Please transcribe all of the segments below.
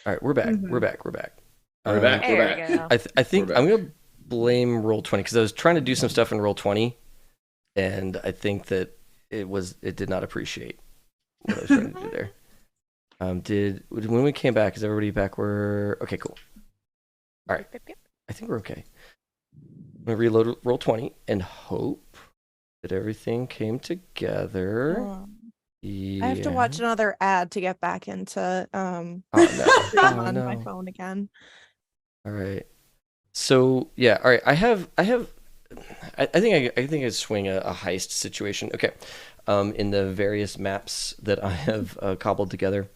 All right, we're back. We're Mm-hmm. back. We're back. We're back. We're There we back. go. I We're think I'm back. gonna blame roll 20 because I was trying to do some stuff in roll 20, and I think that it did not appreciate what I was trying to do there. Did when we came back, is everybody back? We're okay. Cool. All right. Yep, yep, yep. I think we're okay. I'm gonna reload roll 20 and hope that everything came together. I have to Yeah. watch another ad to get back into Oh no. stream Oh on my no. phone again. All right. So yeah. All right. I think I swing a heist situation. Okay. In the various maps that I have cobbled together.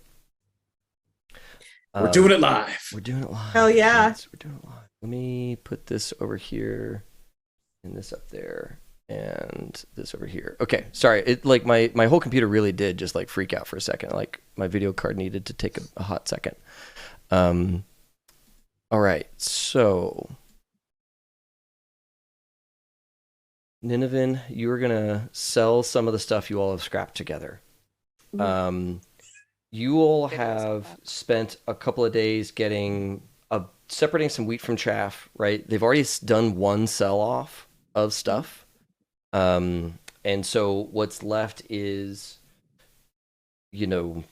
We're doing it live. We're doing it live. Hell yeah. Yes, we're doing it live. Let me put this over here and this up there and this over here. Okay, sorry. It like my whole computer really did just like freak out for a second. Like my video card needed to take a hot second. All right. So Nineveh, you are gonna sell some of the stuff you all have scrapped together. You all have spent a couple of days separating some wheat from chaff, right? They've already done one sell off of stuff. And so what's left is, you know,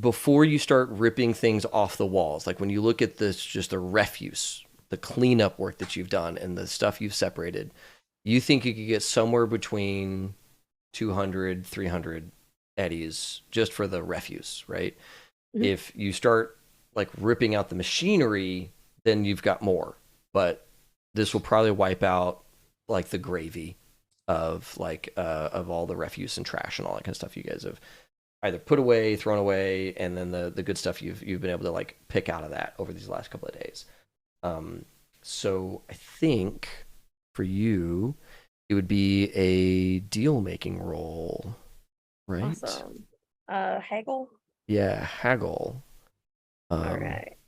before you start ripping things off the walls, like when you look at this, just the refuse, the cleanup work that you've done and the stuff you've separated, you think you could get somewhere between 200, 300 eddies just for the refuse, right? Mhm. If you start like ripping out the machinery, then you've got more. But this will probably wipe out like the gravy of all the refuse and trash and all that kind of stuff you guys have either put away, thrown away, and then the good stuff you've been able to like pick out of that over these last couple of days. So I think for you, it would be a deal making roll, right? Awesome. Haggle. Yeah, haggle. All right.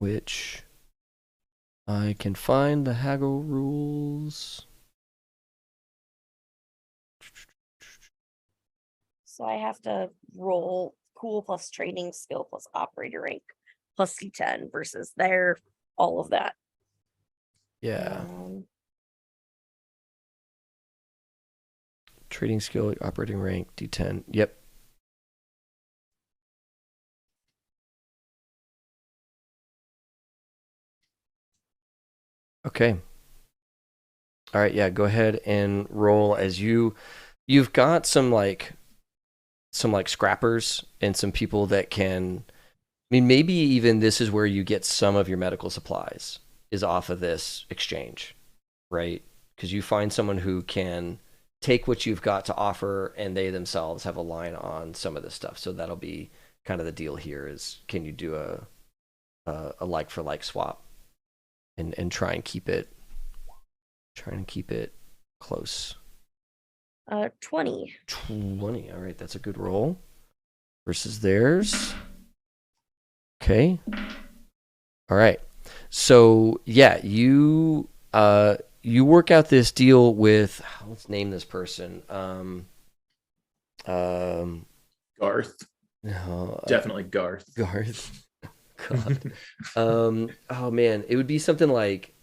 Which I can find the haggle rules. So I have to roll cool plus training skill plus operator rank plus D10 versus their all of that. Yeah. Trading skill, operating rank, D10. Yep. Okay. All right, yeah, go ahead and roll as you've got some scrappers and some people that can, I mean, maybe even this is where you get some of your medical supplies is off of this exchange, right? Because you find someone who can take what you've got to offer and they themselves have a line on some of this stuff. So that'll be kind of the deal here is can you do a like for like swap and try and keep it close. 20. 20. All right, that's a good roll versus theirs. Okay. All right. So yeah, you work out this deal with let's name this person. Garth. No, Definitely Garth. Garth. God. Oh man, it would be something like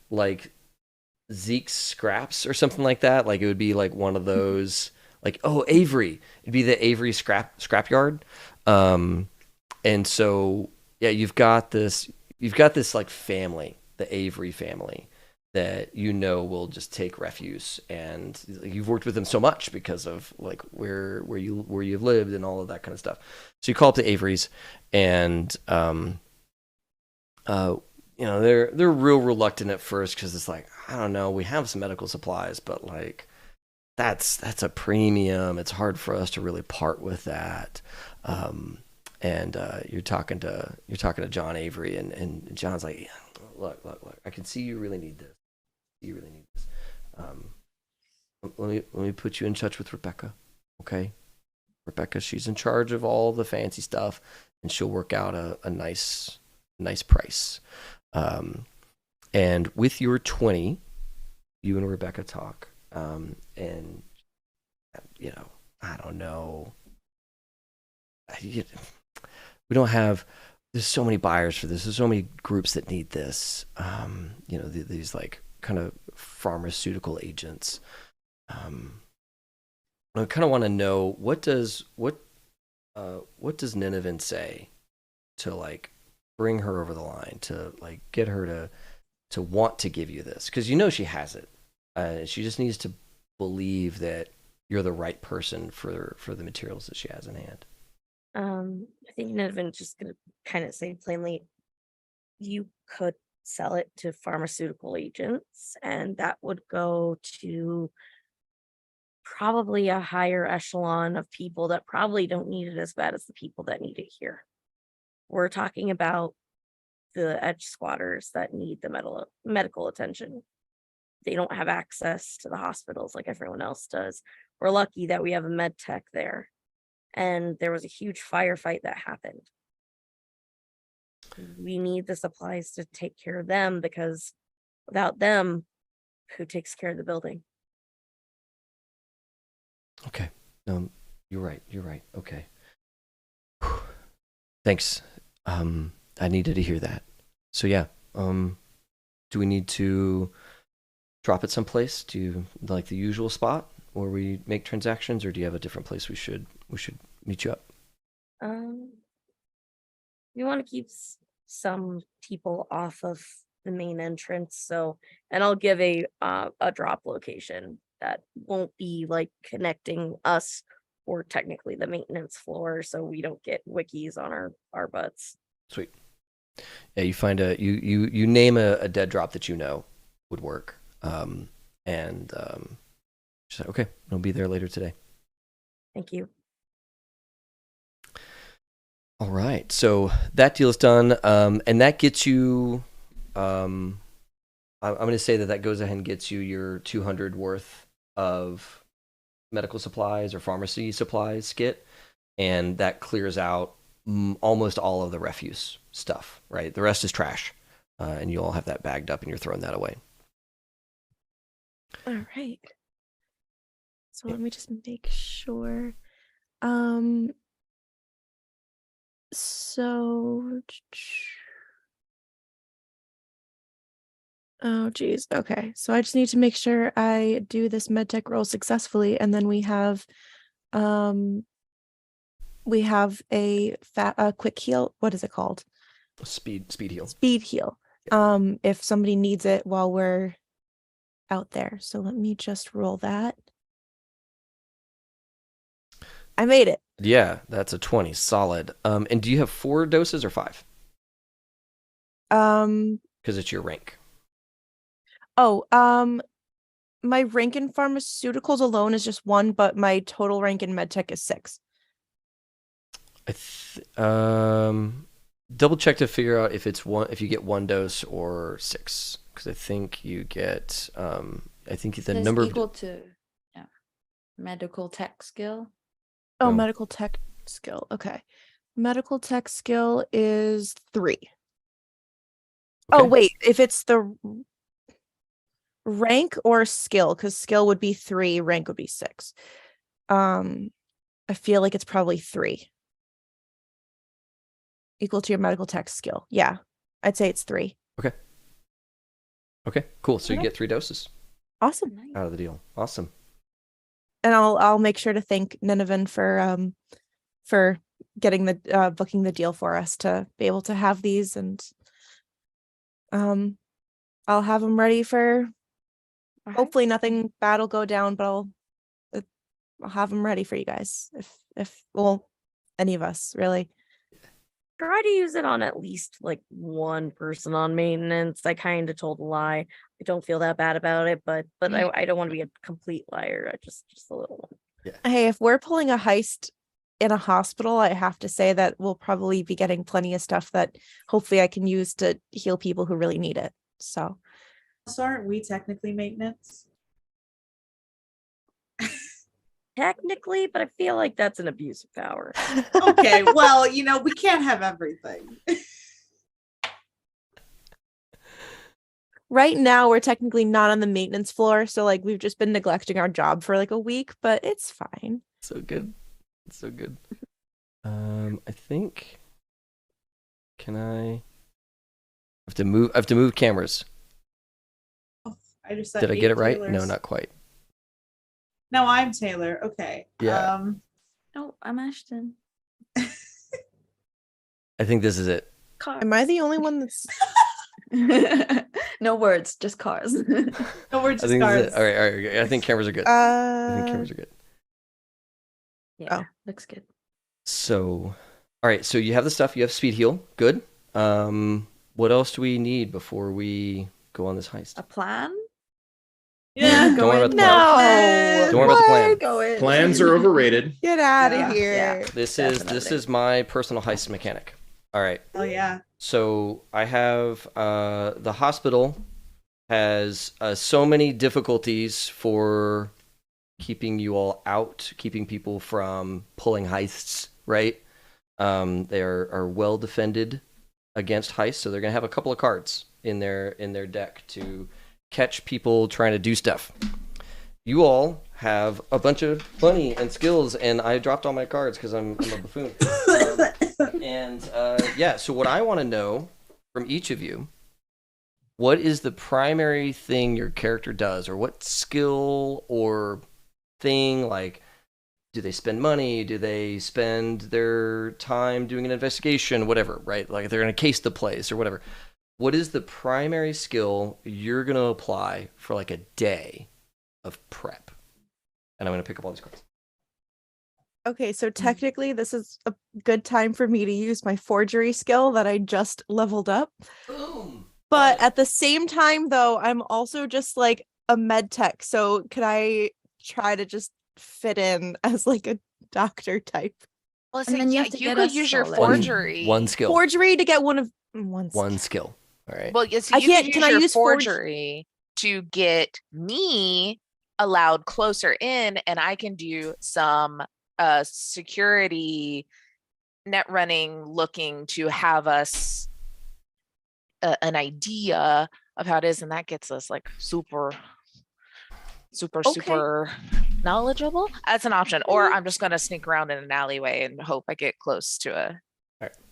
Zeke's scraps or something like that. Like it would be like one of those like Avery. It'd be the Avery scrapyard. And so yeah, you've got this like family, the Avery family that you know will just take refuse and you've worked with them so much because of like where you've lived and all of that kind of stuff. So you call up the Averys and they're real reluctant at first because it's like I don't know, we have some medical supplies, but like that's a premium. It's hard for us to really part with that. And you're talking to John Avery, and John's like, yeah, look, I can see you really need this. You really need this. Let me put you in touch with Rebecca, okay? Rebecca, she's in charge of all the fancy stuff, and she'll work out a nice price. And with your 20, you and Rebecca talk, and I don't know. we don't have. There's so many buyers for this. There's so many groups that need this. These like kind of pharmaceutical agents. I kind of want to know what does Nineveh say to like bring her over the line, to like get her to want to give you this, because she has it. She just needs to believe that you're the right person for the materials that she has in hand. I think Nedvin's just gonna kind of say plainly, you could sell it to pharmaceutical agents, and that would go to probably a higher echelon of people that probably don't need it as bad as the people that need it here. We're talking about the edge squatters that need the medical attention. They don't have access to the hospitals like everyone else does. We're lucky that we have a med tech there. And there was a huge firefight that happened. We need the supplies to take care of them, because without them, who takes care of the building? Okay. You're right. Okay. Thanks. I needed to hear that. So yeah. Do we need to drop it someplace? Do you like the usual spot where we make transactions, or do you have a different place we should meet you up? We want to keep some people off of the main entrance, and I'll give a drop location that won't be like connecting us or technically the maintenance floor, so we don't get wikis on our butts. Sweet. Yeah, you find you name a dead drop that would work. She said, okay, I'll be there later today. Thank you. All right, so that deal's done, and that gets you. I'm going to say that goes ahead and gets you your 200 worth of medical supplies or pharmacy supplies kit, and that clears out almost all of the refuse stuff. Right, the rest is trash, and you all have that bagged up, and you're throwing that away. All right. So let me just make sure. So, oh geez. Okay. So I just need to make sure I do this medtech roll successfully, and then we have a quick heal. What is it called? Speed heal. Speed heal. If somebody needs it while we're out there. So let me just roll that. I made it. Yeah, that's a 20. Solid. And do you have 4 doses or 5? Because it's your rank. My rank in pharmaceuticals alone is just 1, but my total rank in medtech is 6. Double check to figure out if you get 1 dose or 6, because I think you get I think the That's number equal to medical tech skill. Oh, Oh. medical tech skill. Okay. Medical tech skill is 3. Okay. Oh, wait. If it's the rank or skill, because skill would be 3, rank would be 6. I feel like it's probably 3. Equal to your medical tech skill. Yeah. I'd say it's 3. Okay, cool. So you Okay. get 3 doses Awesome. Nice. out of the deal. Awesome. And I'll make sure to thank Nineveh for getting the booking the deal for us to be able to have these, and I'll have them ready for. Hopefully nothing bad will go down, but I'll have them ready for you guys if any of us really. Try to use it on at least like one person on maintenance. I kind of told a lie. I don't feel that bad about it, but I don't want to be a complete liar. I just a little one. Hey, if we're pulling a heist in a hospital, I have to say that we'll probably be getting plenty of stuff that hopefully I can use to heal people who really need it. So, aren't we technically maintenance? Technically, but I feel like that's an abuse of power. Okay, well, we can't have everything. right now we're technically not on the maintenance floor, so like we've just been neglecting our job for like a week, but it's fine. So good. It's so good. I think. Can I I have to move cameras. I just said Did I get it eight right? No, Taylors. not quite. No, I'm Taylor. Okay. Yeah. No, I'm Ashton. I think this is it. Cars. Am I the only one that's No words, just cars. No, we're I just think this is cards. it. All right, all right. I think cameras are good. I think cameras are good. Yeah, Oh. looks good. So, all right. So you have the stuff. You have speed heal. Good. What else do we need before we go on this heist? A plan? Yeah. Don't worry about the No. plan. Don't worry about the plan. Go in. Plans are overrated. Get out of Yeah, here. yeah. This Definitely. is my personal heist mechanic. All right. Oh yeah. So I have the hospital has so many difficulties for keeping you all out, keeping people from pulling heists. Right? They are well defended against heists, so they're gonna have a couple of cards in their deck to catch people trying to do stuff. You all have a bunch of money and skills, and I dropped all my cards because I'm a buffoon. Yeah, so what I want to know from each of you, what is the primary thing your character does, or what skill or thing, like, do they spend money? Do they spend their time doing an investigation? Whatever, right? Like, they're going to case the place or whatever. What is the primary skill you're going to apply for like a day of prep? And I'm going to pick up all these cards. Okay, so technically this is a good time for me to use my forgery skill that I just leveled up. Boom! But at the same time though, I'm also just like a med tech. So could I try to just fit in as like a doctor type? Well, And see, then you yeah, have to you get could us use your solid. forgery. One skill. Forgery to get one of one. One skill. All right. Well, yes, I you can't- could can use I your use forgery to get me allowed closer in, and I can do some security net running, looking to have us an idea of how it is, and that gets us like super knowledgeable. That's an option. Or I'm just gonna sneak around in an alleyway and hope I get close to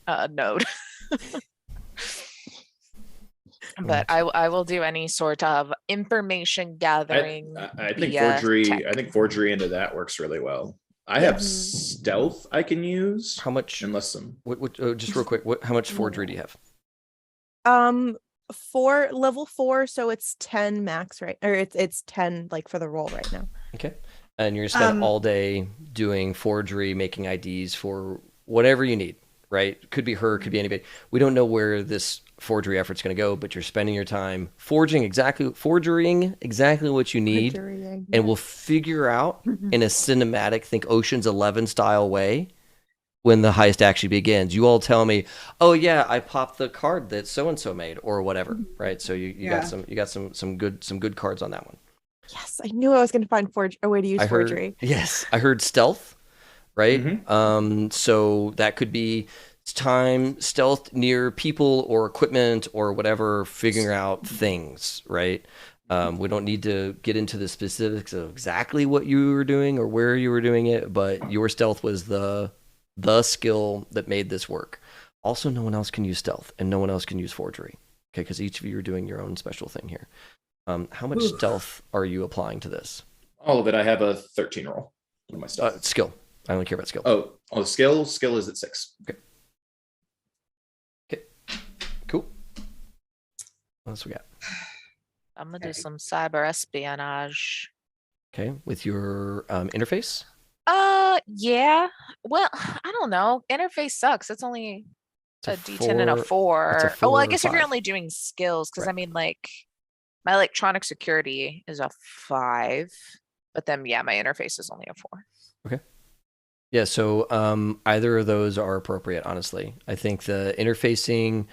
a node. But I will do any sort of information gathering. I think via forgery. tech. I think forgery into that works really well. I have Mhm. stealth I can use. How much? Unless some. Just real quick. How much forgery do you have? 4 level 4, so it's 10 max, right? Or it's 10 like for the roll right now. Okay. And you're gonna spend all day doing forgery, making IDs for whatever you need, right? Could be her, could be anybody. We don't know where this forgery effort's gonna go, but you're spending your time forging exactly what you need, Forgerying, and we'll figure out in a cinematic, think Ocean's 11 style way, when the heist actually begins. You all tell me, oh yeah, I popped the card that so and so made, or whatever, right? So you got some good cards on that one. Yes, I knew I was going to find a way to use forgery. I heard stealth, right? Mm-hmm. So that could be time stealth near people or equipment or whatever, figuring out things, right? We don't need to get into the specifics of exactly what you were doing or where you were doing it, but your stealth was the skill that made this work. Also, no one else can use stealth and no one else can use forgery, okay? Because each of you are doing your own special thing here. How much stealth are you applying to this? All of it. I have a 13 roll on my stuff. Skill. I only care about skill. Oh, skill. Skill is at 6. Okay. Cool. What else we got? I'm gonna do some cyber espionage. Okay, with your interface. Yeah. Well, I don't know. Interface sucks. It's only a D10 and a 4. it's a Oh, well, I 4 or guess if you're 5. only doing skills, because I Right. mean, like, my electronic security is a 5, but then yeah, my interface is only a 4. Yeah, so either of those are appropriate, honestly. I think the interfacing,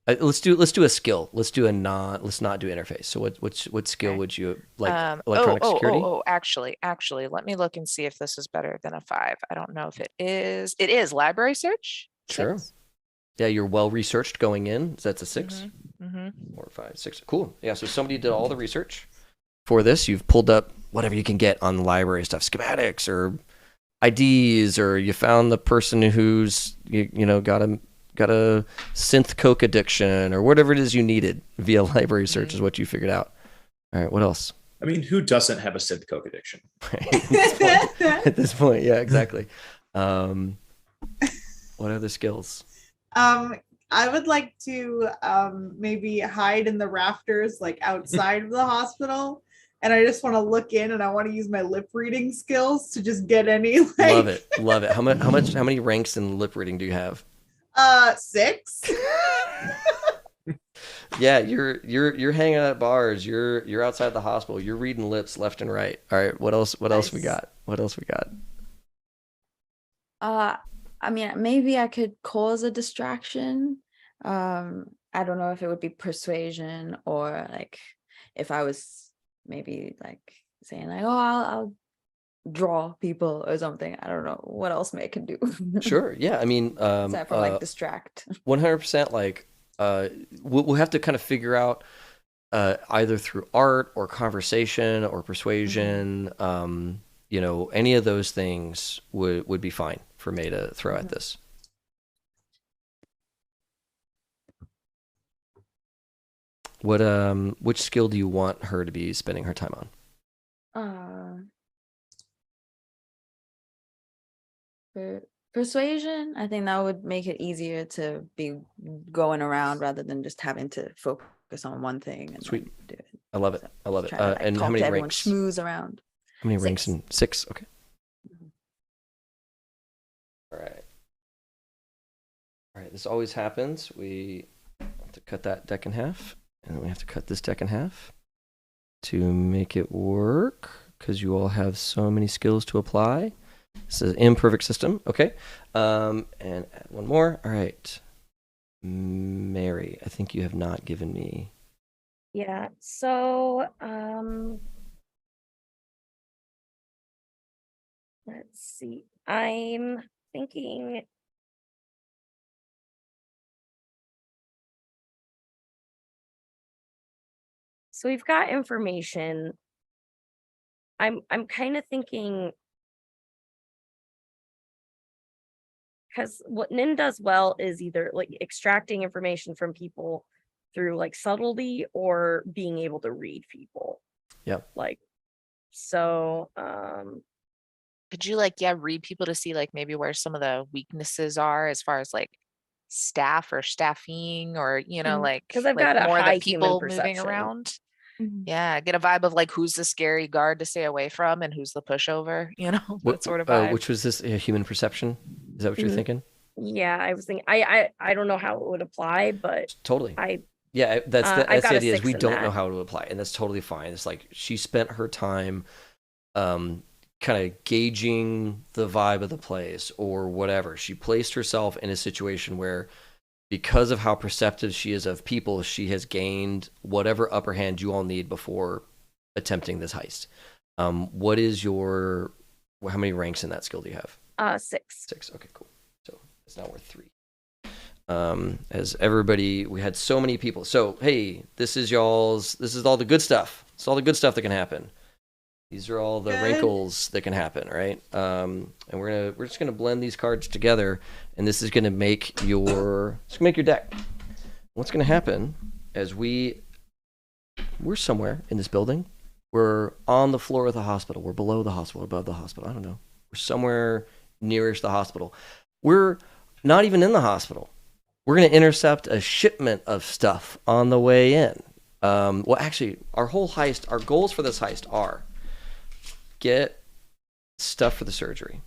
let's do a skill. Let's not do interface. So what skill Okay. would you like? Electronic security? Actually, let me look and see if this is better than a 5. I don't know if it is. It is library search. Sure. 6? Yeah, you're well researched going in. So that's a 6. Mm-hmm. 4, 5, 6. Cool. Yeah, so somebody did all the research for this. You've pulled up whatever you can get on the library stuff, schematics or IDs, or you found the person who's you know got a synth coke addiction, or whatever it is you needed via library search is what you figured out. All right, what else? I mean, who doesn't have a synth coke addiction? At this point, yeah, exactly. What other skills? I would like to maybe hide in the rafters, like outside of the hospital. And I just want to look in, and I want to use my lip reading skills to just get any like Love it. How many ranks in lip reading do you have? 6. Yeah, you're hanging out at bars. You're outside the hospital. You're reading lips left and right. All right, what else we got? What else we got? I mean, maybe I could cause a distraction. I don't know if it would be persuasion, or like if I was maybe like saying like, oh, I'll draw people or something. I don't know what else May can do. Sure. Yeah. I mean, Except for like distract. 100%. Like, we'll have to kind of figure out either through art or conversation or persuasion. You know, any of those things would be fine for May to throw at this. Which skill do you want her to be spending her time on? Persuasion. I think that would make it easier to be going around rather than just having to focus on one thing. And Sweet. do it. I love it. I love it. Try to, like, And how talk many to everyone, ranks? schmooze around. How many ranks 6. in 6? Okay. All right. All right. This always happens. We have to cut that deck in half, and then we have to cut this deck in half to make it work, because you all have so many skills to apply. This is an imperfect system. Okay. And add one more. All right. Mary, I think you have not given me. Yeah, so let's see. I'm thinking so we've got information. I'm kind of thinking, because what Nin does well is either like extracting information from people through like subtlety or being able to read people. Yep. Like, so Could you read people to see like maybe where some of the weaknesses are as far as like staff or staffing, or like 'cause I've like got a more of high the human people moving perception. around? Mhm. Yeah, get a vibe of like who's the scary guard to stay away from and who's the pushover, that sort of vibe. Which was this, human perception? Is that what you're Mhm. thinking? yeah, I was thinking I don't know how it would apply, but Totally. I Yeah, that's I've the got a idea, is 6 we in don't know that. how to apply, and that's totally fine. It's like she spent her time kind of gauging the vibe of the place or whatever. She placed herself in a situation where, because of how perceptive she is of people, she has gained whatever upper hand you all need before attempting this heist. What is your, how many ranks in that skill do you have? 6. 6. Okay, cool. So it's now worth 3. As everybody, we had so many people. So, hey, this is all the good stuff. It's all the good stuff that can happen. These are all the Good. wrinkles that can happen, right? And we're just gonna blend these cards together, and this is gonna make your deck. What's gonna happen as we're somewhere in this building. We're on the floor of the hospital. We're below the hospital, above the hospital. I don't know. We're somewhere nearest the hospital. We're not even in the hospital. We're going to intercept a shipment of stuff on the way in. Well, actually, our goals for this heist are get stuff for the surgery.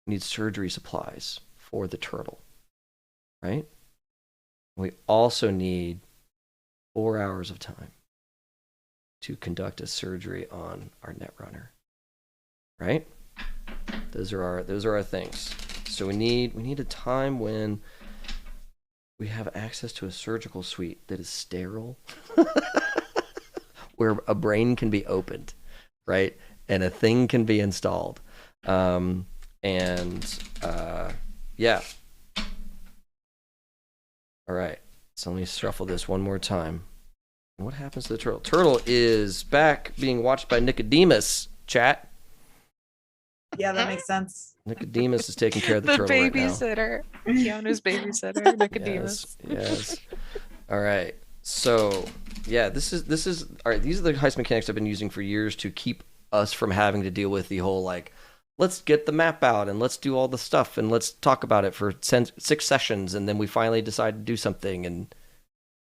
We need surgery supplies for the turtle, right? We also need 4 hours of time to conduct a surgery on our netrunner, right? Those are our things. So we need a time when we have access to a surgical suite that is sterile, where a brain can be opened, right? And a thing can be installed. Yeah. All right. So let me shuffle this one more time. What happens to the turtle? Turtle is back being watched by Nicodemus, chat. Yeah, that makes sense. Nicodemus is taking care of the The turtle right now. babysitter. Keanu's babysitter, Nicodemus. Yes. All right. So yeah, this is all right. These are the heist mechanics I've been using for years to keep us from having to deal with the whole like, let's get the map out and let's do all the stuff and let's talk about it for 6 sessions and then we finally decide to do something and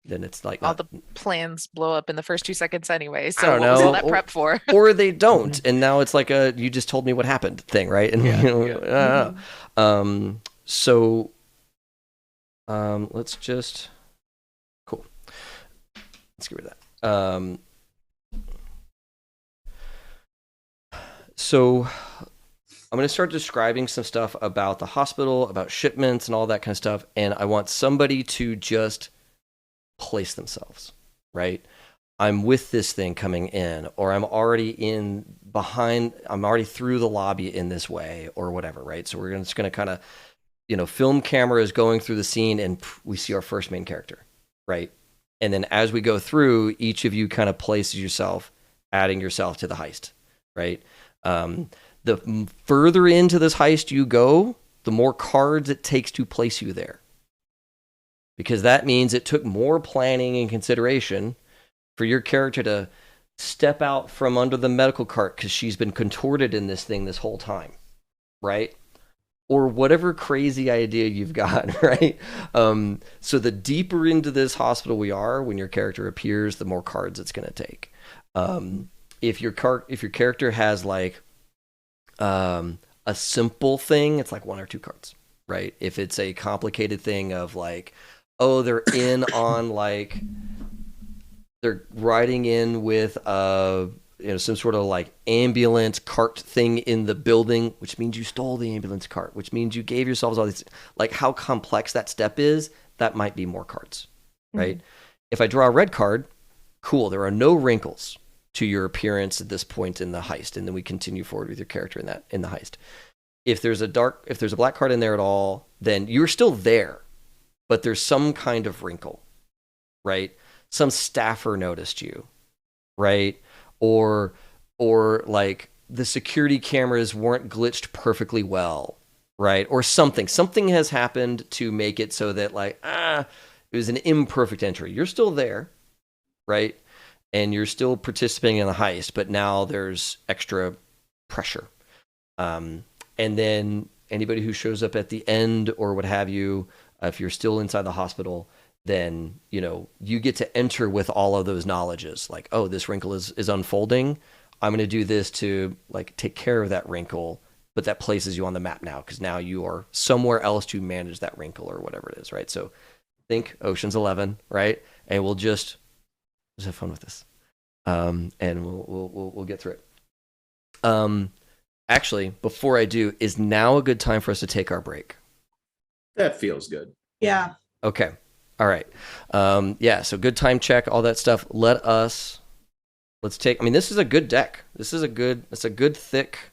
then it's like All the plans blow up in the first 2 seconds anyway. So I don't what was all know. that prep for? or they don't, and now it's like a you just told me what happened thing, right? And so let's just cool. Let's get rid of that. So I'm going to start describing some stuff about the hospital, about shipments and all that kind of stuff, and I want somebody to just place themselves, right? I'm with this thing coming in, or I'm already I'm already through the lobby in this way, or whatever, right? So we're just going to kind of, film camera is going through the scene and we see our first main character, right? And then as we go through, each of you kind of places yourself, adding yourself to the heist, right? The further into this heist you go, the more cards it takes to place you there. Because that means it took more planning and consideration for your character to step out from under the medical cart because she's been contorted in this thing this whole time, right? Or whatever crazy idea you've got, right? So the deeper into this hospital we are, when your character appears, the more cards it's going to take. If your character has like a simple thing, it's like 1 or 2 cards, right? If it's a complicated thing of like, oh, they're in on like, they're riding in with some sort of like ambulance cart thing in the building, which means you stole the ambulance cart, which means you gave yourselves all these, like how complex that step is, that might be more cards, right? Mm-hmm. If I draw a red card, cool, there are no wrinkles to your appearance at this point in the heist, and then we continue forward with your character in the heist. If there's a black card in there at all, then you're still there, but there's some kind of wrinkle, right? Some staffer noticed you, right? Or like the security cameras weren't glitched perfectly well, right? Or something has happened to make it so that like, it was an imperfect entry. You're still there, right? And you're still participating in the heist, but now there's extra pressure. And then anybody who shows up at the end or what have you, if you're still inside the hospital, then, you get to enter with all of those knowledges. Like, oh, this wrinkle is unfolding. I'm going to do this to like take care of that wrinkle, but that places you on the map now because now you are somewhere else to manage that wrinkle or whatever it is, right? So think Ocean's 11, right? And we'll just have fun with this. And we'll get through it. Actually, before I do, is now a good time for us to take our break? That feels good. Yeah. Okay. All right. So good time check, all that stuff. Let's take, this is a good deck. It's a good thick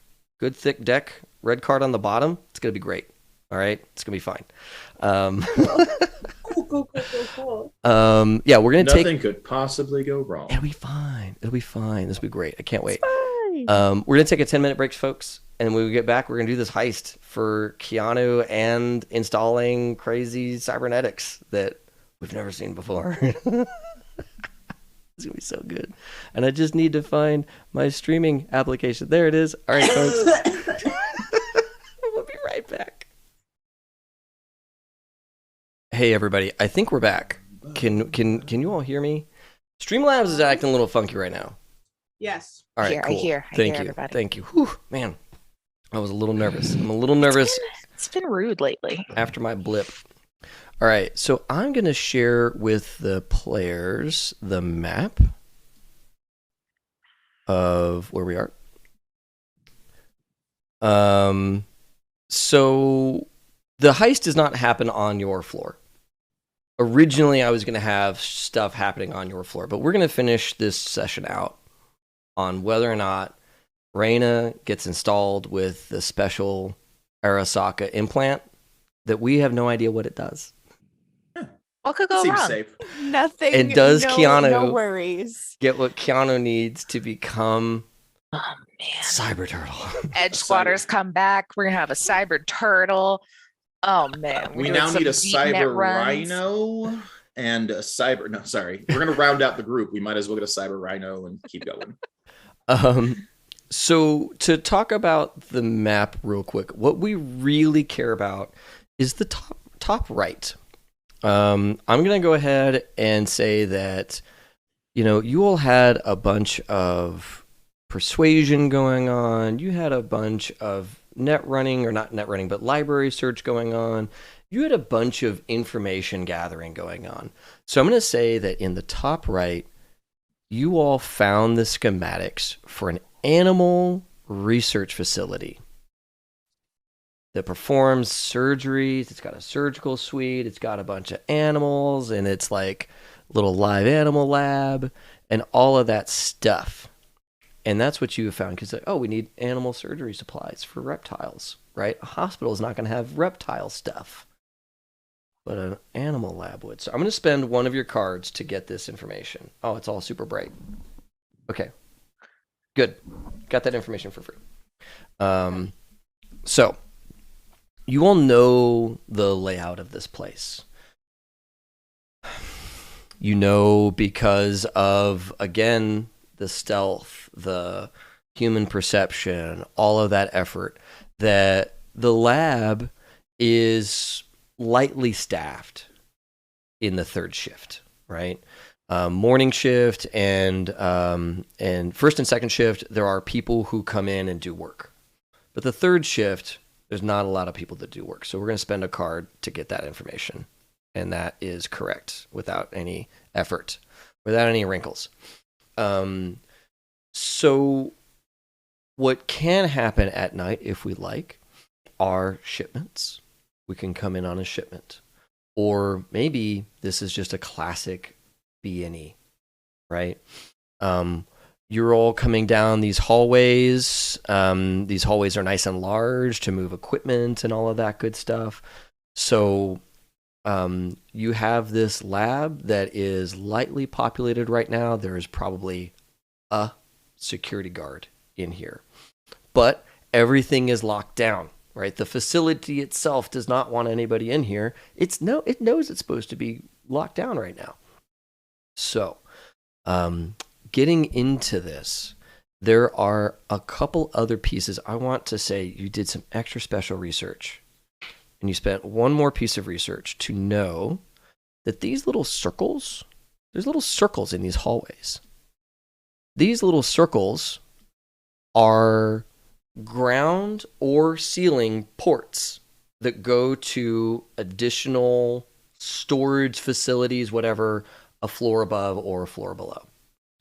deck. Red card on the bottom. It's going to be great. All right. It's going to be fine. Cool. Yeah, we're going to take. Nothing could possibly go wrong. It'll be fine. This will be great. I can't wait. Fine. We're going to take a 10-minute break, folks. And when we get back, we're going to do this heist for Keanu and installing crazy cybernetics that we've never seen before. It's going to be so good. And I just need to find my streaming application. There it is. All right, folks. We'll be right back. Hey, everybody. I think we're back. Can you all hear me? Streamlabs is acting a little funky right now. Yes. All right, I cool. hear Thank you. everybody. Thank you. Whew, man. I was a little nervous. I'm a little nervous It's been rude lately. after my blip. All right, so I'm going to share with the players the map of where we are. So the heist does not happen on your floor. Originally, I was going to have stuff happening on your floor, but we're going to finish this session out on whether or not Reina gets installed with the special Arasaka implant that we have no idea what it does. What could go Seems wrong? safe. Nothing. And does no, Keanu No worries. get what Keanu needs to become Man, Cyber turtle. edge squatters come back. We're gonna have a cyber turtle. Oh man, we're We doing now some need a deep net cyber runs. rhino and a cyber. No, sorry. We're gonna round out the group. We might as well get a cyber rhino and keep going. So to talk about the map real quick, what we really care about is the top right. I'm gonna go ahead and say that you all had a bunch of persuasion going on. You had a bunch of net running, or not net running, but library search going on. You had a bunch of information gathering going on. So I'm going to say that in the top right, you all found the schematics for an animal research facility that performs surgeries. It's got a surgical suite. It's got a bunch of animals, and it's like a little live animal lab and all of that stuff. And that's what you have found, because we need animal surgery supplies for reptiles, right? A hospital is not going to have reptile stuff, but an animal lab would. So I'm going to spend one of your cards to get this information. Oh, it's all super bright. Okay, good. Got that information for free. So you all know the layout of this place. You know, because of, again, the stealth, the human perception, all of that effort, that the lab is lightly staffed in the third shift, right? Morning shift and first and second shift, there are people who come in and do work. But the third shift, there's not a lot of people that do work. So we're going to spend a card to get that information. And that is correct, without any effort, without any wrinkles. So what can happen at night, if we like, are shipments. We can come in on a shipment. Or maybe this is just a classic B&E, right? You're all coming down these hallways. These hallways are nice and large to move equipment and all of that good stuff. So you have this lab that is lightly populated right now. There is probably a security guard in here, but everything is locked down, right? The facility itself does not want anybody in here. It knows it's supposed to be locked down right now. So, getting into this, there are a couple other pieces. I want to say you did some extra special research, and you spent one more piece of research to know that these little circles, there's little circles in these hallways. These little circles are ground or ceiling ports that go to additional storage facilities, whatever, a floor above or a floor below.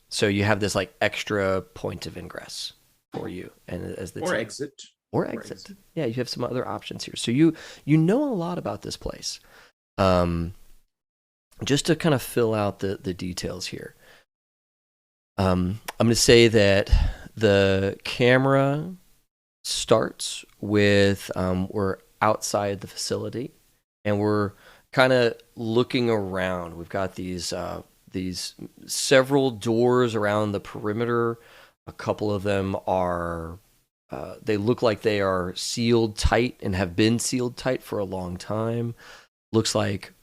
So you have this like extra point of ingress for you, and as the Or exit. Or exit. Yeah, you have some other options here. So you know a lot about this place. Just to kind of fill out the details here. I'm going to say that the camera starts with we're outside the facility, and we're kind of looking around. We've got these several doors around the perimeter. A couple of them are they look like they are sealed tight and have been sealed tight for a long time. Looks like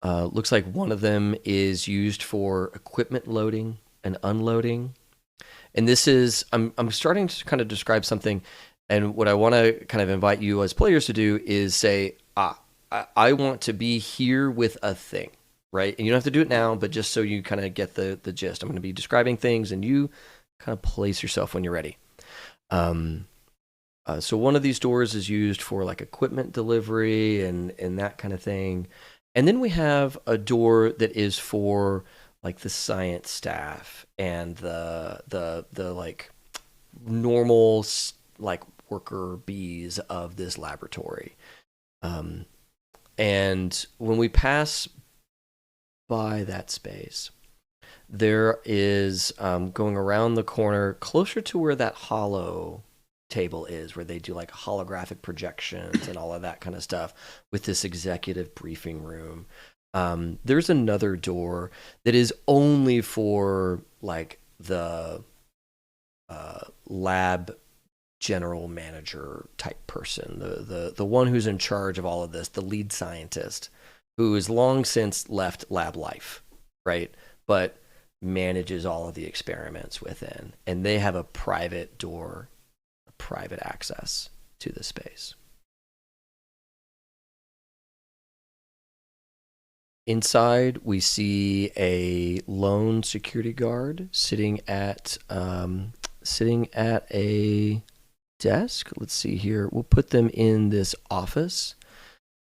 one of them is used for equipment loading and unloading. And this is, I'm starting to kind of describe something, and what I want to kind of invite you as players to do is say, I want to be here with a thing, right? And you don't have to do it now, but just so you kind of get the gist. I'm going to be describing things, and you kind of place yourself when you're ready. So one of these doors is used for like equipment delivery and that kind of thing. And then we have a door that is for like the science staff and the like normal like worker bees of this laboratory. And when we pass by that space, there is going around the corner closer to where that hollow table is, where they do like holographic projections and all of that kind of stuff with this executive briefing room. There's another door that is only for like the lab general manager type person, the one who's in charge of all of this, the lead scientist, who has long since left lab life, right? But manages all of the experiments within, and they have a private door, private access to the space. Inside, we see a lone security guard sitting at a desk. Let's see here. We'll put them in this office,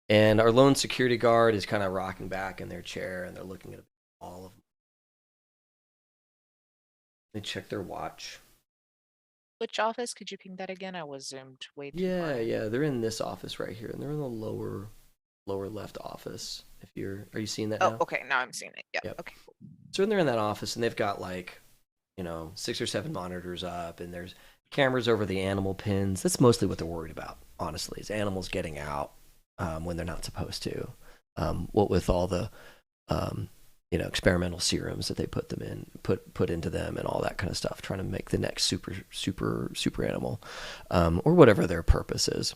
and our lone security guard is kind of rocking back in their chair, and they're looking at all of them. They check their watch. Which office? Could you ping that again? I was zoomed way too Yeah, far. yeah, they're in this office right here, and they're in the lower left office. Are you seeing that Oh, now? okay. Now I'm seeing it. Yep. Okay. Cool. So they're in that office, and they've got like, 6 or 7 monitors up, and there's cameras over the animal pens. That's mostly what they're worried about, honestly, is animals getting out when they're not supposed to. What with all the experimental serums that they put into them and all that kind of stuff, trying to make the next super animal, or whatever their purpose is.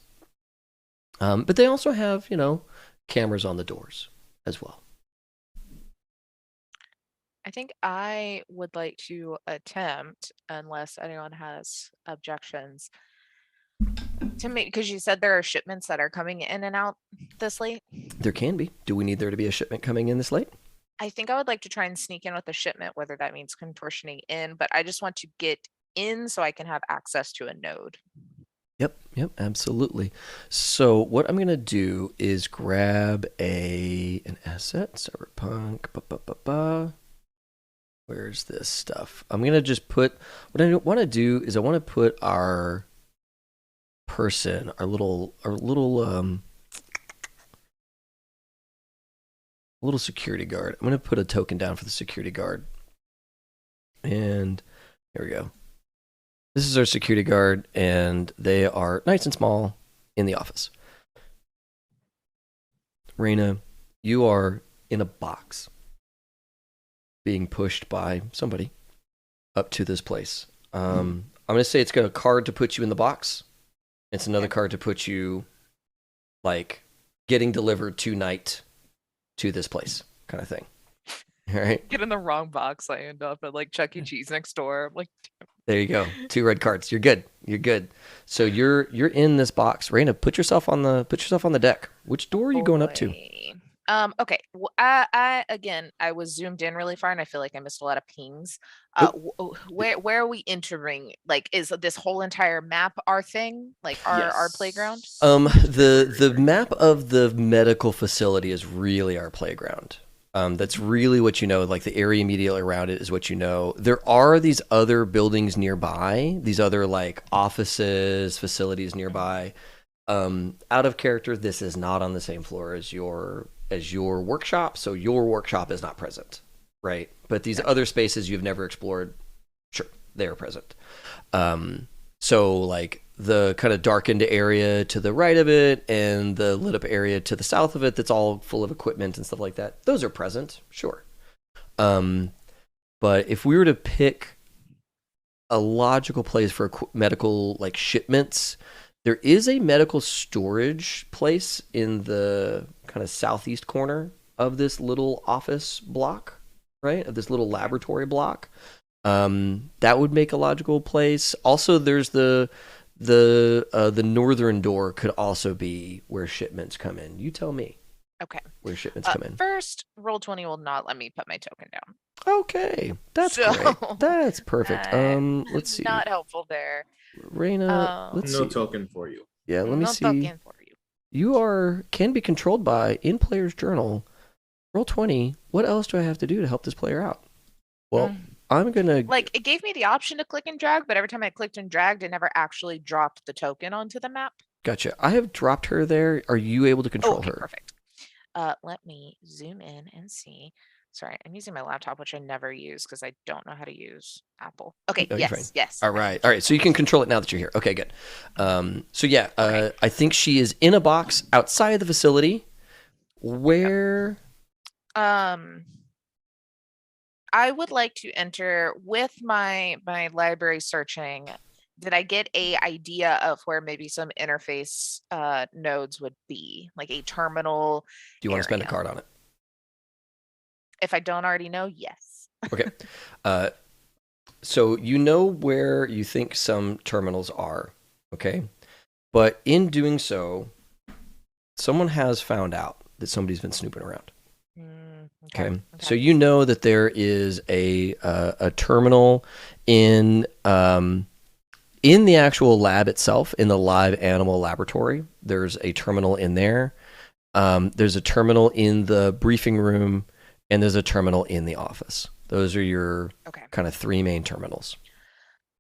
But they also have cameras on the doors as well. I think I would like to attempt, unless anyone has objections, to make, because you said there are shipments that are coming in and out this late. There can be. Do we need there to be a shipment coming in this late? I think I would like to try and sneak in with a shipment, whether that means contortioning in, but I just want to get in so I can have access to a node. Yep, absolutely. So what I'm gonna do is grab an asset, Cyberpunk. Where's this stuff? I'm gonna just put. What I want to do is I want to put our person, our little security guard. I'm gonna put a token down for the security guard, and here we go. This is our security guard, and they are nice and small in the office. Raina, you are in a box being pushed by somebody up to this place. I'm going to say it's got a card to put you in the box. It's another card to put you, like, getting delivered tonight to this place kind of thing. All right. Get in the wrong box. I end up at like Chuck E. Cheese next door. I'm like, There you go. 2 red cards. You're good. You're good. So you're in this box. Raina, put yourself on the deck. Which door are you going up to? boy. Okay. I again, I was zoomed in really far, and I feel like I missed a lot of pings. Where are we entering? Like, is this whole entire map our thing? Like our playground? The map of the medical facility is really our playground. That's really what you know. Like, the area immediately around it is what you know. There are these other buildings nearby, these other like offices, facilities nearby. Out of character, this is not on the same floor as your workshop, so your workshop is not present, right? But these other spaces you've never explored, sure, they are present. So like the kind of darkened area to the right of it and the lit up area to the south of it that's all full of equipment and stuff like that, those are present, sure. But if we were to pick a logical place for medical like shipments, there is a medical storage place in the kind of southeast corner of this little office block, right? Of this little laboratory block. That would make a logical place. Also, there's the northern door could also be where shipments come in. You tell me. Okay. Where shipments come in. First, Roll20 will not let me put my token down. Okay, that's great. That's perfect. Let's see. Not helpful there. Raina, let's No see. token for you. Yeah, let me No see. token for you. You can be controlled by in player's journal. Roll20. What else do I have to do to help this player out? Well, I'm gonna Like, it gave me the option to click and drag, but every time I clicked and dragged, it never actually dropped the token onto the map. Gotcha. I have dropped her there. Are you able to control Okay, her? perfect. Let me zoom in and see. Sorry, I'm using my laptop, which I never use because I don't know how to use Apple. Okay, No, you're fine. yes. All right. So you can control it now that you're here. Okay, good. So yeah, Okay. I think she is in a box outside of the facility. Where? I would like to enter with my library searching. Did I get a idea of where maybe some interface nodes would be, like a terminal Do you want to spend a area? card on it? If I don't already know, yes. Okay. So you know where you think some terminals are, okay? But in doing so, someone has found out that somebody's been snooping around. Okay. So you know that there is a terminal in the actual lab itself, in the live animal laboratory. There's a terminal in there. There's a terminal in the briefing room, and there's a terminal in the office. Those are your kind of three main terminals.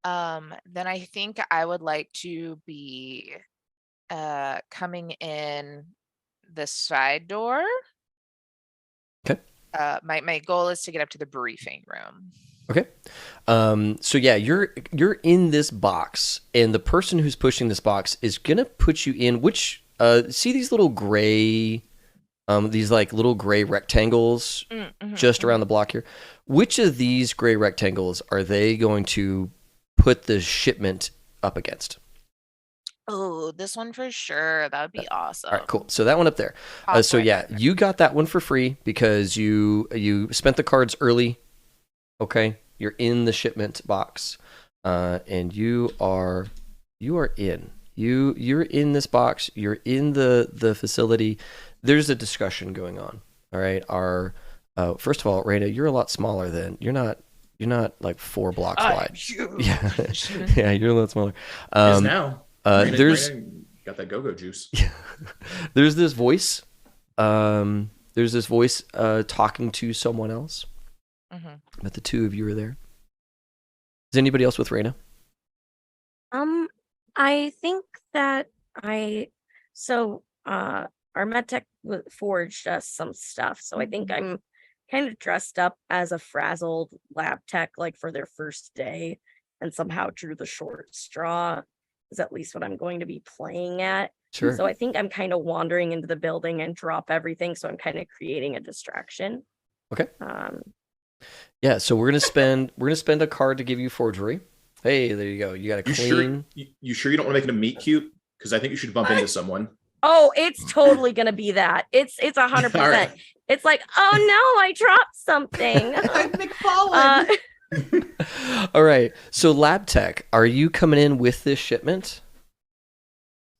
Then I think I would like to be coming in the side door. Okay. My goal is to get up to the briefing room. Okay. So yeah, you're in this box, and the person who's pushing this box is gonna put you in which see these little gray these like little gray rectangles just around the block here. Which of these gray rectangles are they going to put the shipment up against? Oh, this one for sure. That would be awesome. All right, cool. So that one up there. So yeah, you got that one for free because you spent the cards early. Okay, you're in the shipment box, and you are in. You're in this box. You're in the facility. There's a discussion going on. All right. First of all, Raina, you're a lot smaller than you're not like 4 blocks wide. Yeah, yeah, you're a lot smaller. Is now. There's got that go-go juice. There's this voice. There's this voice talking to someone else. But the two of you are there. Is anybody else with Raina? I think that our medtech forged us some stuff, so I think I'm kind of dressed up as a frazzled lab tech, like for their first day, and somehow drew the short straw. Is at least what I'm going to be playing at. Sure. So I think I'm kind of wandering into the building and drop everything, so I'm kind of creating a distraction. Okay. Yeah, so we're gonna spend a card to give you forgery. Hey, there you go. You got a clean. You sure you don't want to make it a meet cute? Because I think you should bump into someone. Oh, it's totally gonna be that. It's 100%. Right. It's like, oh no, I dropped something. I'm McFallen. All right. So Lab Tech, are you coming in with this shipment?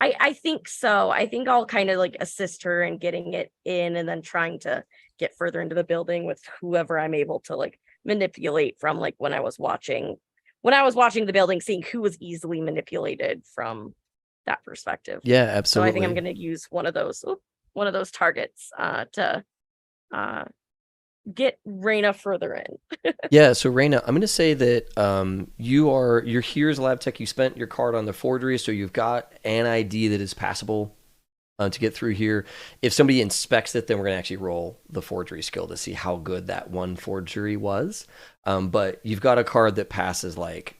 I think so. I think I'll kind of like assist her in getting it in, and then trying to get further into the building with whoever I'm able to like manipulate from, like when I was watching the building, seeing who was easily manipulated from that perspective. Yeah, absolutely. So I think I'm going to use one of those targets to get Raina further in. Yeah, so Raina, I'm going to say that you're here as a lab tech. You spent your card on the forgery, so you've got an ID that is passable to get through here. If somebody inspects it, then we're going to actually roll the forgery skill to see how good that one forgery was. But you've got a card that passes like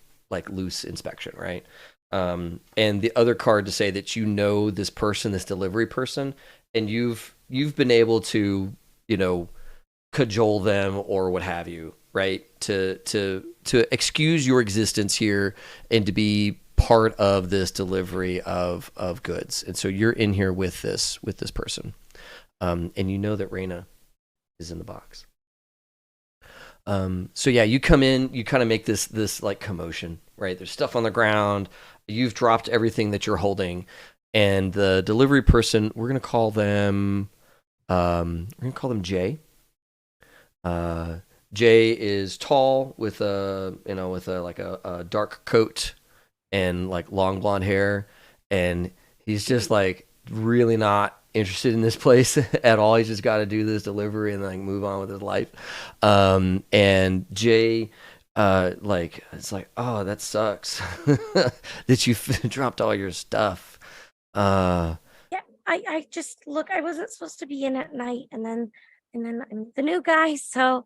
loose inspection, right? And the other card to say that you know this person, this delivery person, and you've been able to, cajole them or what have you, right? To excuse your existence here and to be part of this delivery of goods. And so you're in here with this person. And you know that Raina is in the box. So yeah, you come in, you kind of make this like commotion, right? There's stuff on the ground. You've dropped everything that you're holding, and the delivery person, we're gonna call them Jay. Jay is tall with a dark coat and like long blonde hair, and he's just like really not interested in this place at all. He's just got to do this delivery and like move on with his life. And Jay, it's like, oh, that sucks that you dropped all your stuff. Yeah, I just look. I wasn't supposed to be in at night, and then I'm the new guy, so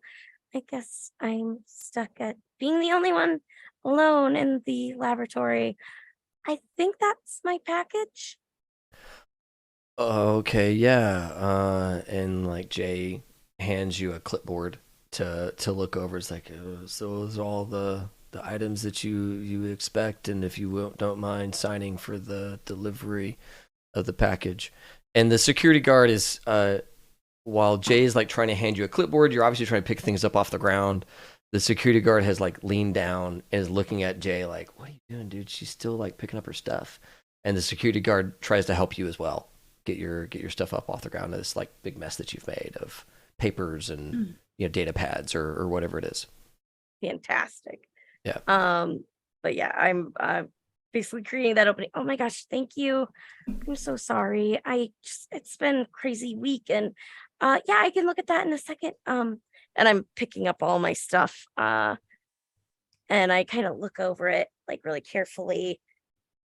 I guess I'm stuck at being the only one alone in the laboratory. I think that's my package. Okay, yeah. And like Jay hands you a clipboard to look over. It's like, so those are all the items that you expect, and if you don't mind signing for the delivery of the package. And the security guard is while Jay's like trying to hand you a clipboard, you're obviously trying to pick things up off the ground. The security guard has like leaned down and is looking at Jay like, "What are you doing, dude? She's still like picking up her stuff." And the security guard tries to help you as well. Get your stuff up off the ground. This like big mess that you've made of papers and data pads or whatever it is. Fantastic. Yeah. But yeah, I'm basically creating that opening. Oh my gosh, thank you. I'm so sorry. It's been a crazy week, and yeah, I can look at that in a second. And I'm picking up all my stuff. And I kind of look over it like really carefully,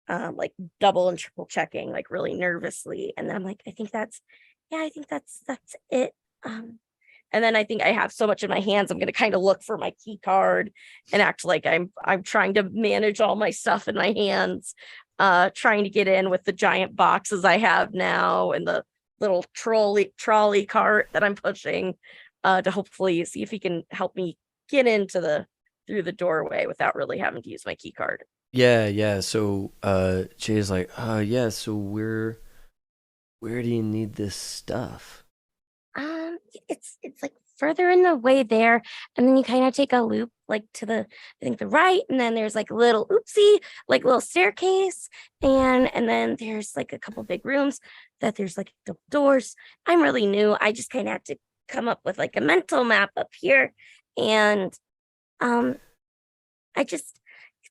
like double and triple checking, like really nervously. And then I'm like, I think that's it. And then I think I have so much in my hands, I'm gonna kind of look for my key card and act like I'm trying to manage all my stuff in my hands, trying to get in with the giant boxes I have now and the little trolley cart that I'm pushing, to hopefully see if he can help me get through the doorway without really having to use my key card. Yeah. So Jay's like, yeah, so where do you need this stuff? It's like further in the way there, and then you kind of take a loop like to I think the right, and then there's like a little little staircase, and then there's like a couple big rooms that there's like double doors. I'm really new. I just kind of have to come up with like a mental map up here, and it's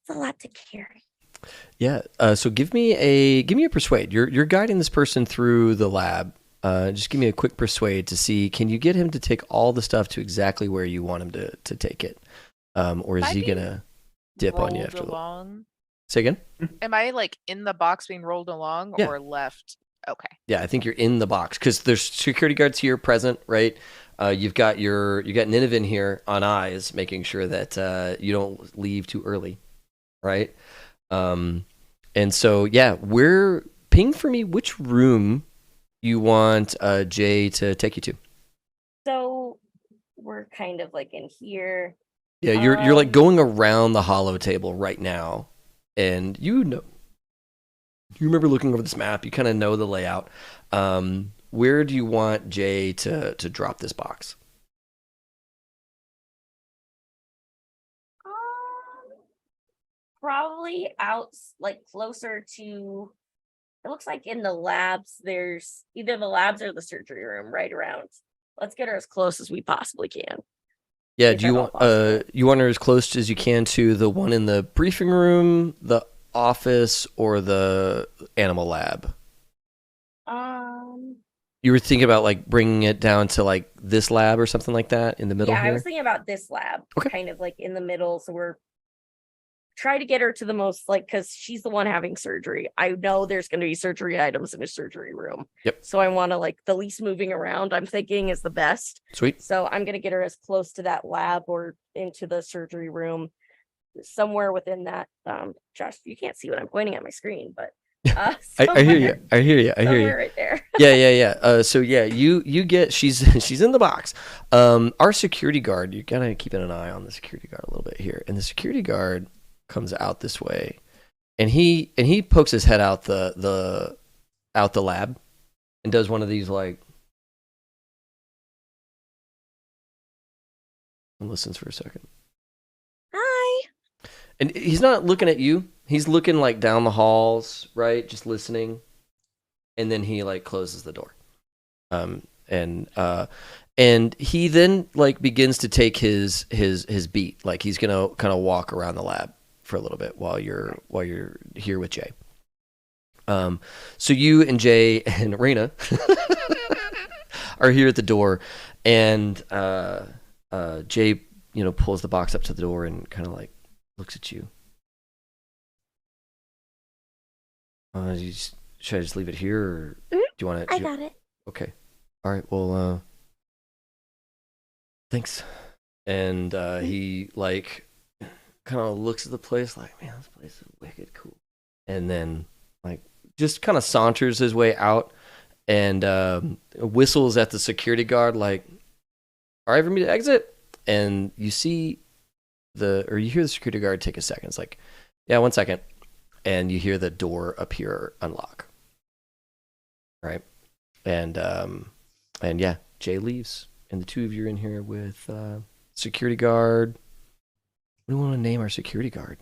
a lot to carry. Yeah. So give me a persuade. You're guiding this person through the lab. Just give me a quick persuade to see, can you get him to take all the stuff to exactly where you want him to take it? Or is he gonna dip on you after along? Say again? Am I like in the box being rolled along Yeah. or left? Okay. Yeah, I think you're in the box because there's security guards here present, right? You've got Nineveh here on eyes, making sure that you don't leave too early, right? And so yeah, ping for me which room you want Jay to take you to. So we're kind of like in here. Yeah, you're like going around the hollow table right now, and you remember looking over this map. You kind of know the layout. Where do you want Jay to drop this box? Probably out like closer to. It looks like in the labs. There's either the labs or the surgery room right around. Let's get her as close as we possibly can. Yeah, If do you at all possible. you want her as close as you can to the one in the briefing room, the office, or the animal lab? You were thinking about like bringing it down to like this lab or something like that in the middle Yeah, I here? was thinking about this lab, Okay. kind of like in the middle. So we're trying to get her to the most because she's the one having surgery. I know there's going to be surgery items in a surgery room. Yep. So I want to the least moving around, I'm thinking is the best. Sweet. So I'm going to get her as close to that lab or into the surgery room, somewhere within that. Josh, you can't see what I'm pointing at my screen, but I hear you. I hear you. somewhere right there. Yeah. So yeah, you get she's in the box. Our security guard, you're kind of keeping an eye on the security guard a little bit here, and the security guard comes out this way, and he pokes his head out the lab, and does one of these like, and listens for a second. Hi. And he's not looking at you. He's looking like down the halls, right? Just listening. And then he like closes the door. And he then like begins to take his beat. Like he's gonna kind of walk around the lab for a little bit while you're here with Jay. So you and Jay and Raina are here at the door, and Jay, pulls the box up to the door and kind of like looks at you. Should I just leave it here, or do you want to? I got it. Okay. All right. Well, thanks. And he like kind of looks at the place like, man, this place is wicked cool. And then like just kind of saunters his way out and whistles at the security guard like, all right for me to exit? and you see you hear the security guard take a second. It's like, yeah, 1 second. And you hear the door up here unlock. Right. And yeah, Jay leaves. And the two of you are in here with security guard. What do we want to name our security guard?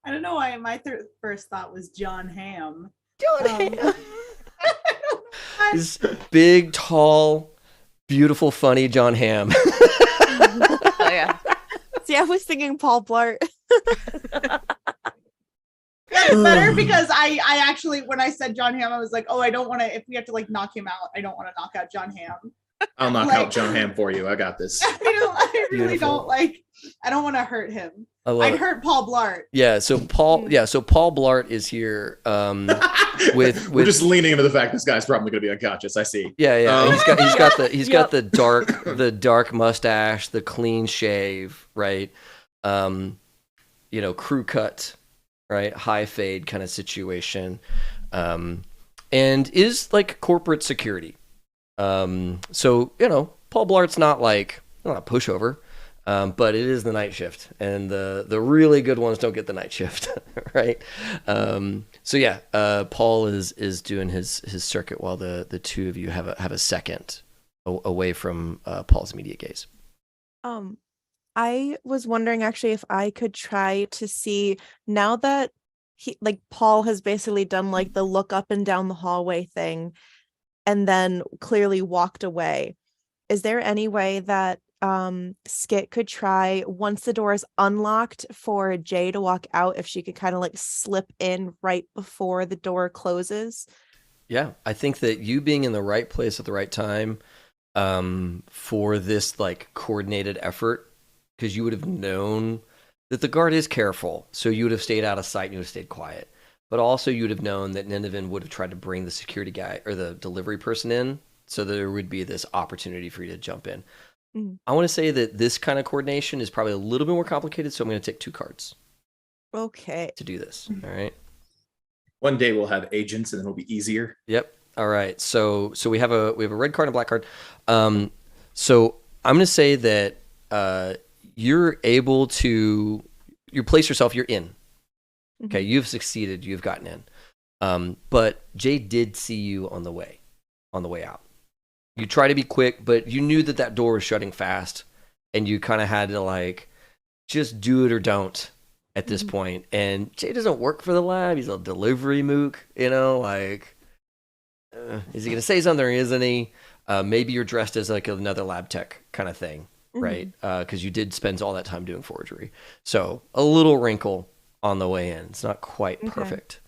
I don't know why my first thought was John Hamm. John Hamm. This big, tall, beautiful, funny John Hamm. Oh yeah. See, I was thinking Paul Blart. That's better because I actually, when I said John Hamm, I was like, oh, I don't want to, if we have to like knock him out, I don't want to knock out John Hamm. I'll knock Like- out John Hamm for you. I got this. I really Beautiful. don't like, I don't want to hurt him. I love I'd it. hurt Paul Blart. Yeah, so Paul Blart is here We're just leaning into the fact this guy's probably going to be unconscious. I see. Yeah. He's Yep. got the dark mustache, the clean shave, right? Crew cut, right? High fade kind of situation. And is like corporate security. So, Paul Blart's not a pushover. But it is the night shift, and the really good ones don't get the night shift, right? Paul is doing his circuit while the two of you have a second away from Paul's immediate gaze. I was wondering actually if I could try to see, now that Paul has basically done like the look up and down the hallway thing and then clearly walked away. Is there any way that Skit could try, once the door is unlocked, for Jay to walk out, if she could kind of like slip in right before the door closes? Yeah, I think that you being in the right place at the right time for this like coordinated effort, because you would have known that the guard is careful, so you would have stayed out of sight and you would have stayed quiet. But also you would have known that Nineveh would have tried to bring the security guy or the delivery person in, so that there would be this opportunity for you to jump in. I want to say that this kind of coordination is probably a little bit more complicated, so I'm going to take 2 cards Okay. to do this. All right. One day we'll have agents, and then it'll be easier. Yep. All right. So we have a red card and a black card. So I'm going to say that you're able to place yourself. You're in. Okay. You've succeeded. You've gotten in. But Jay did see you on the way out. You try to be quick, but you knew that door was shutting fast, and you kind of had to like just do it or don't at this point. And Jay doesn't work for the lab; he's a delivery mook. Is he going to say something or isn't he? Maybe you're dressed as like another lab tech kind of thing, right? Because you did spend all that time doing forgery, so a little wrinkle on the way in. It's not quite perfect.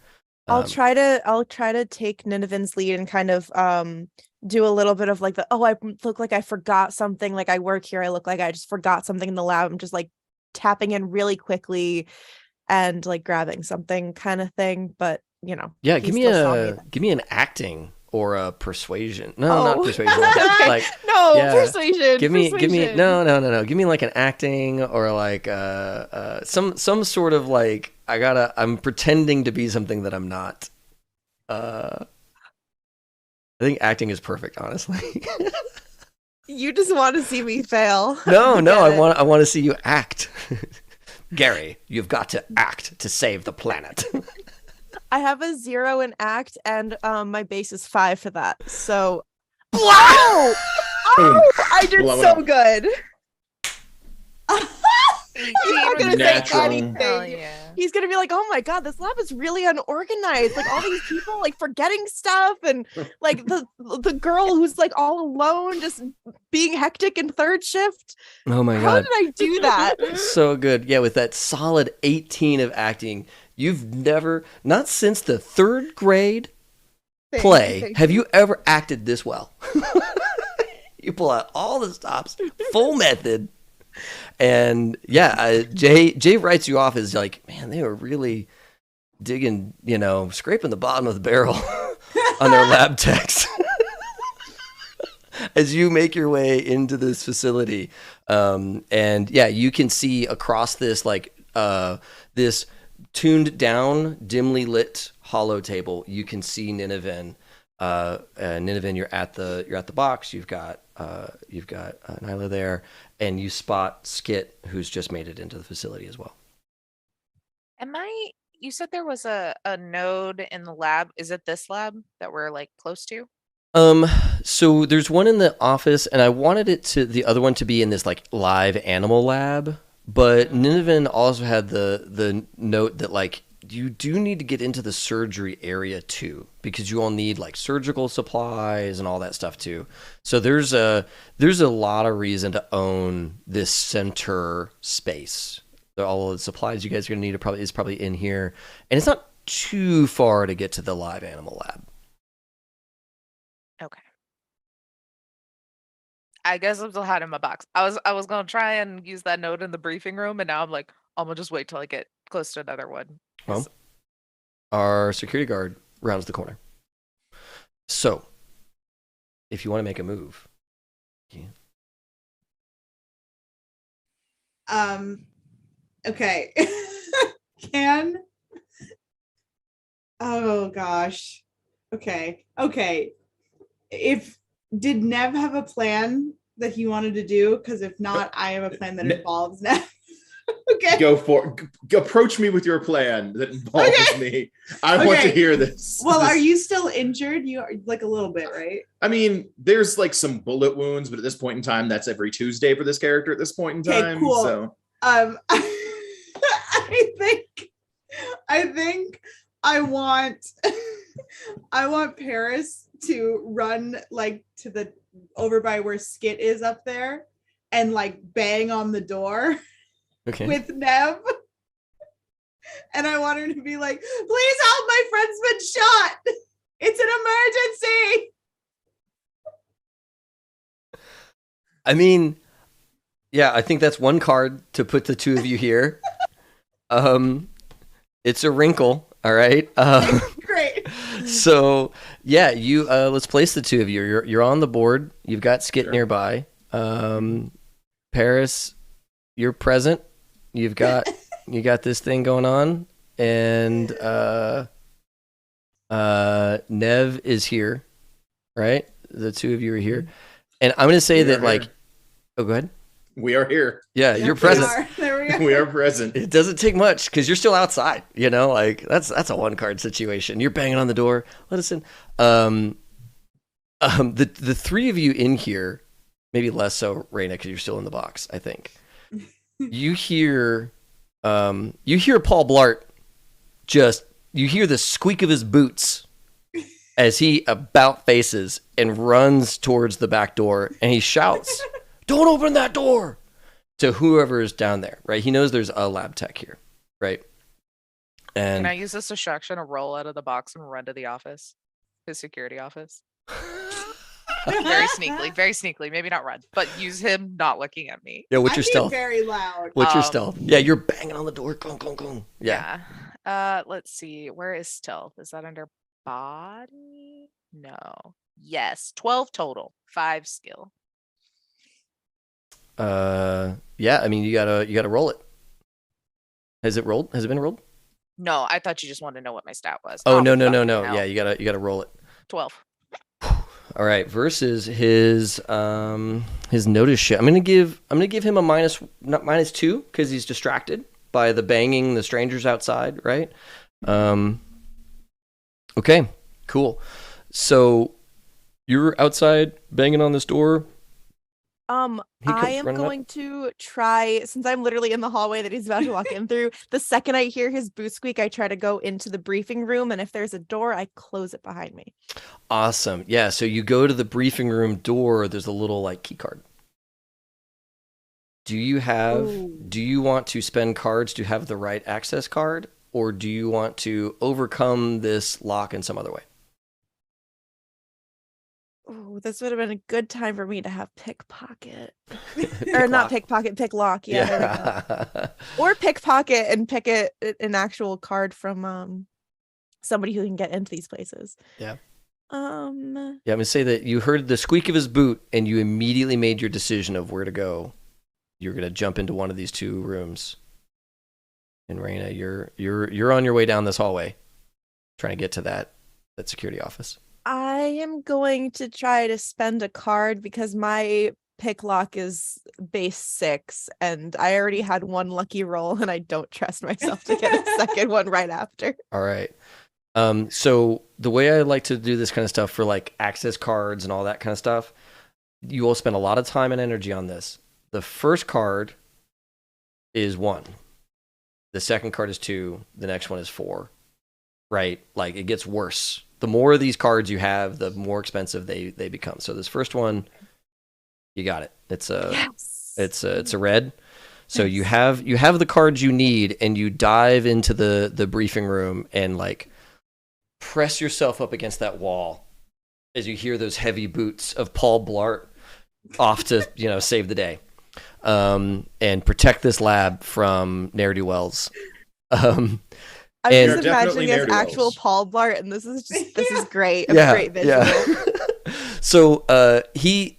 I'll try to take Nineveh's lead and kind of do a little bit of like I look like I forgot something, like I work here, I look like I just forgot something in the lab. I'm just like tapping in really quickly and like grabbing something kind of thing. But Yeah, he give me an acting or a persuasion. No, not persuasion. Okay. Like Persuasion. give me persuasion. no. Give me like an acting or like some sort of like I'm pretending to be something that I'm not. I think acting is perfect, honestly. You just want to see me fail. No, Get it. I want to see you act. Gary, you've got to act to save the planet. I have a 0 in act, and my base is 5 for that. So, Boom. I did Blow it so up. good. He's not gonna Natural. say anything. Hell yeah. He's gonna be like, "Oh my god, this lab is really unorganized. Like all these people like forgetting stuff, and like the girl who's like all alone, just being hectic in third shift. Oh my How god. did I do that? So good. Yeah, with that solid 18 of acting, you've never, not since the 3rd grade play, Thank have you ever acted this well. You pull out all the stops, full method. And yeah, Jay writes you off as like, man, they were really digging, scraping the bottom of the barrel on their lab techs. As you make your way into this facility. And yeah, you can see across this, like, this tuned down, dimly lit hollow table, you can see Nineveh Nineveh, you're at the box. You've got Nyla there, and you spot Skit, who's just made it into the facility as well. You said there was a node in the lab. Is it this lab that we're like close to? So there's one in the office, and I wanted the other one to be in this like live animal lab, but Nineveh also had the note that like you do need to get into the surgery area too, because you all need like surgical supplies and all that stuff too. So there's a lot of reason to own this center space. So all of the supplies you guys are gonna need is probably in here, and it's not too far to get to the live animal lab. Okay. I guess I'm still hiding my box. I was gonna try and use that note in the briefing room, and now I'm like, I'm gonna just wait till I get close to another one. Well, our security guard rounds the corner. So, if you want to make a move, Okay. Oh gosh. Okay. Did Nev have a plan that he wanted to do? Because if not, I have a plan that involves Nev. Okay. Go for approach me with your plan that involves me. I want to hear this. Well, are you still injured? You are like a little bit, right? I mean, there's like some bullet wounds, but at this point in time, that's every Tuesday for this character at this point in time. Okay, cool. So I think I want Paris to run like to the over by where Skit is up there and like bang on the door with Nev. And I want her to be like, please help, my friend's been shot. It's an emergency. I mean, yeah, I think that's one card to put the two of you here. It's a wrinkle, all right. Great. So yeah, you let's place the two of you. You're on the board. You've got Skit nearby. Paris, you're present. You got this thing going on, and Nev is here, right? The two of you are here, and I'm gonna say that like, oh, go ahead. We are here. Yeah, you're present. There we go. We are present. It doesn't take much because you're still outside. You know, like that's a one card situation. You're banging on the door. Let us in. The three of you in here, maybe less so, Raina, because you're still in the box. I think you hear Paul Blart. You hear the squeak of his boots as he about faces and runs towards the back door, and he shouts, "Don't open that door!" to whoever is down there, right? He knows there's a lab tech here, right? And can I use this distraction to roll out of the box and run to the office, his security office? Very sneakily, maybe not run, but use him not looking at me. Yeah, what's your stealth? Very loud. What's your stealth? Yeah, you're banging on the door. Gong, gong, gong. Yeah. Let's see. Where is stealth? Is that under body? No. Yes. 12 total. 5 skill. Yeah, I mean you gotta roll it. Has it rolled? Has it been rolled? No, I thought you just wanted to know what my stat was. Oh, no. Yeah, you gotta roll it. 12. All right, versus his notice shit. I'm gonna give him a -2 because he's distracted by the banging, the strangers outside, right? Okay, cool. So you're outside banging on this door. I am going to try, since I'm literally in the hallway that he's about to walk in through, the second I hear his boot squeak, I try to go into the briefing room, and if there's a door, I close it behind me. Awesome. Yeah, so you go to the briefing room door, there's a little like key card. Do you want to spend cards to have the right access card, or do you want to overcome this lock in some other way? Oh, this would have been a good time for me to have pickpocket. Or not pickpocket, pick lock. Yeah. There we go. Or pickpocket and pick an actual card from somebody who can get into these places. Yeah. Yeah, I'm gonna say that you heard the squeak of his boot and you immediately made your decision of where to go. You're gonna jump into one of these two rooms. And Raina, you're on your way down this hallway, trying to get to that security office. I am going to try to spend a card because my pick lock is base 6 and I already had one lucky roll and I don't trust myself to get a second one right after. All right. So the way I like to do this kind of stuff for like access cards and all that kind of stuff, you will spend a lot of time and energy on this. The first card is 1. The second card is 2. The next one is 4. Right? Like it gets worse. The more of these cards you have, the more expensive they become. So this first one, you got it. It's a red. So you have the cards you need, and you dive into the briefing room and like press yourself up against that wall as you hear those heavy boots of Paul Blart off to save the day, and protect this lab from ne'er-do-wells. I'm And- just They're definitely imagining as ne'er-do-wells. actual Paul Blart, and this is great. A Yeah, great visual. yeah. So he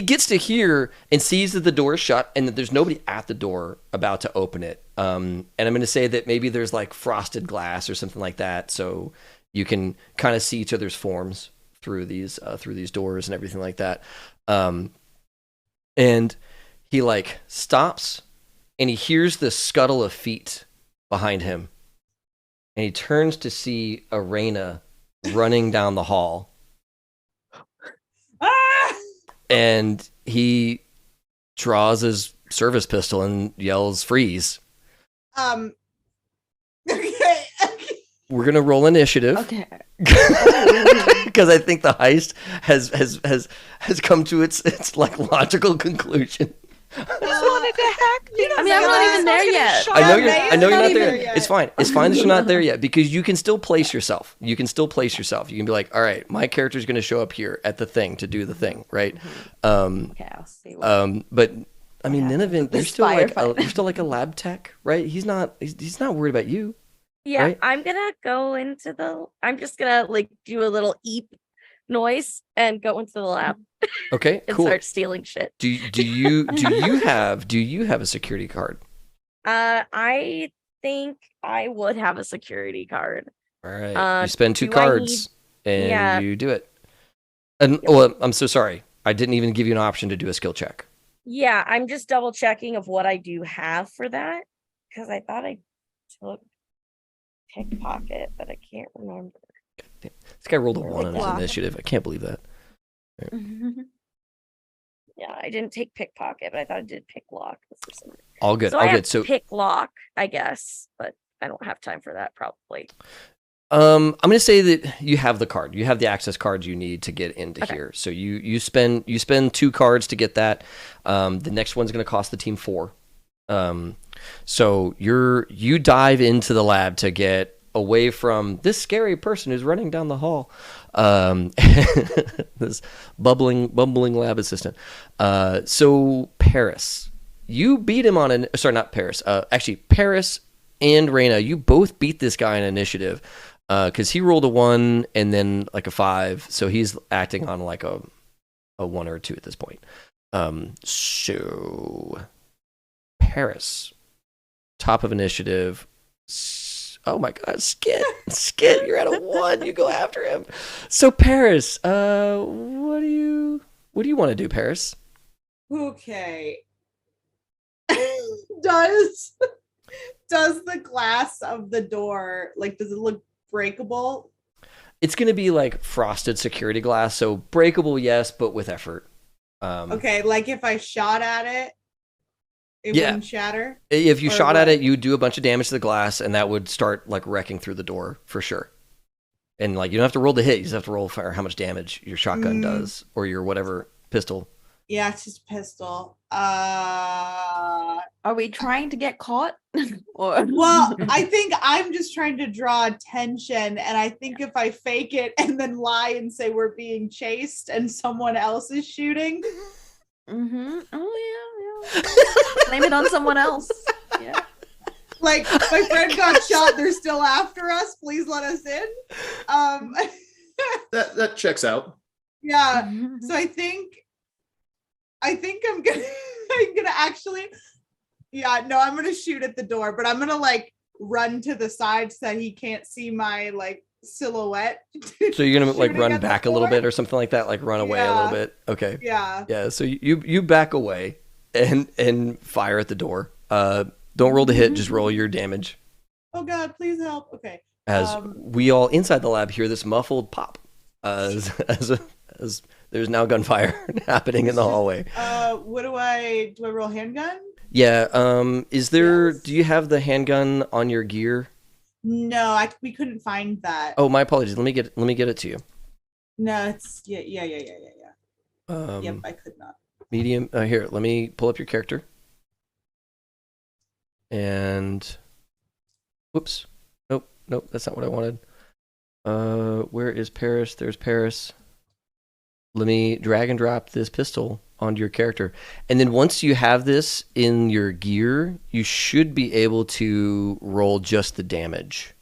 gets to hear and sees that the door is shut and that there's nobody at the door about to open it. And I'm going to say that maybe there's like frosted glass or something like that, so you can kind of see each other's forms through these doors and everything like that. And he like stops and he hears the scuttle of feet behind him. And he turns to see Arena running down the hall. Ah! And he draws his service pistol and yells, "Freeze." Okay. Okay. We're going to roll initiative. Okay. Because I think the heist has come to its like logical conclusion. I just wanted to hack me. I mean, I'm not even there yet. I know you're not even there. there yet. It's fine. It's fine that you're not there yet, because you can still place yourself. You can be like, all right, my character's going to show up here at the thing to do the thing, right? Okay, I'll see. What But I mean, Yeah. Nineveh, they're This still like firefight. they're still like a lab tech, right? He's not worried about you. Yeah, Right? I'm gonna go into I'm just gonna like do a little eep noise and go into the lab Okay, and cool. start stealing shit. Do you have a security card? I think I would have a security card. All right, Uh, you spend 2 do I cards and yeah. you do it. And oh, I'm so sorry. I didn't even give you an option to do a skill check. Yeah, I'm just double checking of what I do have for that because I thought I took pickpocket, but I can't remember. This guy rolled a 1 on his Wow. initiative. I can't believe that. Yeah, I didn't take pickpocket, but I thought I did pick lock. For some reason. All good. So All I have good. So pick lock, I guess, but I don't have time for that probably. I'm going to say that you have the card. You have the access card you need to get into Okay. here. So you spend 2 cards to get that. The next one's going to cost the team 4. So you dive into the lab to get away from this scary person who's running down the hall. This bumbling lab assistant. So Paris, you beat him on sorry, not Paris. Actually, Paris and Reyna, you both beat this guy in initiative. Because he rolled a 1 and then like a 5, so he's acting on like a 1 or a 2 at this point. So Paris, top of initiative. Oh my God, Skit, you're at a 1. You go after him. So Paris, what do you want to do, Paris? Okay. Does the glass of the door, like, does it look breakable? It's going to be like frosted security glass, so breakable, yes, but with effort. Okay, like if I shot at it, it Yeah. wouldn't shatter. If you Or shot at what? it, you would do a bunch of damage to the glass, and that would start like wrecking through the door for sure. And like you don't have to roll to hit; you just have to roll for how much damage your shotgun does, or your whatever pistol. Yeah, it's just pistol. Are we trying to get caught? Or Well, I think I'm just trying to draw attention, and I think if I fake it and then lie and say we're being chased and someone else is shooting, Oh yeah. Blame it on someone else. Yeah. like my friend got shot, they're still after us. Please let us in. That checks out. Yeah. So I think I'm gonna actually, yeah, no, I'm gonna shoot at the door, but I'm gonna like run to the side so that he can't see my like silhouette. So you're gonna like shooting run at the back a little floor. bit or something like that, like run away a little Yeah. bit. Okay. Yeah. Yeah. So you back away and fire at the door. Don't roll to hit, just roll your damage. Oh God, please help. Okay. As we all inside the lab hear this muffled pop, as there's now gunfire happening in the hallway. What do I roll handgun? Yeah. Is there? Yes. Do you have the handgun on your gear? No, we couldn't find that. Oh, my apologies. Let me get it to you. No, it's yeah. Yep, I could not. Medium. Here, let me pull up your character. And whoops. Nope, that's not what I wanted. Where is Paris? There's Paris. Let me drag and drop this pistol onto your character. And then once you have this in your gear, you should be able to roll just the damage.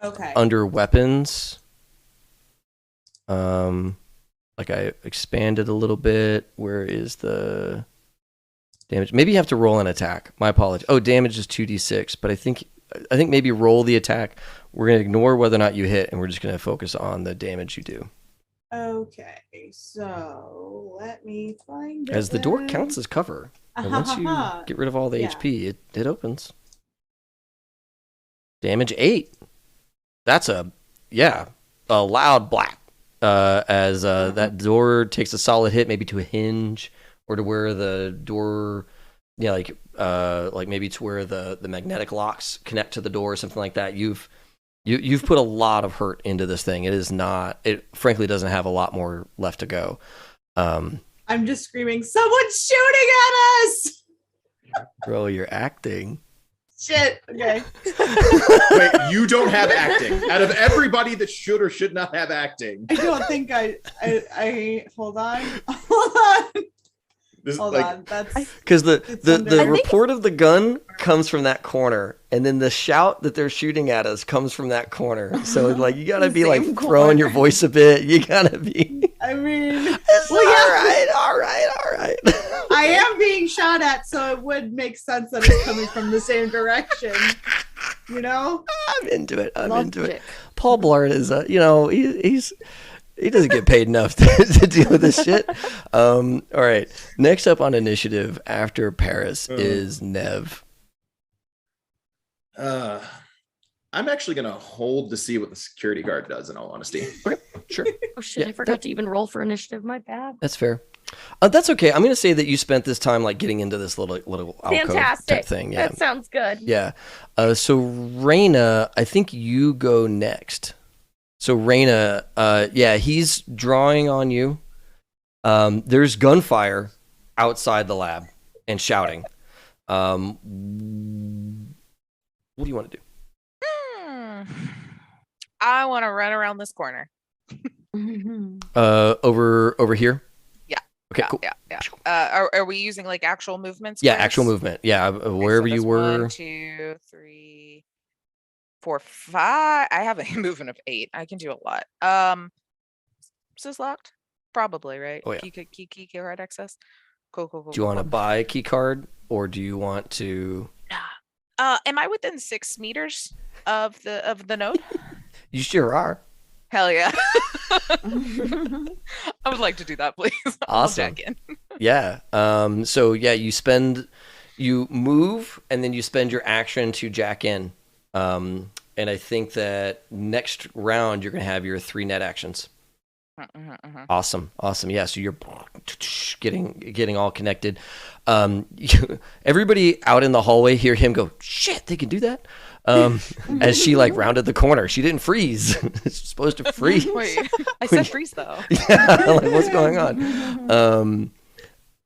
Okay. Under weapons, like I expanded a little bit. Where is the damage? Maybe you have to roll an attack. My apologies. Oh, damage is 2d6, but I think maybe roll the attack. We're going to ignore whether or not you hit, and we're just going to focus on the damage you do. Okay, so let me find it. As the door then. counts as cover. And once you get rid of all the Yeah. HP, it opens. Damage 8. That's a loud black. As that door takes a solid hit, maybe to a hinge or to where the door, like maybe to where the magnetic locks connect to the door or something like that. You've put a lot of hurt into this thing. It frankly doesn't have a lot more left to go. I'm just screaming, someone's shooting at us! Bro, you're acting. Shit. Okay. Wait, you don't have acting. Out of everybody that should or should not have acting. I don't think I hold on. Hold on. This, Hold like, on. That's Because the under- report of the gun comes from that corner, and then the shout that they're shooting at us comes from that corner. So like you gotta be like Same throwing your corner. voice a bit. You gotta be. I mean, It's well, yeah, all right. I am being shot at, so it would make sense that it's coming from the same direction. You know? I'm into it. Logic. Paul Blart is he doesn't get paid enough to deal with this shit. All right. Next up on initiative after Paris is Nev. I'm actually gonna hold to see what the security guard does. In all honesty, Okay, sure. Oh shit, Yeah, I forgot to even roll for initiative. My bad. That's fair. That's okay. I'm gonna say that you spent this time like getting into this little alcove type Fantastic. thing. Yeah. That sounds good. Yeah. So Raina, I think you go next. So Raina, he's drawing on you. There's gunfire outside the lab and shouting. What do you want to do? I want to run around this corner. Over here? Yeah. Okay, Yeah, cool. yeah. Are we using like actual movements? Yeah, for actual this? movement. Yeah, Okay, so wherever you that's were. 1, 2, 3, 4, 5. I have a movement of 8. I can do a lot. Is this locked? Probably, right? Oh, yeah. Key card access. Cool. Do you want to buy a key card or do you want to? Am I within 6 meters of the node? You sure are. Hell yeah. I would like to do that, please. I'll Awesome. check in. Yeah. So yeah, you move and then you spend your action to jack in. And I think that next round you're gonna have your 3 net actions. Awesome. Yeah. So you're getting all connected. Everybody out in the hallway hear him go, shit, they can do that. As she like rounded the corner, she didn't freeze. It's supposed to freeze. Wait, I said freeze though. Yeah, like what's going on?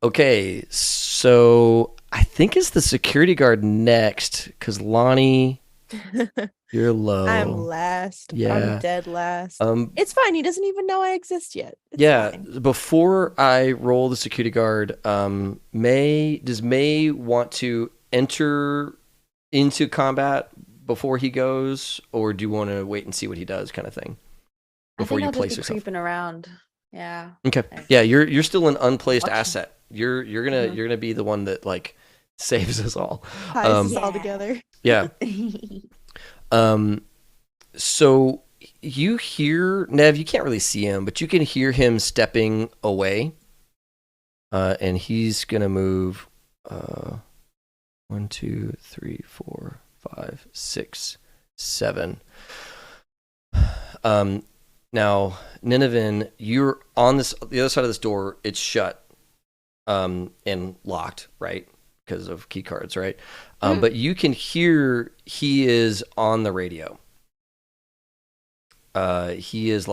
Okay, so I think it's the security guard next because Lonnie, you're low. I'm last. Yeah. I'm dead last. Um, It's fine. He doesn't even know I exist yet. It's yeah. fine. Before I roll the security guard, does May want to enter into combat before he goes, or do you want to wait and see what he does, kind of thing, before you I'll place just be yourself? creeping around. Yeah. Okay. Nice. Yeah, you're still an unplaced Watching. asset. You're Mhm. gonna be the one that like saves us all. Ties us all Yeah. together. Yeah. So you hear Nev. You can't really see him, but you can hear him stepping away. And he's gonna move 1, 2, 3, 4, 5, 6, 7. Now, Nineveh, you're on the other side of this door. It's shut, and locked, right? Because of key cards, right? But you can hear he is on the radio. He is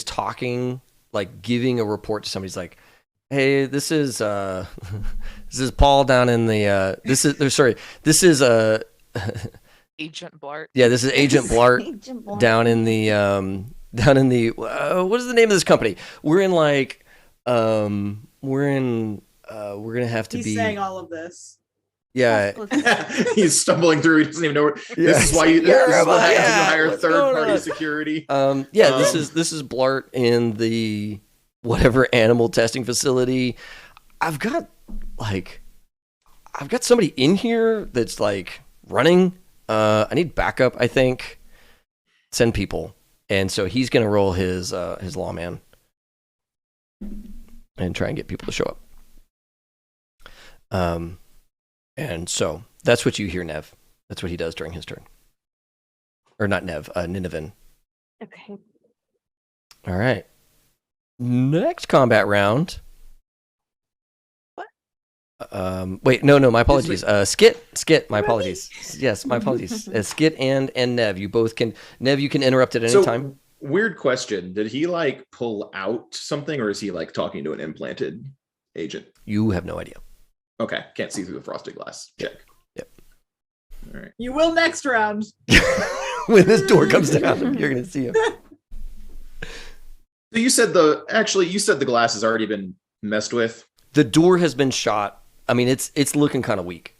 talking, like giving a report to somebody. He's like, "Hey, this is this is Paul down in the this is Agent Blart. yeah, this is Agent Blart Agent Blart. down in the what is the name of this company? We're in like we're gonna have to He's be saying all of this. yeah." He's stumbling through. He doesn't even know where. Yeah. This is why you. Yeah, This is what right, happens when you yeah. hire What's going third-party on? security. This is Blart in the whatever animal testing facility. I've got somebody in here that's like running. I need backup, I think. Send people. And so he's gonna roll his lawman and try and get people to show up. And so that's what you hear, Nev. That's what he does during his turn. Or not Nev, Nineveh. Okay. All right. Next combat round. What? Wait, no, my apologies. Skit, my apologies. Yes, my apologies. Skit and Nev, you both can. Nev, you can interrupt at any So, time. weird question. Did he like pull out something, or is he like talking to an implanted agent? You have no idea. Okay, can't see through the frosted glass. Check. Yep. All right. You will next round. When this door comes down, you're gonna see him. So you said the glass has already been messed with. The door has been shot. I mean, it's looking kind of weak.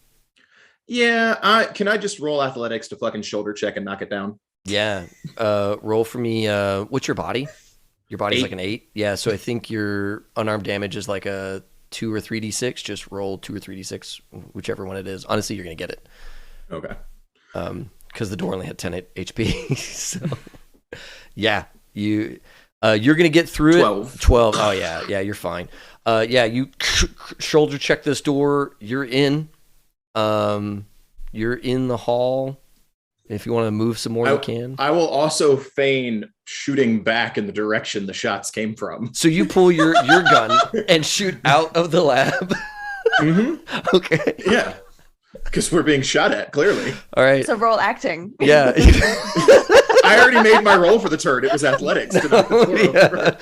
Yeah, can I just roll athletics to fucking shoulder check and knock it down? Yeah. Roll for me. What's your body? Your body's 8. like an 8. Yeah. So I think your unarmed damage is like a 2 or 3d6. Just roll 2 or 3d6, whichever one it is. Honestly, you're gonna get it. Okay. Because the door only had 10 HP. So yeah, you're gonna get through 12. it. 12. Oh yeah, you're fine. Yeah, you shoulder check this door. You're in. You're in the hall. If you want to move some more, you can. I will also feign shooting back in the direction the shots came from. So you pull your gun and shoot out of the lab. Mm-hmm. Okay. Yeah. Because we're being shot at, clearly. All right. So roll acting. Yeah. I already made my roll for the turn. It was athletics. To knock the door over.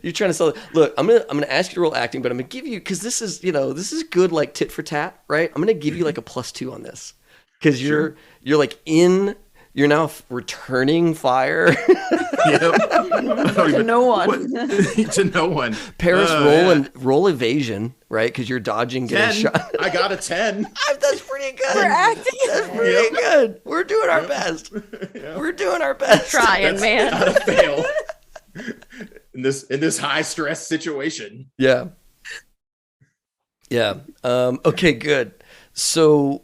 You're trying to sell it. Look, I'm gonna ask you to roll acting, but I'm gonna give you, because this is good, like tit for tat, right? I'm gonna give you like a +2 on this because you're like you're now returning fire. Yep. To no one. To no one. Paris, roll evasion, right? Because you're dodging getting 10. shot. I got a 10. That's pretty good. We're acting. That's pretty good. We're doing our best. Yeah. We're doing our best. Trying, That's man. not a fail. In this high stress situation. Yeah. Yeah. Okay, good. So,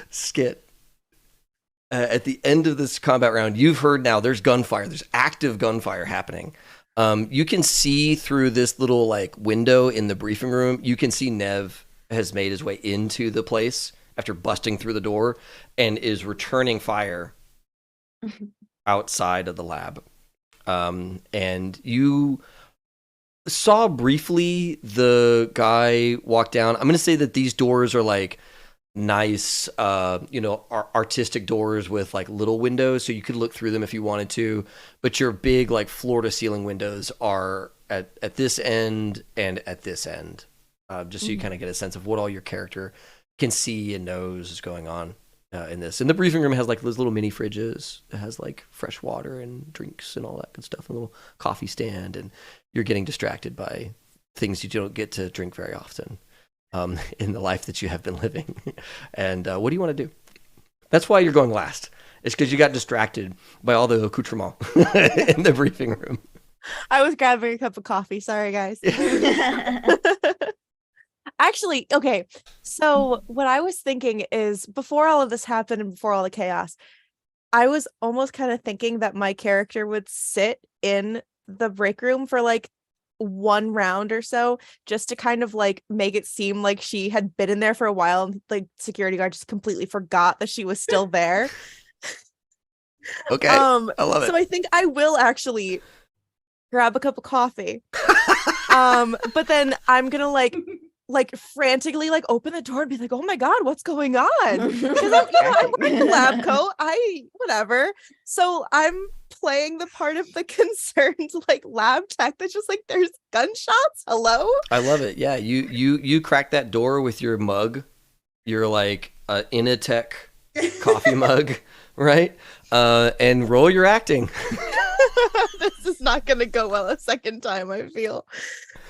Skit, at the end of this combat round, you've heard now there's gunfire. There's active gunfire happening. You can see through this little like window in the briefing room. You can see Nev has made his way into the place after busting through the door and is returning fire outside of the lab. And you saw briefly the guy walk down. I'm going to say that these doors are like nice, artistic doors with like little windows, so you could look through them if you wanted to. But your big like floor to ceiling windows are at this end and at this end, just so you kind of get a sense of what all your character can see and knows is going on in this. And the briefing room has like those little mini fridges. It has like fresh water and drinks and all that good stuff, and a little coffee stand, and you're getting distracted by things you don't get to drink very often in the life that you have been living. And what do you want to do? That's why you're going last. It's because you got distracted by all the accoutrement in the briefing room. I was grabbing a cup of coffee. Sorry, guys. Actually, okay. So what I was thinking is before all of this happened and before all the chaos, I was almost kind of thinking that my character would sit in the break room for like one round or so, just to kind of like make it seem like she had been in there for a while and like security guard just completely forgot that she was still there. Okay, I love So it. I think I will actually grab a cup of coffee. But then I'm gonna like frantically like open the door and be like, oh my god, what's going on? Because I'm wearing the lab coat. Whatever. So I'm playing the part of the concerned like lab tech that's just like, there's gunshots. Hello? I love it. Yeah, you crack that door with your mug, your like Initech coffee mug, right? And roll your acting. This is not gonna go well a second time, I feel.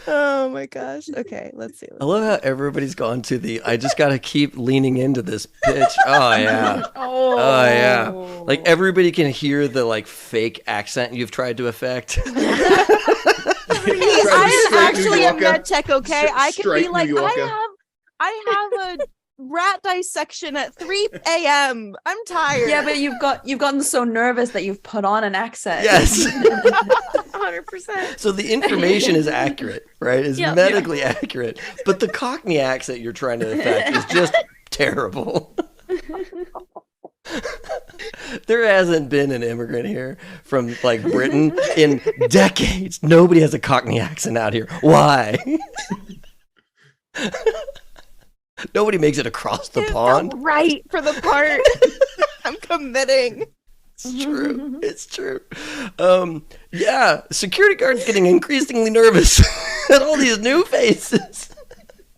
Oh my gosh. Okay, let's see. I love how everybody's gone to the I just gotta keep leaning into this pitch. Oh yeah. Oh, yeah. Like everybody can hear the like fake accent you've tried to affect. I am actually a med tech, okay? I can Strike be like, New Yorker. I have a rat dissection at 3 a.m. I'm tired. Yeah, but you've gotten so nervous that you've put on an accent. Yes. 100%. So the information is accurate, right? It's Yeah. medically accurate. But the Cockney accent you're trying to affect is just terrible. There hasn't been an immigrant here from like Britain in decades. Nobody has a Cockney accent out here. Why? Nobody makes it across the pond. Right for the part. I'm committing. It's true. It's true. Yeah, security guards getting increasingly nervous at all these new faces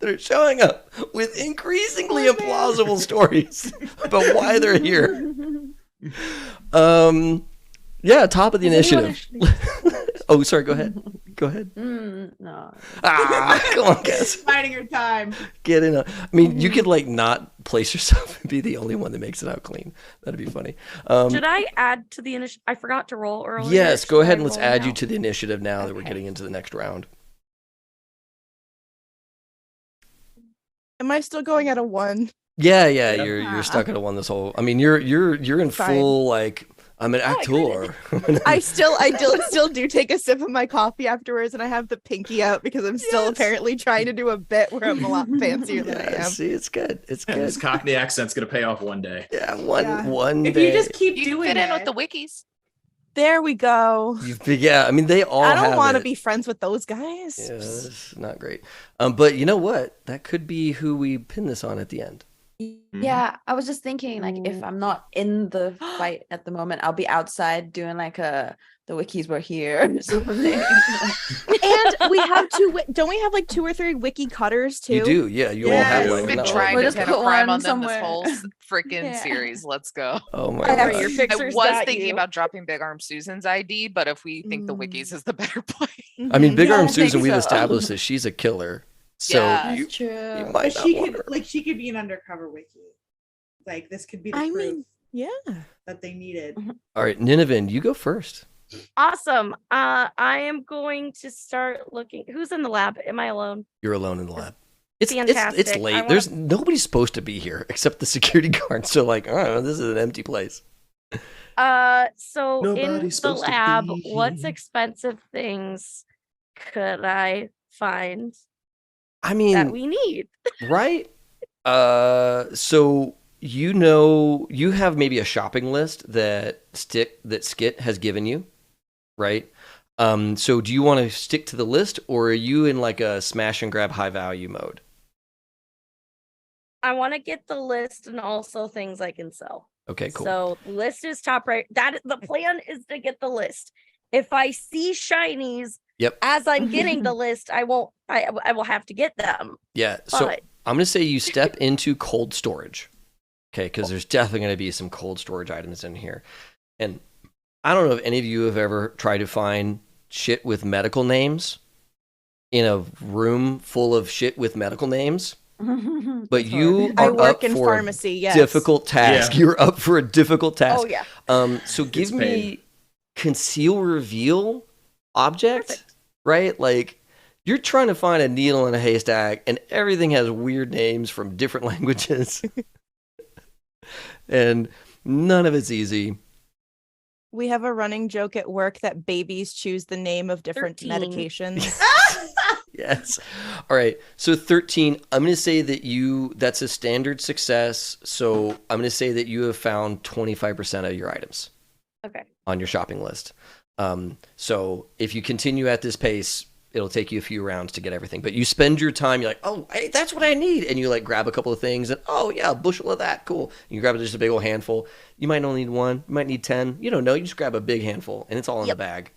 that are showing up with increasingly implausible stories about why they're here. Yeah, top of the initiative. Oh, sorry. Go ahead. Go ahead. No. Come on, guys. Finding your time. Get in. I mean, you could like not place yourself and be the only one that makes it out clean. That'd be funny. Should I add to the initiative? I forgot to roll earlier. Yes, go Should ahead I and let's roll add you now? to the initiative now that we're Okay. getting into the next round. Am I still going at a 1? Yeah, Yeah. you're stuck at a 1 this whole. I mean, you're in Fine. full like I'm an I actor. I still do take a sip of my coffee afterwards, and I have the pinky out because I'm still Yes. apparently trying to do a bit where I'm a lot fancier than I Yeah, am. see, it's good. It's And good. this Cockney accent's gonna pay off one day. Yeah, Yeah. one If day. you just keep You doing fit in it, with the wikis. There we go. Yeah, I mean, they all. I don't have want to it. be friends with those guys. Yeah, that's not great. But you know what? That could be who we pin this on at the end. Yeah, I was just thinking, like, if I'm not in the fight at the moment, I'll be outside doing like the wikis were here or something. And we have don't we have like 2 or 3 wiki cutters too? You do, yeah. You all have Yes. like. I've been not trying We'll to just pin a put crime one on them this somewhere. whole freaking Yeah. series. Let's go. Oh my I have god. your I fixers was got thinking you. about dropping Big Arm Susan's ID, but if we think the wikis is the better play, I mean, Big Yeah, Arm I Susan, think we've so. established that she's a killer. So Yeah. you, That's true. you but might not she want could her. she could be an undercover wiki. Like this could be the I proof mean, yeah. that they needed. All right, Nineveh, you go first. Awesome. I am going to start looking. Who's in the lab? Am I alone? You're alone in the lab. It's Fantastic. I late. wanna- There's nobody's supposed to be here except the security guard. So like, oh, this is an empty place. So in Nobody's the supposed to lab, be what's here. expensive things could I find I that mean, we need? right? So you have maybe a shopping list that Skit has given you, right? So do you want to stick to the list, or are you in like a smash and grab high value mode? I want to get the list and also things I can sell. Okay, cool. So the list is top right. That the plan is to get the list. If I see shinies Yep. as I'm getting the list, I won't. I will have to get them. Yeah. So But I'm gonna say you step into cold storage. Okay, because there's definitely gonna be some cold storage items in here. And I don't know if any of you have ever tried to find shit with medical names in a room full of shit with medical names. But you I are work up in for pharmacy. a Yes. difficult task. Yeah. You're up for a difficult task. oh yeah, So give It's me pain. conceal reveal object, Perfect. right? Like You're trying to find a needle in a haystack, and everything has weird names from different languages. And none of it's easy. We have a running joke at work that babies choose the name of different 13. medications. Yes. All right. So 13, I'm going to say that's a standard success. So I'm going to say that you have found 25% of your items Okay. on your shopping list. So if you continue at this pace, it'll take you a few rounds to get everything. But you spend your time, you're like, oh, hey, that's what I need. And you like grab a couple of things and, oh, yeah, a bushel of that. Cool. And you grab just a big old handful. You might only need one. You might need 10. You don't know. You just grab a big handful and it's all in the bag.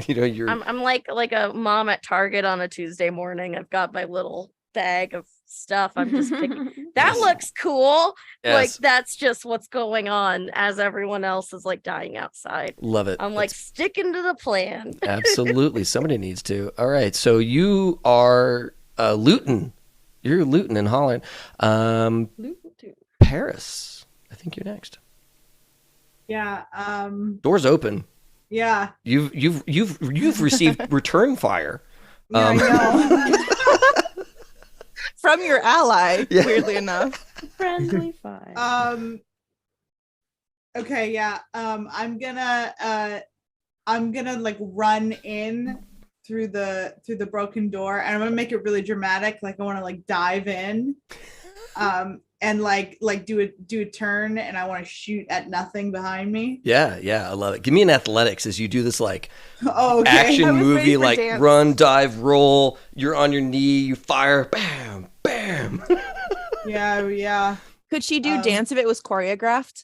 You're I'm like a mom at Target on a Tuesday morning. I've got my little bag of stuff. I'm just picking. That Yes. looks cool. Like Yes. that's just what's going on as everyone else is like dying outside. Love it. I'm like sticking to the plan. Absolutely. Somebody needs to. All right. So you are looting. You're looting in Holland. Paris. I think you're next. Yeah. Doors open. Yeah. You've received return fire. Yeah, I know. From your ally, Yeah. weirdly enough. Friendly fire. Okay, yeah. I'm gonna like run in through the broken door, and I'm gonna make it really dramatic. Like I want to like dive in, and like do a turn, and I want to shoot at nothing behind me. Yeah, I love it. Give me an athletics as you do this like Oh, okay. I action was movie, ready for like dance. run, dive, roll. You're on your knee, you fire, bam, bam. Yeah. Could she do Um, dance if it was choreographed?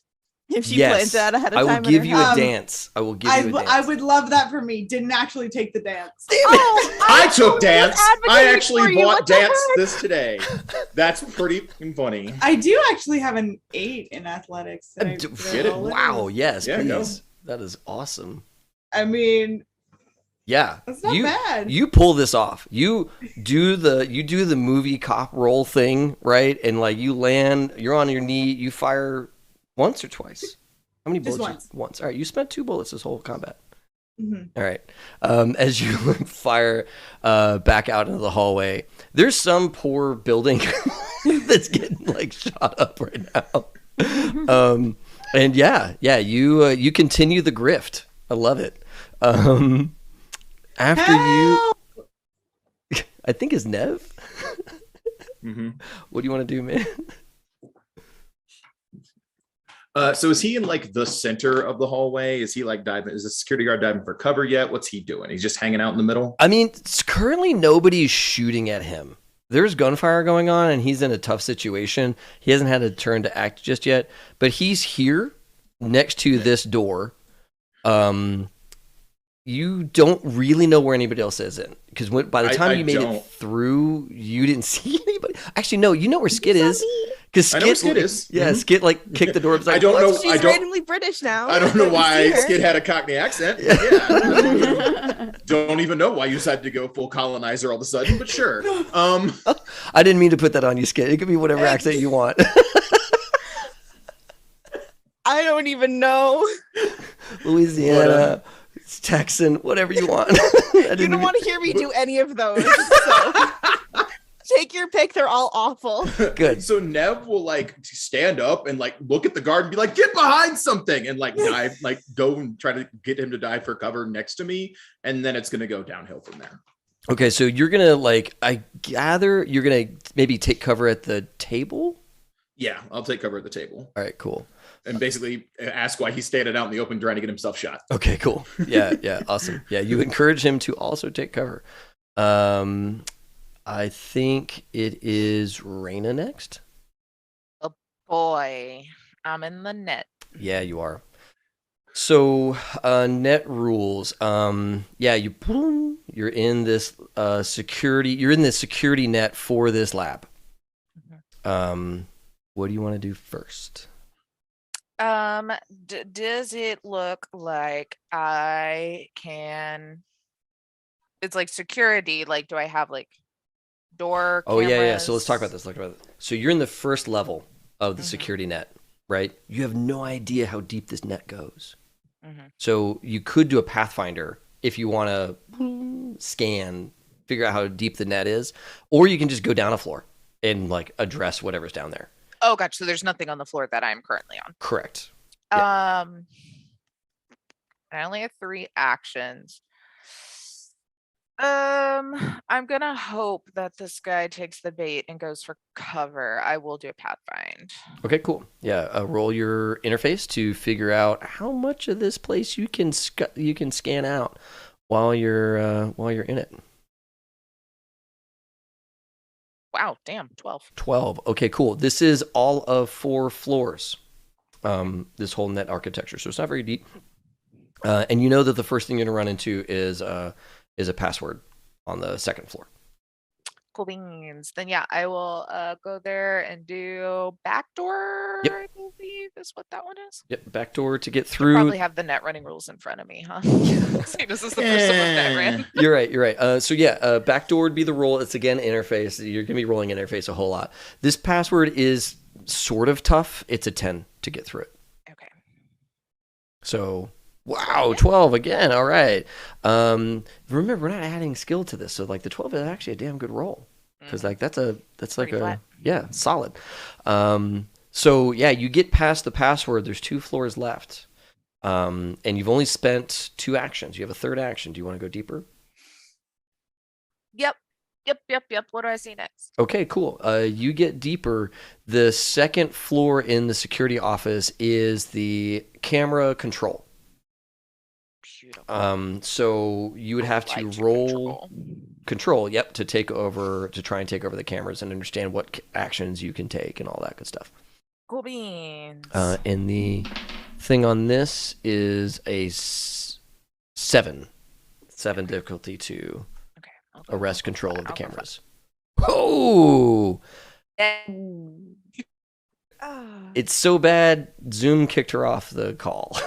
If she Yes. planned that ahead of I time? will in give her you head? a dance. I will give you a dance. I would love that for me. Didn't actually take the dance. Oh, I took dance. I advocating actually for you. bought What the dance heck? this today. That's pretty fucking funny. I do actually have an 8 in athletics. Did I- did I Get it? roll Wow, yes, Yeah, go. please. That is awesome. I mean, Yeah. that's not you, bad. You pull this off. You do the movie cop roll thing, right? And like you land, you're on your knee, you fire once or twice. How many Just bullets? Once. All right, you spent 2 bullets this whole combat. Mhm. All right. As you fire back out into the hallway, there's some poor building that's getting like shot up right now. And you continue the grift. I love it. After you, I think is Nev. hmm What do you want to do, man? So is he in like the center of the hallway? Is he like diving? Is the security guard diving for cover yet? What's he doing? He's just hanging out in the middle. I mean, currently nobody's shooting at him. There's gunfire going on, and he's in a tough situation. He hasn't had a turn to act just yet, but he's here next to this door. You don't really know where anybody else is in because by the time I you made don't. it through, you didn't see anybody. Actually, no, you know where Skid is because I know where Skid is. Yeah, Mhm. Skid like kicked the door. Was like, I don't know. "Let's-" She's I don't. randomly British now. I don't know but we why see her. Skid had a Cockney accent. But yeah. Don't even know why you decided to go full colonizer all of a sudden, but sure. I didn't mean to put that on you, Skid. It could be whatever accent you want. I don't even know. Louisiana, Texan, whatever you want. You don't want to hear me do any of those. So. Take your pick. They're all awful. Good. So Nev will like stand up and like look at the guard and be like, "Get behind something," and like dive, like go and try to get him to dive for cover next to me, and then it's gonna go downhill from there. Okay, so you're gonna like, I gather you're gonna maybe take cover at the table. Yeah, I'll take cover at the table All right, cool. and basically ask why he's standing out in the open trying to get himself shot. Okay, cool. Yeah, awesome. Yeah, you encourage him to also take cover. I think it is Raina next. Boy, I'm in the net. Yeah, you are. So, net rules. Yeah, you're in this security. You're in this security net for this lab. What do you want to do first? Does it look like I can? It's like security. Like, do I have like door? Oh yeah. So let's talk about cameras? this. So you're in the first level of the Mhm. security net, right? You have no idea how deep this net goes. Mhm. So you could do a Pathfinder if you want to scan figure out how deep the net is, or you can just go down a floor and like address whatever's down there. Oh, gotcha. So there's nothing on the floor that I'm currently on. Correct. Yeah. I only have 3 actions. I'm gonna hope that this guy takes the bait and goes for cover. I will do a pathfind. Okay, cool. Yeah, roll your interface to figure out how much of this place you can scan out while you're in it. Wow, damn, 12. 12. Okay, cool. This is all of 4 floors. This whole net architecture, so it's not very deep. And you know that the first thing you're gonna run into is a password on the 2nd floor. Cool beans. Then yeah, I will go there and do backdoor. Yep. I believe is what that one is. Yep, back door to get I through. probably have the net running rules in front of me, huh? See, this is the first one that ran. You're right. So yeah, backdoor would be the roll. It's again interface. You're gonna be rolling interface a whole lot. This password is sort of tough. It's a 10 to get through it. Okay. So wow, 12 again. All right. Remember, we're not adding skill to this, so like the 12 is actually a damn good roll because like that's like Pretty flat. yeah, solid. So yeah, you get past the password. There's 2 floors left, and you've only spent 2 actions. You have a 3rd action. Do you want to go deeper? Yep. What do I see next? Okay, cool. You get deeper. The 2nd floor in the security office is the camera control. Beautiful. So you would have to Like roll control, yep, to try and take over the cameras and understand what actions you can take and all that good stuff. Cool beans. And the thing on this is a 7 difficulty to Okay. arrest control of the I'll go cameras. Oh, Ah. it's so bad. Zoom kicked her off the call.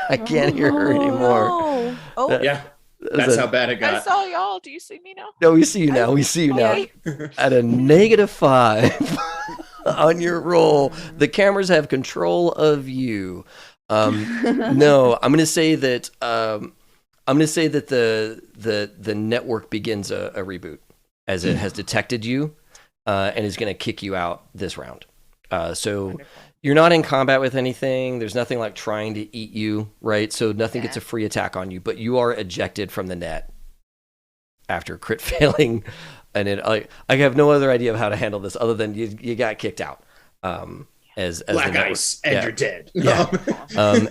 I can't hear her anymore. No. Oh, Yeah, that's how bad it I got. saw y'all. Do you see me now? No, we see you now. We see you now. Okay. At a -5 on your roll. The cameras have control of you. No, I'm gonna say that the network begins a reboot as it has detected you and is gonna kick you out this round. So Wonderful. you're not in combat with anything. There's nothing like trying to eat you, right? So nothing gets Yeah. a free attack on you, but you are ejected from the net after crit failing. And I have no other idea of how to handle this other than you got kicked out. As Black the network, ice, and yeah. you're dead. Yeah.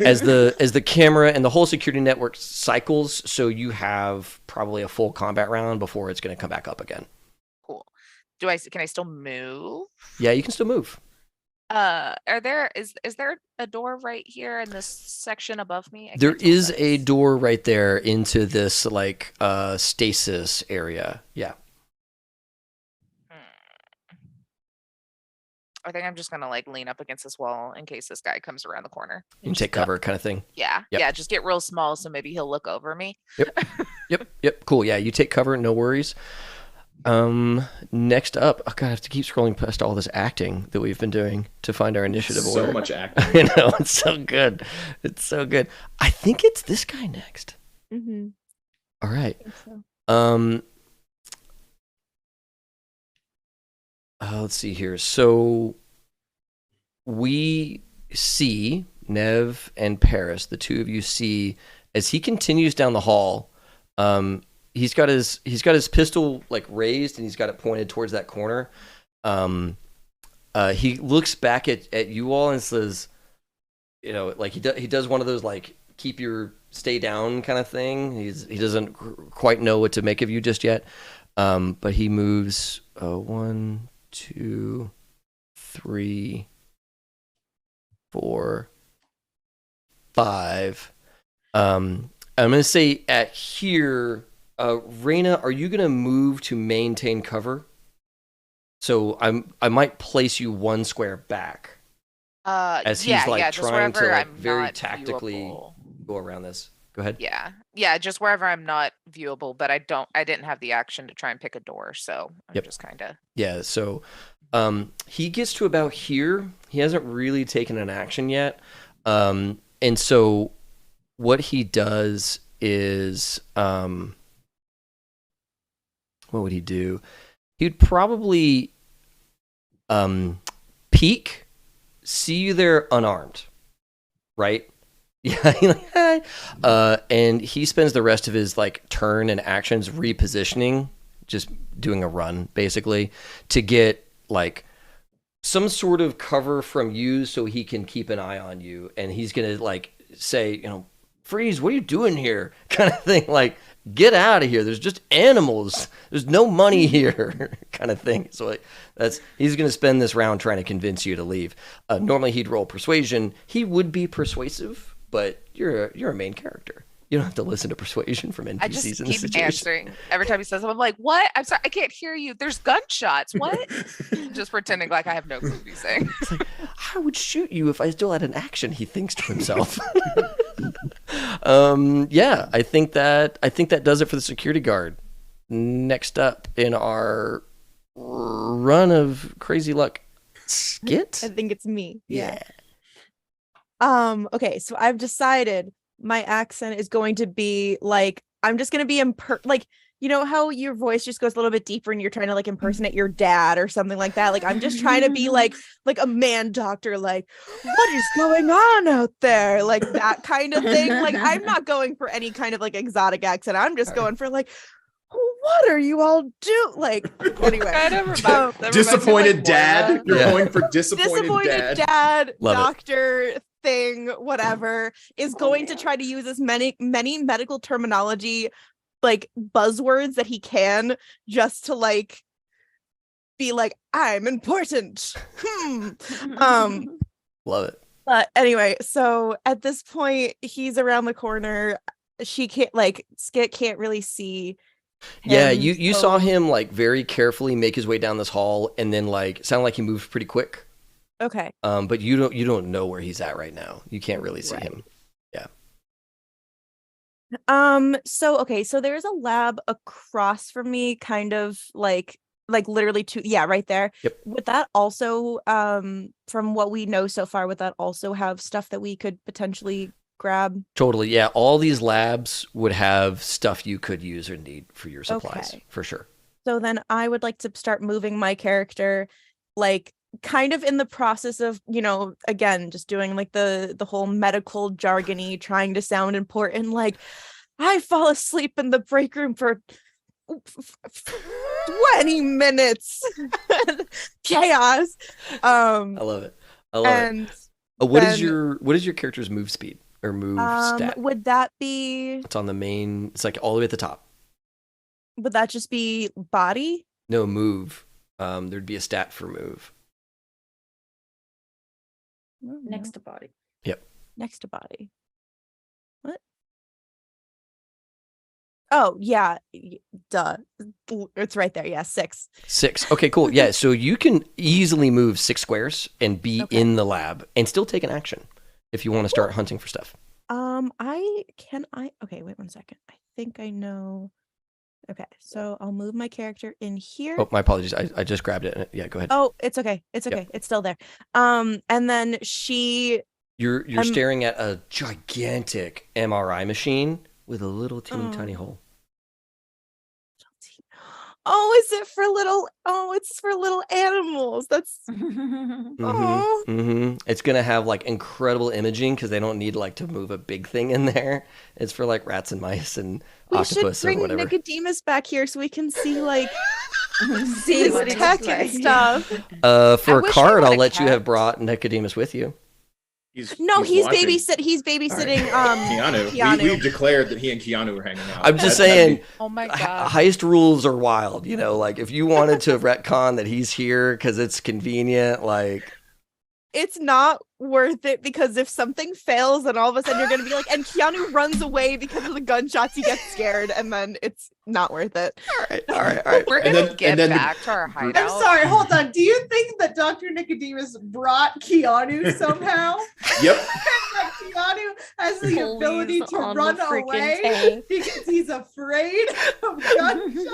As the camera and the whole security network cycles, so you have probably a full combat round before it's going to come back up again. Cool. Can I still move? Yeah, you can still move. Is there a door right here in this section above me? There is a door right there into this like stasis area. Yeah. I think I'm just gonna like lean up against this wall in case this guy comes around the corner. You can take cover kind of thing. Yeah, Yep. yeah, just get real small so maybe he'll look over me. Yep. Cool. Yeah, you take cover, no worries. Next up, oh God, I have to keep scrolling past all this acting that we've been doing to find our initiative So order. much acting. I know, it's so good. It's so good. I think it's this guy next. mm-hmm. All right. I think so. Let's see here. So we see Nev and Paris, the two of you see as he continues down the hall. He's got his pistol like raised and he's got it pointed towards that corner. He looks back at you all and says, you know, like he does one of those like stay down kind of thing. He doesn't quite know what to make of you just yet. But he moves 1, 2, 3, 4, 5. I'm gonna say at here, Raina, are you gonna move to maintain cover? So I might place you 1 square back as he's like just trying to wherever like I'm very not tactically viewable. go around this. Go ahead. Yeah, just wherever I'm not viewable, but I didn't have the action to try and pick a door, so I'm Yep. just kind of. Yeah, so he gets to about here. He hasn't really taken an action yet. And so what he does is What would he do? He'd probably peek, see you there unarmed, right? Yeah, like, "Hi." And he spends the rest of his like turn and actions repositioning, just doing a run basically, to get like some sort of cover from you so he can keep an eye on you. And he's gonna like say, Freeze, what are you doing here? Kind of thing, like, get out of here. There's just animals. There's no money here, kind of thing. So like, he's gonna spend this round trying to convince you to leave. Normally he'd roll persuasion. He would be persuasive, but you're a main character. You don't have to listen to persuasion from NPCs I just in this keep situation. answering every time he says something. I'm like, what? I'm sorry, I can't hear you. There's gunshots. What? Just pretending like I have no clue what he's saying. It's like, I would shoot you if I still had an action, he thinks to himself. Yeah, I think that does it for the security guard. Next up in our run of crazy luck, Skit. I think it's me. Yeah. Okay, so I've decided my accent is going to be like, I'm just going to be like, you know how your voice just goes a little bit deeper and you're trying to like impersonate your dad or something like that. Like, I'm just trying to be like a man doctor, like, what is going on out there? Like that kind of thing. Like, I'm not going for any kind of like exotic accent. I'm just going for like, what are you all do? Like, anyway. Kind of that reminds me of, Disappointed like, dad. Moira. You're Yeah. going for disappointed dad. Love it. doctor thing, whatever, is going to try to use as many medical terminology, like buzzwords that he can, just to like be like, I'm important. Love it. But anyway, so at this point, he's around the corner. She can't, like, Skit can't really see him, Yeah, you so- saw him like very carefully make his way down this hall, and then like sounded like he moved pretty quick. Okay. But you don't know where he's at right now. You can't really see Right. him. So there's a lab across from me, kind of like literally right there. Yep. Would that also, from what we know so far, would that also have stuff that we could potentially grab? Totally. Yeah. All these labs would have stuff you could use or need for your supplies, Okay. for sure. So then I would like to start moving my character, like kind of in the process of, again, just doing like the whole medical jargony, trying to sound important. Like, I fall asleep in the break room for 20 minutes. Chaos. I love it. And What is then- your character's move speed or move stat? would that be, It's on the main. It's like all the way at the top. would that just be body? No, move. There'd be a stat for move. Next to body. Next to body. What? Oh, yeah. Duh. It's right there. Yeah, 6. 6. Okay, cool. Yeah, so you can easily move 6 squares and be Okay. in the lab and still take an action if you want to start hunting for stuff. Okay, wait 1 second. I think I know. Okay, so I'll move my character in here. Oh, my apologies. I just grabbed it. Yeah, go ahead. Oh, it's okay. It's okay. It's still there. And then You're I'm- staring at a gigantic MRI machine with a little teeny tiny hole. it's for little animals. That's oh. It's gonna have like incredible imaging because they don't need like to move a big thing in there. It's for like rats and mice and We should octopus or bring whatever. Nicodemus back here so we can see like See his what it tech looks and like. stuff. For a wish we card, had I'll a let you have cat. brought Nicodemus with you. No, he's watching babysitting Keanu. Keanu. We declared that he and Keanu were hanging out. I'm just That'd saying, be- Oh my H- god. heist rules are wild. Like if you wanted to retcon that he's here because it's convenient, like It's not worth it, because if something fails, then all of a sudden you're gonna be like, and Keanu runs away because of the gunshots, he gets scared, and then it's not worth it. all right. We're And gonna then- get and then the- back to our I'm hideout. sorry, hold on. Do you think that Dr. Nicodemus brought Keanu somehow? Yep. That Keanu has the Police ability to on the run freaking away tank. because he's afraid of gunshots?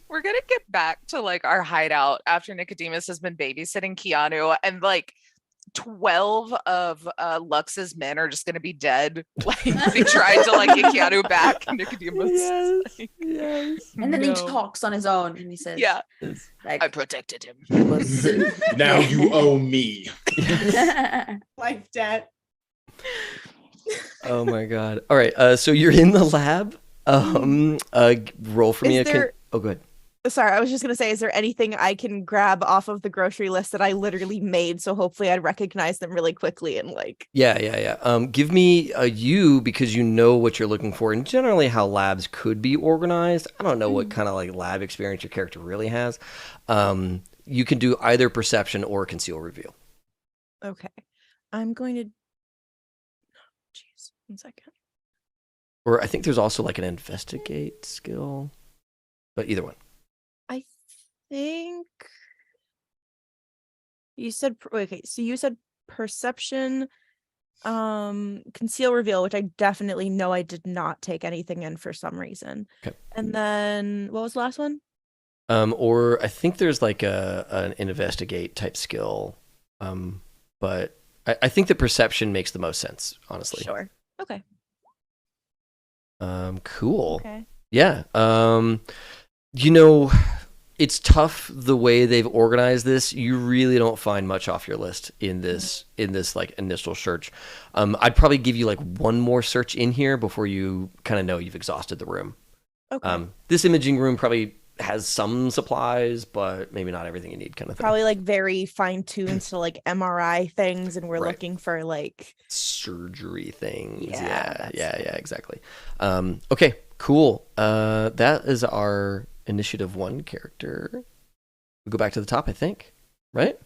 We're gonna get back to like our hideout after Nicodemus has been babysitting Keanu, and like 12 of Lux's men are just gonna be dead. Like they tried to like get Keanu back. Nicodemus. Yes, Like, yes. And then he no. talks on his own and he says, Yeah, like, I protected him. Now you owe me. Life debt. Oh my god. All right. So you're in the lab. Roll for me. Is there- Oh, good. Sorry, I was just gonna say, is there anything I can grab off of the grocery list that I literally made? So hopefully I'd recognize them really quickly and like. Yeah. Give me a you because you know what you're looking for, and generally how labs could be organized. I don't know what kind of like lab experience your character really has. You can do either perception or conceal reveal. Okay, I'm going to. Jeez, 1 second. Or I think there's also like an investigate skill, but either one. I think you said okay, so you said perception, conceal reveal, which I definitely know I did not take anything in for some reason. Okay. And then what was the last one? Or I think there's like an investigate type skill, but I think the perception makes the most sense, honestly. Sure. Okay. Cool. Okay. Yeah. You know, it's tough the way they've organized this. You really don't find much off your list in this like initial search. I'd probably give you like one more search in here before you kind of know you've exhausted the room. Okay. This imaging room probably has some supplies, but maybe not everything you need, kind of thing. Probably like very fine tuned to like MRI things, and we're Right. looking for like Surgery things. Yeah, Yeah, exactly. Okay, cool. That is our initiative 1 character. We go back to the top, I think. Right?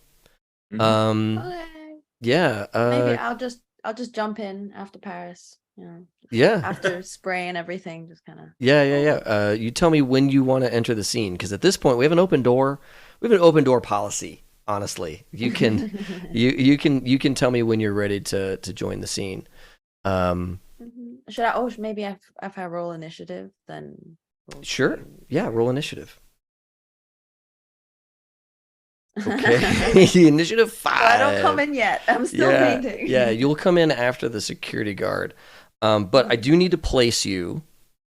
okay. Yeah. Maybe I'll just jump in after Paris, you know, Yeah. after spraying everything, just kind of. Yeah. You tell me when you want to enter the scene, because at this point we have an open door. We have an open door policy. Honestly, you can you can tell me when you're ready to join the scene. Should I? Oh, maybe if I roll initiative, then. Sure. Yeah. Roll initiative. Okay. Initiative 5. I don't come in yet. I'm still painting. Yeah. You'll come in after the security guard. But I do need to place you.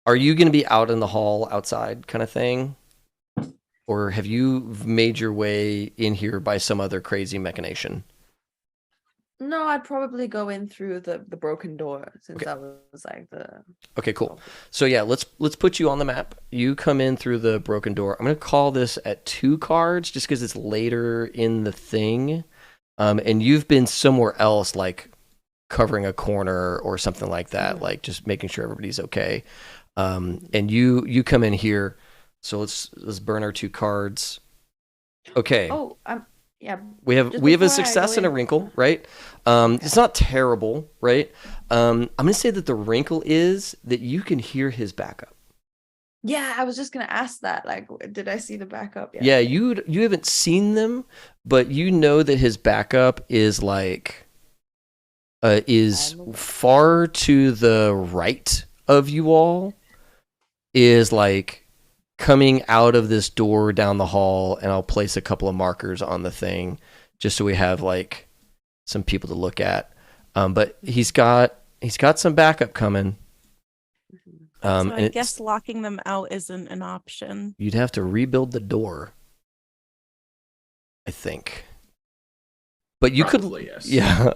Are you going to be out in the hall outside kind of thing? Or have you made your way in here by some other crazy machination? No, I'd probably go in through the broken door, since Okay. that was like the. Okay, cool. So yeah, let's put you on the map. You come in through the broken door. I'm going to call this at 2 cards just because it's later in the thing. And you've been somewhere else, like covering a corner or something like that, like just making sure everybody's okay. And you come in here. So let's burn our 2 cards. Okay. Oh, yeah. We have Just a before I success go and a in- wrinkle, right? It's not terrible, right? I'm gonna say that the wrinkle is that you can hear his backup. Yeah, I was just gonna ask that. Like, did I see the backup? Yeah, you haven't seen them, but you know that his backup is like is far to the right of you all, is like coming out of this door down the hall, and I'll place a couple of markers on the thing just so we have like some people to look at. But he's got some backup coming. so And I guess locking them out isn't an option. you'd have to rebuild the door, I think. But you Probably, could, yes. yeah.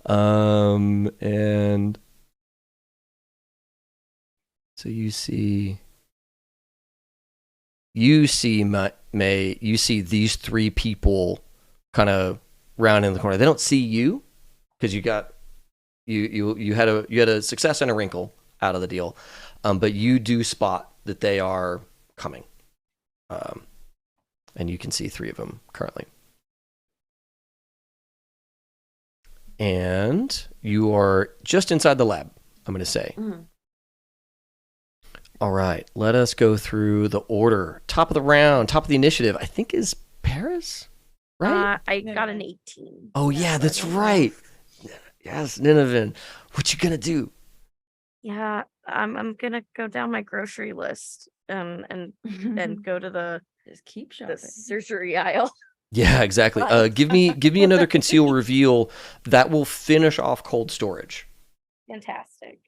And so you see May, you see these 3 people kind of round in the corner. They don't see you because you got you had a success and a wrinkle out of the deal, but you do spot that they are coming, and you can see 3 of them currently. And you are just inside the lab, I'm going to say. All right, let us go through the order. Top of the round, top of the initiative, I think is Paris, right? I got an 18. Oh yeah, that's right. Yes, Nineveh. What you gonna do? Yeah, I'm gonna go down my grocery list and go to the Just keep shopping. surgery aisle. Yeah, exactly. Give me another conceal reveal that will finish off cold storage. Fantastic.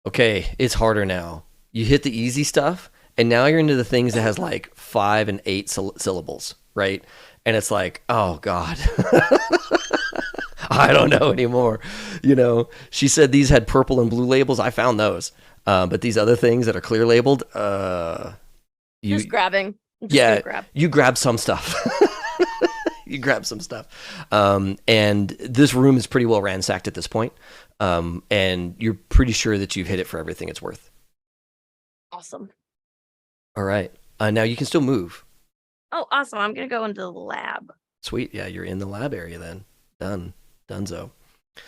Okay, it's harder now. You hit the easy stuff, and now you're into the things that has like 5 and 8 syllables, right? And it's like, oh God, I don't know anymore. You know, she said these had purple and blue labels. I found those, but these other things that are clear labeled, Just grabbing. I'm just yeah, gonna grab. you grab some stuff. You grab some stuff, and this room is pretty well ransacked at this point, and you're pretty sure that you've hit it for everything it's worth. Awesome. All right, now you can still move. Oh, awesome. I'm gonna go into the lab. Sweet, yeah, you're in the lab area then. Donezo.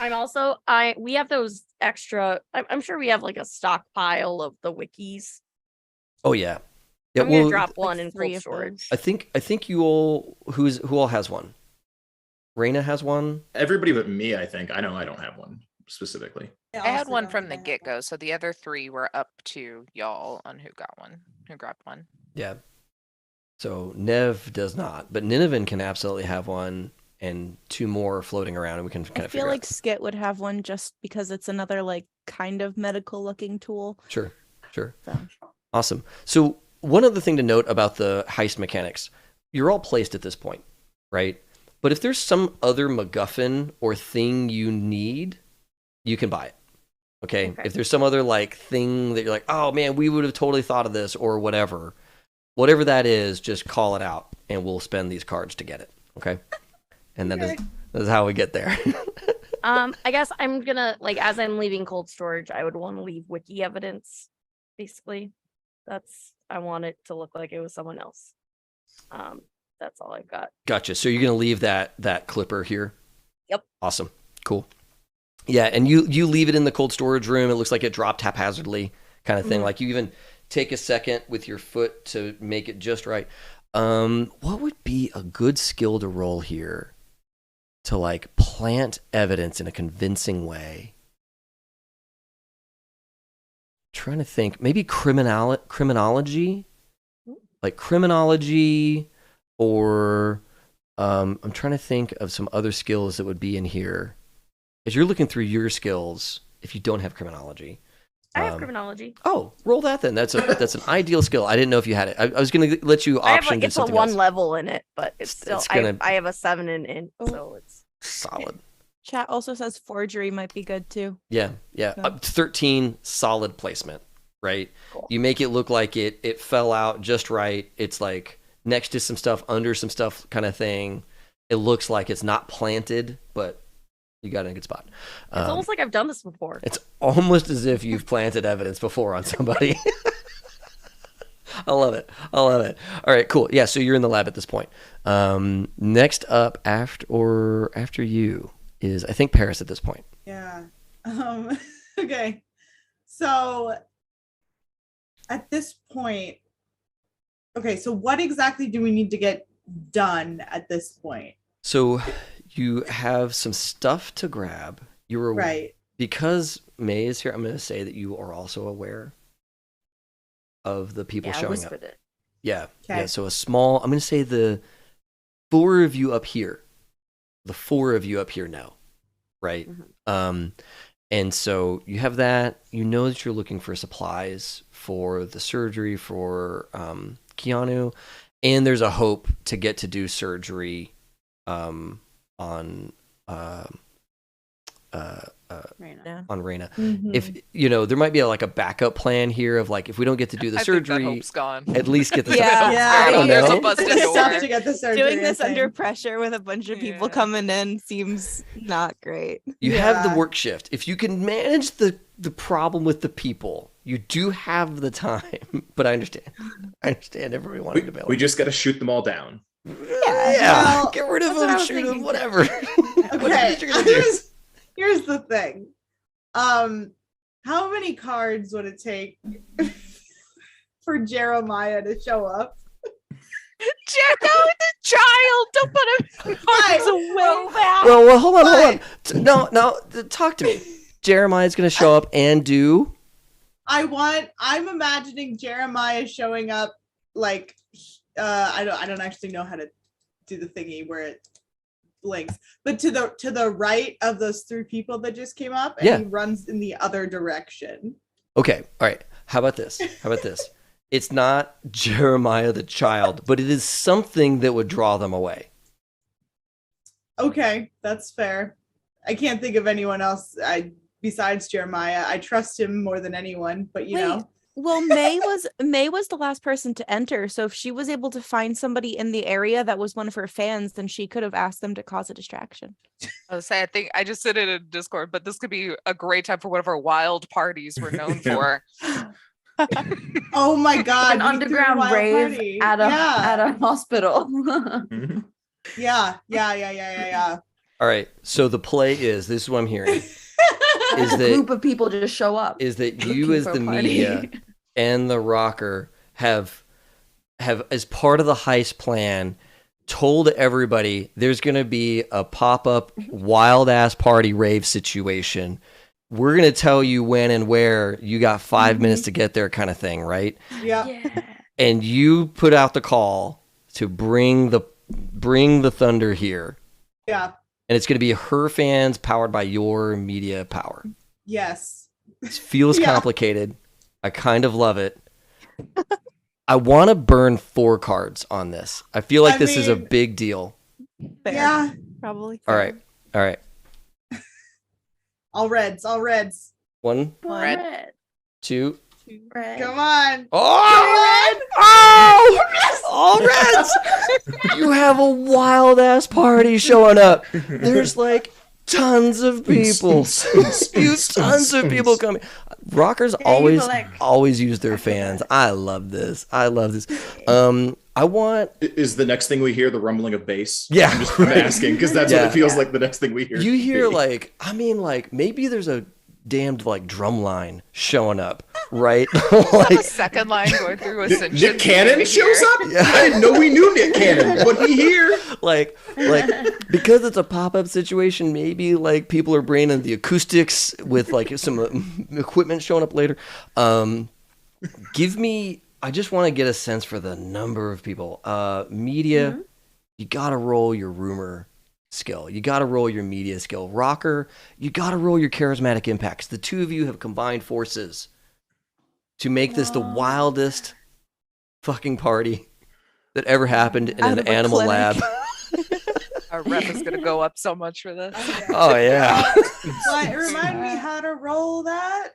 I'm also we have those extra. I'm sure we have like a stockpile of the wikis. Oh yeah, yeah. I'm gonna drop one in 3 cold of storage. I think you all who all has one. Raina has one. Everybody but me, I think. I know I don't have one specifically. I had one from the get-go, so the other 3 were up to y'all on who grabbed one. Yeah. So Nev does not, but Nineveh can absolutely have one, and 2 more floating around, and we can kind I of feel figure like out. Skit would have one just because it's another like kind of medical looking tool. Sure. So Awesome. So one other thing to note about the heist mechanics, you're all placed at this point, right? But if there's some other MacGuffin or thing you need, you can buy it. Okay? Okay. If there's some other like thing that you're like, oh man, we would have totally thought of this or whatever that is, just call it out and we'll spend these cards to get it. Okay? And that is how we get there. I guess I'm gonna like as I'm leaving cold storage, I would want to leave wiki evidence. Basically, I want it to look like it was someone else. That's all I've got. Gotcha. So you're gonna leave that clipper here? Yep. Awesome. Cool. Yeah, and you leave it in the cold storage room. It looks like it dropped haphazardly, kind of thing. Like you even take a second with your foot to make it just right. What would be a good skill to roll here to like plant evidence in a convincing way? Trying to think, maybe criminology, like criminology, or I'm trying to think of some other skills that would be in here. As you're looking through your skills, if you don't have criminology, I have criminology. Oh, roll that then. That's an ideal skill. I didn't know if you had it. I was going to let you I have option like do it's a something 1 else. level in it, but it's still it's gonna- I have a 7 in int, so it's Solid. chat also says forgery might be good too. Yeah. Yeah. 13 solid placement, right? Cool. You make it look like it fell out just right. It's like next to some stuff, under some stuff kind of thing. It looks like it's not planted, but you got it in a good spot. It's almost like I've done this before. It's almost as if you've planted evidence before on somebody. I love it. All right, cool. Yeah, so you're in the lab at this point. Next up after you is, I think, Paris at this point. Yeah. Okay. So at this point, okay, so what exactly do we need to get done at this point? So you have some stuff to grab. You were Right. Because May is here, I'm going to say that you are also aware of the people Yeah, I showing up. whispered it. Yeah. Okay. Yeah. So a small, I'm going to say the 4 of you up here. The 4 of you up here know. Right. And so you have that. You know that you're looking for supplies for the surgery for Keanu. And there's a hope to get to do surgery on Raina. Yeah. on Raina. Mhm. If there might be like a backup plan here of like if we don't get to do the I think that surgery, hope's gone. at least get the Yeah. Yeah, I don't There's know. a busted It's tough door. to get the surgery. Doing I this under think. pressure with a bunch of people Yeah. coming in seems not great. You have the Yeah. work shift. If you can manage the problem with the people, you do have the time. But I understand. Everybody wanted to bail. We just got to shoot them all down. Yeah, Well, get rid of that's what I them, was shoot them, thinking. whatever. Whatever Okay. you're gonna do. Here's the thing. How many cards would it take for Jeremiah to show up? Check out the child. Don't put him Right. away back. Well, hold on. No, talk to me. Jeremiah's gonna show up and do. I'm imagining Jeremiah showing up like I don't actually know how to do the thingy where it blinks, but to the right of those 3 people that just came up, and Yeah. he runs in the other direction. Okay, all right. How about this? It's not Jeremiah the child, but it is something that would draw them away. Okay, that's fair. I can't think of anyone else besides Jeremiah. I trust him more than anyone, but you Wait, know. well, May was the last person to enter, so if she was able to find somebody in the area that was one of her fans, then she could have asked them to cause a distraction. I was saying, I think I just said it in Discord, but this could be a great time for one of our wild parties we're known Yeah. for. Oh my god, An we threw a underground wild rave party. at a hospital. Mhm. Yeah. All right. So the play is, this is what I'm hearing, is A that group of people just show up. is that you looking as for a the party. media and the rocker have as part of the heist plan told everybody there's going to be a pop-up wild ass party rave situation. We're going to tell you when and where. You got 5 minutes to get there, kind of thing, right? Yeah. Yeah. And you put out the call to bring the thunder here. Yeah. And it's going to be her fans powered by your media power. Yes. It feels Yeah. complicated. I kind of love it. I want to burn 4 cards on this. I feel like I this is a mean- big deal. Fair. Yeah. Probably. All fair. right. All reds. 1, Red. 2. Red. Come on. Oh! Oh! All reds! You have a wild ass party showing up. There's like tons of people. Tons of people coming. Rockers always use their fans. I love this. I want Is the next thing we hear the rumbling of bass? Yeah. I'm asking because that's what Yeah. it feels like the next thing we hear. you hear be. like maybe there's a damned like drum line showing up, right? The like second line going through Nick, Ascension. Nick Cannon shows up? Yeah. I didn't know we knew Nick Cannon, but he here. like because it's a pop-up situation, maybe like people are bringing the acoustics with like some equipment showing up later. I just want to get a sense for the number of people. Media, you gotta roll your rumor skill, you gotta roll your media skill. Rocker, you gotta roll your charismatic impacts. The two of you have combined forces to make this the wildest fucking party that ever happened in Out an of a animal clinic. lab. Our rep is gonna go up so much for this. Oh yeah. Remind me how to roll that.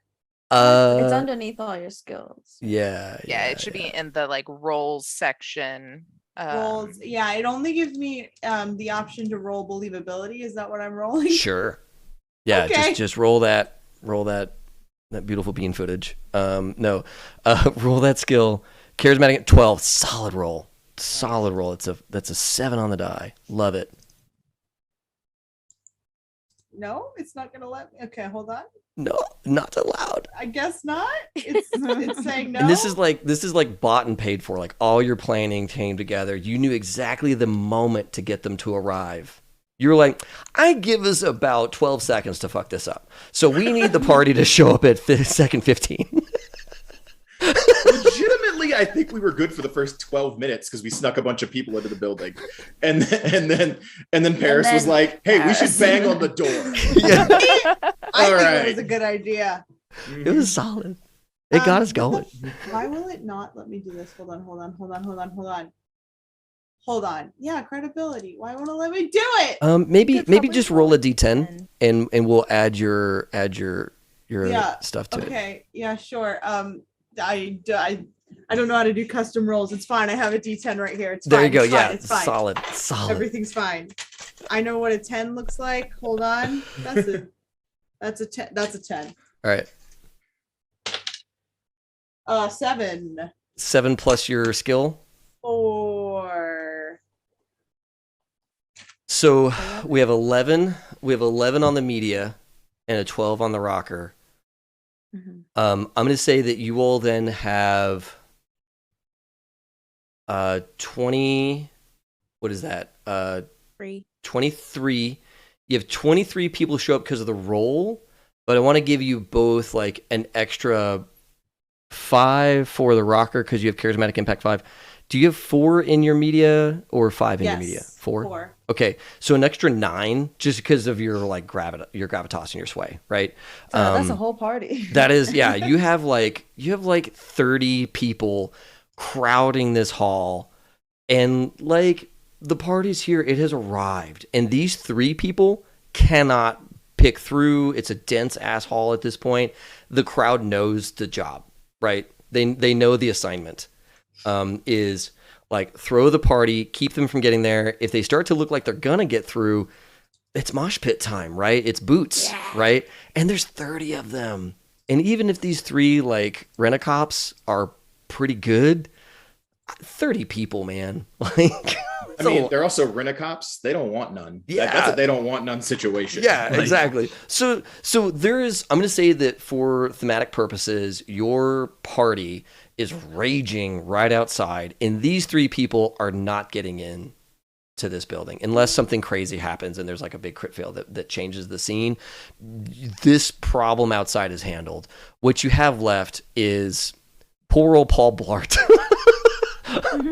It's underneath all your skills. Yeah. Yeah, it should be in the like roles section. Rolls. Yeah, it only gives me the option to roll believability. Is that what I'm rolling? Sure. Yeah, Okay. just roll that beautiful bean footage. No. Roll that skill. Charismatic 12. Solid roll. That's a 7 on the die. Love it. No, it's not gonna let me. Okay, hold on. No, not allowed. I guess not. It's saying no. And this is like bought and paid for. Like all your planning came together. You knew exactly the moment to get them to arrive. You're like, I give us about 12 seconds to fuck this up. So we need the party to show up at second 15. Legitimately, I think we were good for the first 12 minutes because we snuck a bunch of people into the building, and then Paris was like, "Hey, we should Paris. bang on the door." Yeah, I All think right. it was a good idea. it was solid. It got us going. Why will it not let me do this? Hold on. Yeah, credibility. Why won't it let me do it? Maybe could probably just roll a roll a d10 and we'll add your Yeah, stuff to it. Okay, yeah, sure. I don't know how to do custom rolls. It's fine. I have a D10 right here. It's There fine. you go. It's Yeah, fine. It's fine. solid. Everything's fine. I know what a 10 looks like. Hold on. That's a 10. That's a 10. All right. 7. 7 plus your skill. 4. So we have 11. We have 11 on the media and a 12 on the rocker. Mhm. I'm going to say that you all then have 20. What is that? 23. You have 23 people show up because of the roll, but I want to give you both like an extra 5 for the rocker because you have charismatic impact 5, Do you have 4 in your media or 5 in your media? Yes, 4? four. Okay, so an extra 9 just because of your like your gravitas and your sway, right? That's a whole party. That is, yeah. You have like 30 people crowding this hall, and like the party's here. It has arrived, and these 3 people cannot pick through. It's a dense ass hall at this point. The crowd knows the job, right? They know the assignment is like throw the party, keep them from getting there. If they start to look like they're gonna get through, it's mosh pit time, right? It's boots, right? And there's 30 of them. And even if these 3 like rent-a-cops are pretty good, 30 people, man. Like, I mean, they're also rent-a-cops. They don't want none. Yeah. That's a they don't want none situation. yeah, Like, exactly. So there is, I'm going to say that for thematic purposes, your party is raging right outside, and these 3 people are not getting in to this building unless something crazy happens and there's like a big crit fail that changes the scene. This problem outside is handled. What you have left is poor old Paul Blart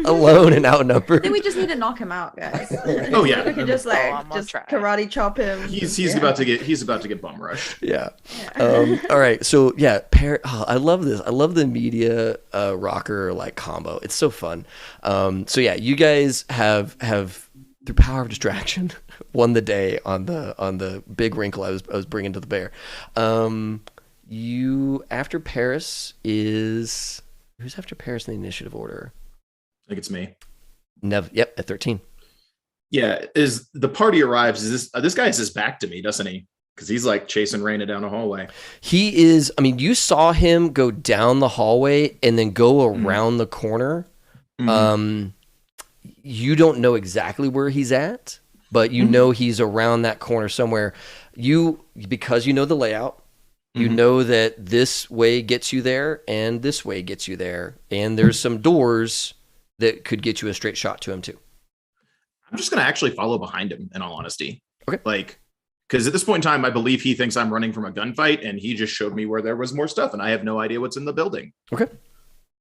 alone and outnumbered. Then we just need to knock him out, guys. Oh, yeah. We could just like I'm gonna just try. karate chop him. He's about to get bum rushed. Yeah. All right. So yeah, I love this. I love the media rocker like combo. It's so fun. So yeah, you guys have through power of distraction won the day on the big wrinkle I was bringing to the bear. You after Paris is who's after Paris in the initiative order? I think it's me. Nev. Yep, at 13. Yeah, is the party arrives? Is this guy has his back to me, doesn't he? Because he's like chasing Raina down the hallway. He is. I mean, you saw him go down the hallway and then go around the corner. Mhm. You don't know exactly where he's at, but you know he's around that corner somewhere. Because you know the layout, you know that this way gets you there and this way gets you there, and there's some doors that could get you a straight shot to him too. I'm just gonna actually follow behind him. In all honesty, Okay. Like, because at this point in time, I believe he thinks I'm running from a gunfight, and he just showed me where there was more stuff, and I have no idea what's in the building. Okay.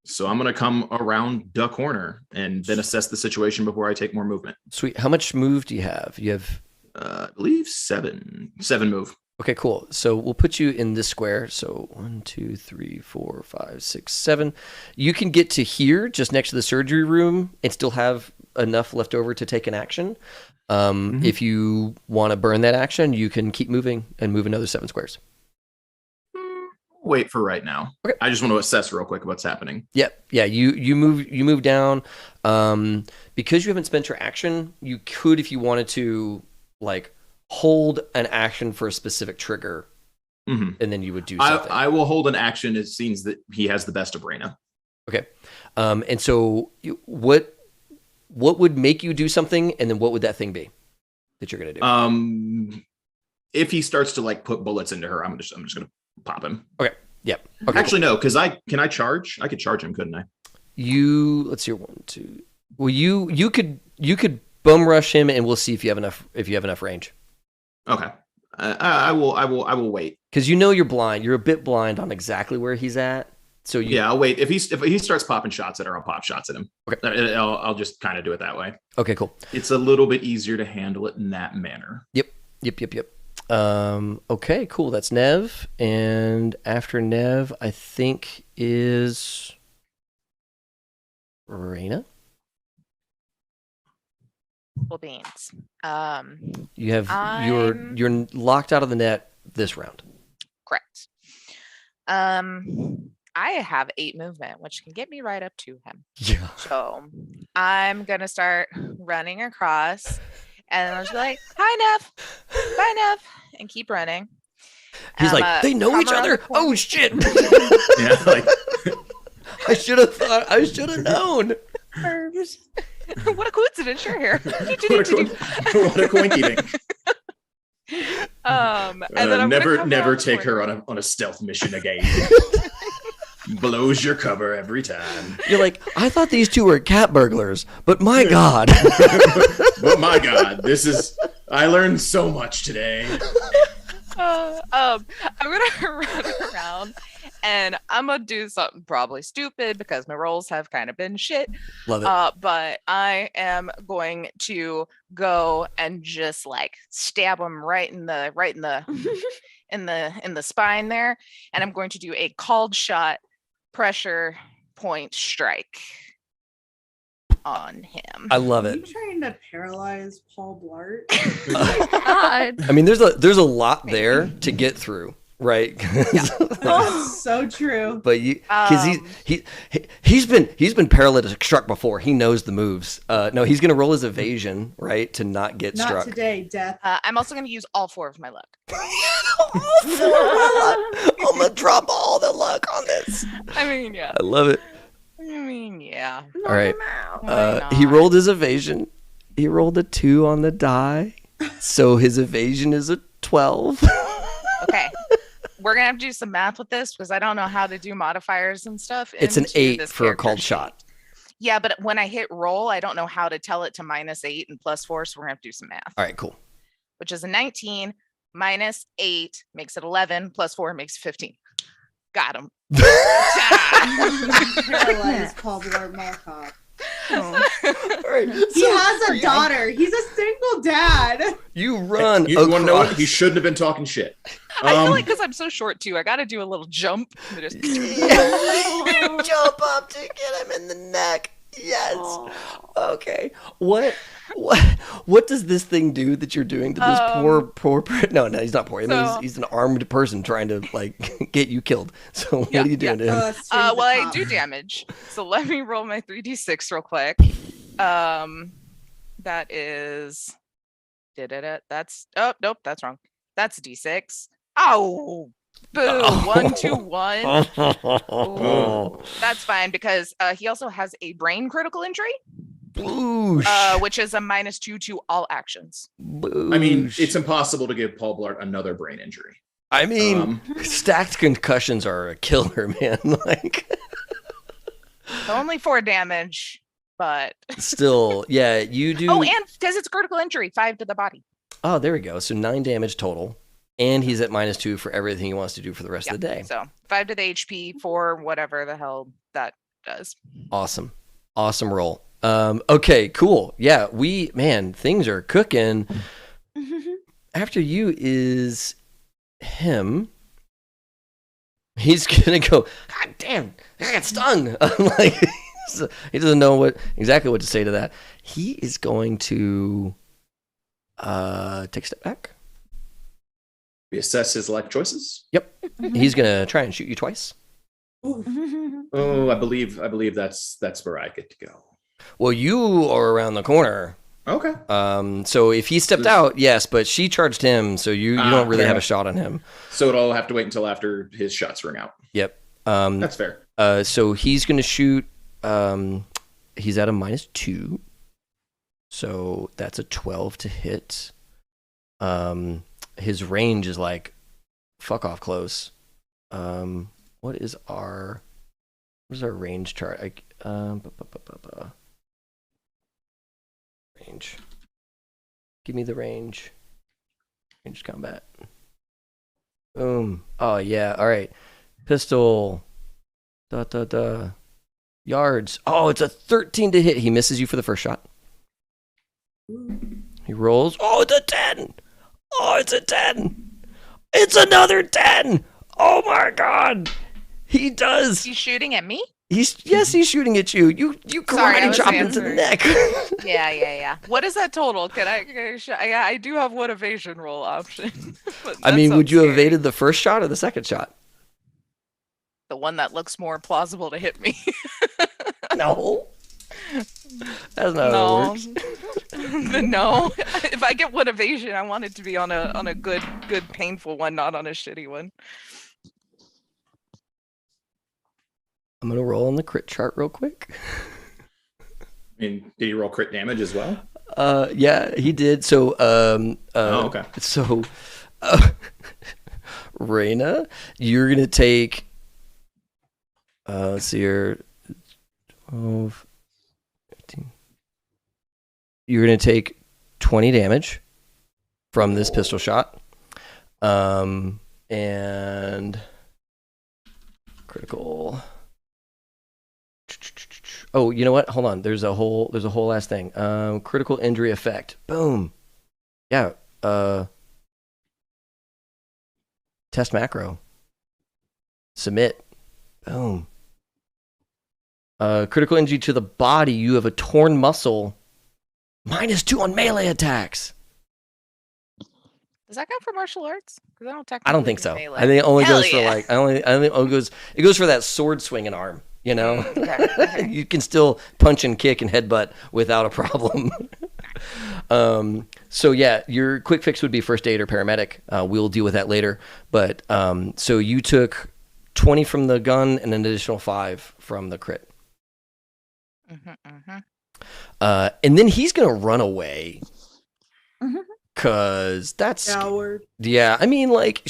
So I'm gonna come around the corner and then assess the situation before I take more movement. Sweet. How much move do you have? You have. I believe seven move. Okay, cool. So we'll put you in this square. So 1, 2, 3, 4, 5, 6, 7. You can get to here, just next to the surgery room, and still have enough left over to take an action. If you want to burn that action, you can keep moving and move another 7 squares. Wait for right now. Okay. I just want to assess real quick what's happening. Yep. Yeah. You move down. Because you haven't spent your action, you could, if you wanted to, like hold an action for a specific trigger, and then you would do something. I will hold an action. It seems that he has the best of Raina. Okay. And so what would make you do something, and then what would that thing be that you're gonna do? If he starts to like put bullets into her, I'm just gonna pop him. Okay. Yep. Okay. Actually, no, because can I charge? I could charge him, couldn't I? Let's see, 1, 2. Well, you could bum rush him, and we'll see if you have enough range. Okay. I will wait. Because you're blind. You're a bit blind on exactly where he's at. So I'll wait. If he starts popping shots at her, I'll pop shots at him. Okay. I'll just kind of do it that way. Okay, cool. It's a little bit easier to handle it in that manner. Yep. Okay, cool. That's Nev. And after Nev, I think is Raina. Well, beans. You have you're locked out of the net this round. Correct. I have 8 movement, which can get me right up to him. Yeah. So I'm gonna start running across, and I'll just be like, "Hi, Nev. Bye, Nev," and keep running. He's like, they know come each around other. the corner. Oh shit! Yeah, like I should have thought. I should have known. What a coincidence! You're here. what a coinky dink. And then I'm Never take her on a stealth mission again. Blows your cover every time. You're like, I thought these two were cat burglars, but my god. But my god, I learned so much today. I'm gonna run around And I'm gonna do something probably stupid because my rolls have kind of been shit. Love it. But I am going to go and just like stab him right in the in the spine there, and I'm going to do a called shot pressure point strike on him. I love Are you it. trying to paralyze Paul Blart? God. I mean, there's a lot there to get through, right? That's so true. But because he's been paralytic struck before. He knows the moves. No, he's gonna roll his evasion, right, to not get Not struck. today, Death. I'm also going to use all 4 of my luck. I'm gonna drop all the luck on this. I mean, yeah. I love it. I mean, yeah. All right. Why He not? rolled his evasion. He rolled a 2 on the die, so his evasion is a 12. Okay. We're gonna have to do some math with this because I don't know how to do modifiers and stuff. It's an into 8 this for a character called sheet. shot. Yeah, but when I hit roll, I don't know how to tell it to -8 and +4, so we're gonna have to do some math. All right, cool. Which is a 19 -8 makes it 11, +4 makes it 15. Got him. Paralyze Paul Blart Mall Cop. All right, He has a daughter. He's a single dad. You run. You want to know what? across- He shouldn't have been talking shit. I feel like because I'm so short too, I got to do a little jump. And just... Jump up to get him in the neck. Yes. Okay. What does this thing do that you're doing to this poor no, he's not poor. I mean, So- he's an armed person trying to like get you killed. So what Yeah, are you doing to him? well, I do damage. So let me roll my 3d6 real quick. That is that's nope, that's wrong. That's a d6. Oh, boo! 1, 2, 1. Ooh, that's fine because he also has a brain critical injury, Boosh. which is a -2 to all actions. Boosh. I mean, it's impossible to give Paul Blart another brain injury. I mean, stacked concussions are a killer, man. Like, So only 4 damage, but still, yeah, you do. oh, and because it's critical injury, 5 to the body. Oh, there we go. So 9 damage total. And he's at -2 for everything he wants to do for the rest of the day. So 5 to the HP for whatever the hell that does. Awesome. Awesome roll. Okay, cool. Yeah, things are cooking. After you is him. He's gonna go, God damn, I got stung. Like, he doesn't know exactly what to say to that. He is going to take a step back. We assess his life choices. Yep. He's gonna try and shoot you twice. Oh, I believe that's where I get to go. Well, you are around the corner. Okay. So if he stepped out, yes, but she charged him, so you don't really fair have a enough. shot on him. So it'll have to wait until after his shots ring out. Yep. That's fair. So he's gonna shoot. He's at a -2, so that's a 12 to hit. His range is like fuck off close. What is our range chart? Range. Give me the range. Range combat. Boom. Oh yeah. All right. Pistol. Yards. Oh, it's a 13 to hit. He misses you for the first shot. He rolls. Oh, it's a 10. Oh, it's a 10. It's another 10. Oh my God. He does. He's shooting at me? He's shooting at you. You Sorry, I karate was chop into the answering. neck. Yeah. What is that total? Can I do have one evasion roll option. But I that mean, would sounds you have scary. evaded the first shot or the second shot? The one that looks more plausible to hit me. No. That's not how it works. No. If I get one evasion, I want it to be on a good painful one, not on a shitty one. I'm gonna roll on the crit chart real quick. I mean, did he roll crit damage as well? Yeah, he did. So, Okay. So, Raina, you're gonna take. Let's see here. 12, 15. You're gonna take 20 damage from this pistol shot, and Critical. Oh, you know what? Hold on. There's a whole last thing. Critical injury effect. Boom. Yeah. Test macro. Submit. Boom. Critical injury to the body. You have a torn muscle. -2 on melee attacks. Does that count for martial arts? Because I don't technically. I don't think do so. melee. I think it only Hell goes for yeah. like it goes for that sword swinging arm. You know, Okay. you can still punch and kick and headbutt without a problem. So yeah, your quick fix would be first aid or paramedic. We'll deal with that later. But so you took 20 from the gun and an additional 5 from the crit. And then he's gonna run away. Cause that's Coward. yeah. I mean, like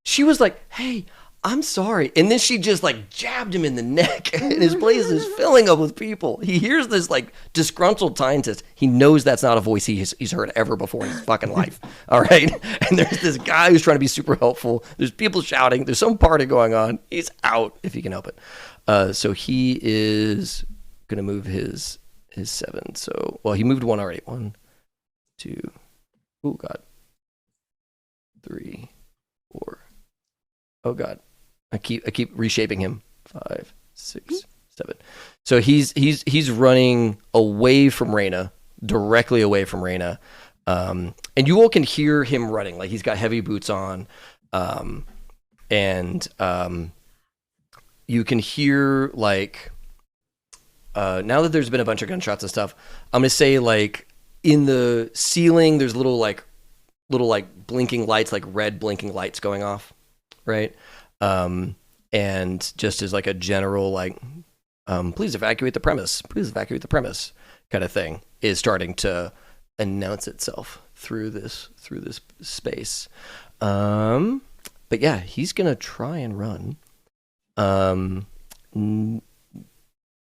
she was like, "Hey, I'm sorry," and then she just like jabbed him in the neck, and his place is filling up with people. He hears this like disgruntled scientist. He knows that's not a voice he's heard ever before in his fucking life. All right, and there's this guy who's trying to be super helpful. There's people shouting. There's some party going on. He's out if he can help it. So he is gonna move his 7. So well, he moved 1 already. 1, 2. Oh God. 3, 4. Oh God. I keep reshaping him. 5, 6, 7. So he's running away from Reyna, directly away from Reyna. And you all can hear him running. Like he's got heavy boots on. And you can hear like now that there's been a bunch of gunshots and stuff, I'm gonna say like in the ceiling there's little blinking lights, like red blinking lights going off, right? And just as like a general like please evacuate the premise kind of thing is starting to announce itself through this space. But yeah, he's gonna try and run.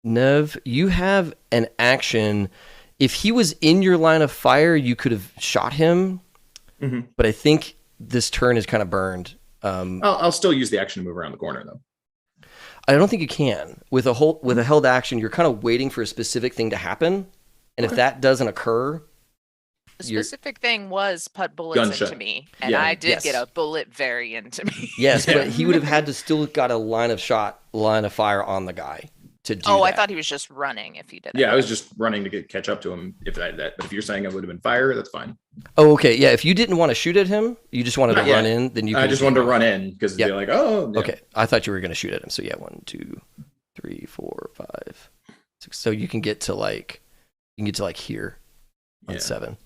Nev, you have an action. If he was in your line of fire, you could have shot him. But I think this turn is kind of burned. I'll still use the action to move around the corner though. I don't think you can. With a held action, you're kind of waiting for a specific thing to happen. And if that doesn't occur, The specific thing was put bullets Gunshot. into me, and Yeah. I did Yes. get a bullet very into me. yes, Yeah. but he would have had to still got a line of fire on the guy to do Oh, I that. thought he was just running if he did that. Yeah, I was just running to catch up to him if I had that. But if you're saying it would have been fire, that's fine. Oh, okay. Yeah, if you didn't want to shoot at him, you just wanted Not to yet. run in, then you I could just wanted to run in because Yep. they're like, oh, yeah. Okay, I thought you were going to shoot at him. So yeah, 1, 2, 3, 4, 5, 6. So you can get to like here on Yeah. 7.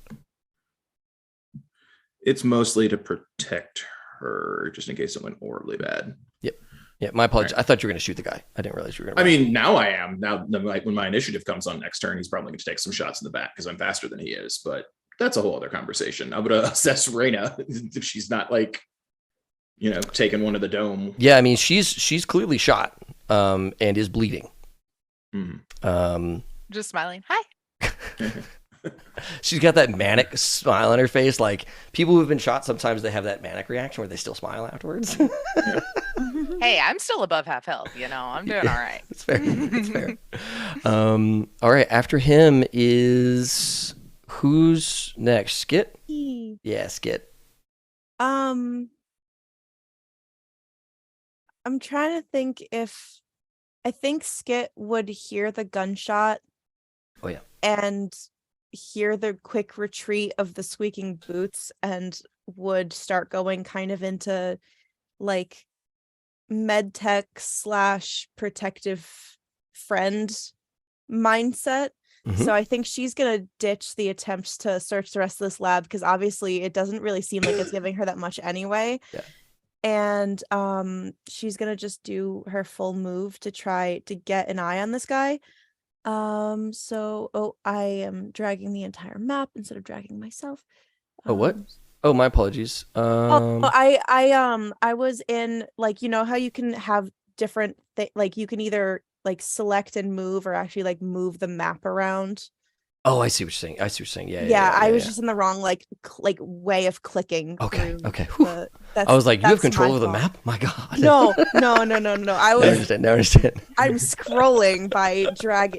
It's mostly to protect her, just in case it went horribly bad. Yeah, my apologies. I thought you were going to shoot the guy. I didn't realize you were going to. I mean, now I am. Now, like, when my initiative comes on next turn, he's probably going to take some shots in the back because I'm faster than he is. But that's a whole other conversation. I'm going to assess Reyna if she's not like, taking one of the dome. Yeah, I mean, she's clearly shot and is bleeding. Just smiling. Hi. She's got that manic smile on her face. Like people who've been shot, sometimes they have that manic reaction where they still smile afterwards. Hey, I'm still above half health. I'm doing all right. It's fair. It's fair. All right. After him is who's next? Skit? Yeah, Skit. I'm trying to think if I think Skit would hear the gunshot. Oh yeah. And hear the quick retreat of the squeaking boots and would start going kind of into like med tech / protective friend mindset. So I think she's gonna ditch the attempts to search the rest of this lab because obviously it doesn't really seem like it's giving her that much anyway. Yeah. And she's gonna just do her full move to try to get an eye on this guy. I am dragging the entire map instead of dragging myself. Oh, what? Oh, my apologies. I was in like, how you can have different like you can either like select and move or actually like move the map around. Oh, I see what you're saying. I see what you're saying. Yeah, Yeah, I was yeah. just in the wrong like way of clicking. Okay, through okay. Whew. the- that's I was like, you have that's control my of the fault. map? My God. No. I Now I was understand. Now I understand. I'm scrolling by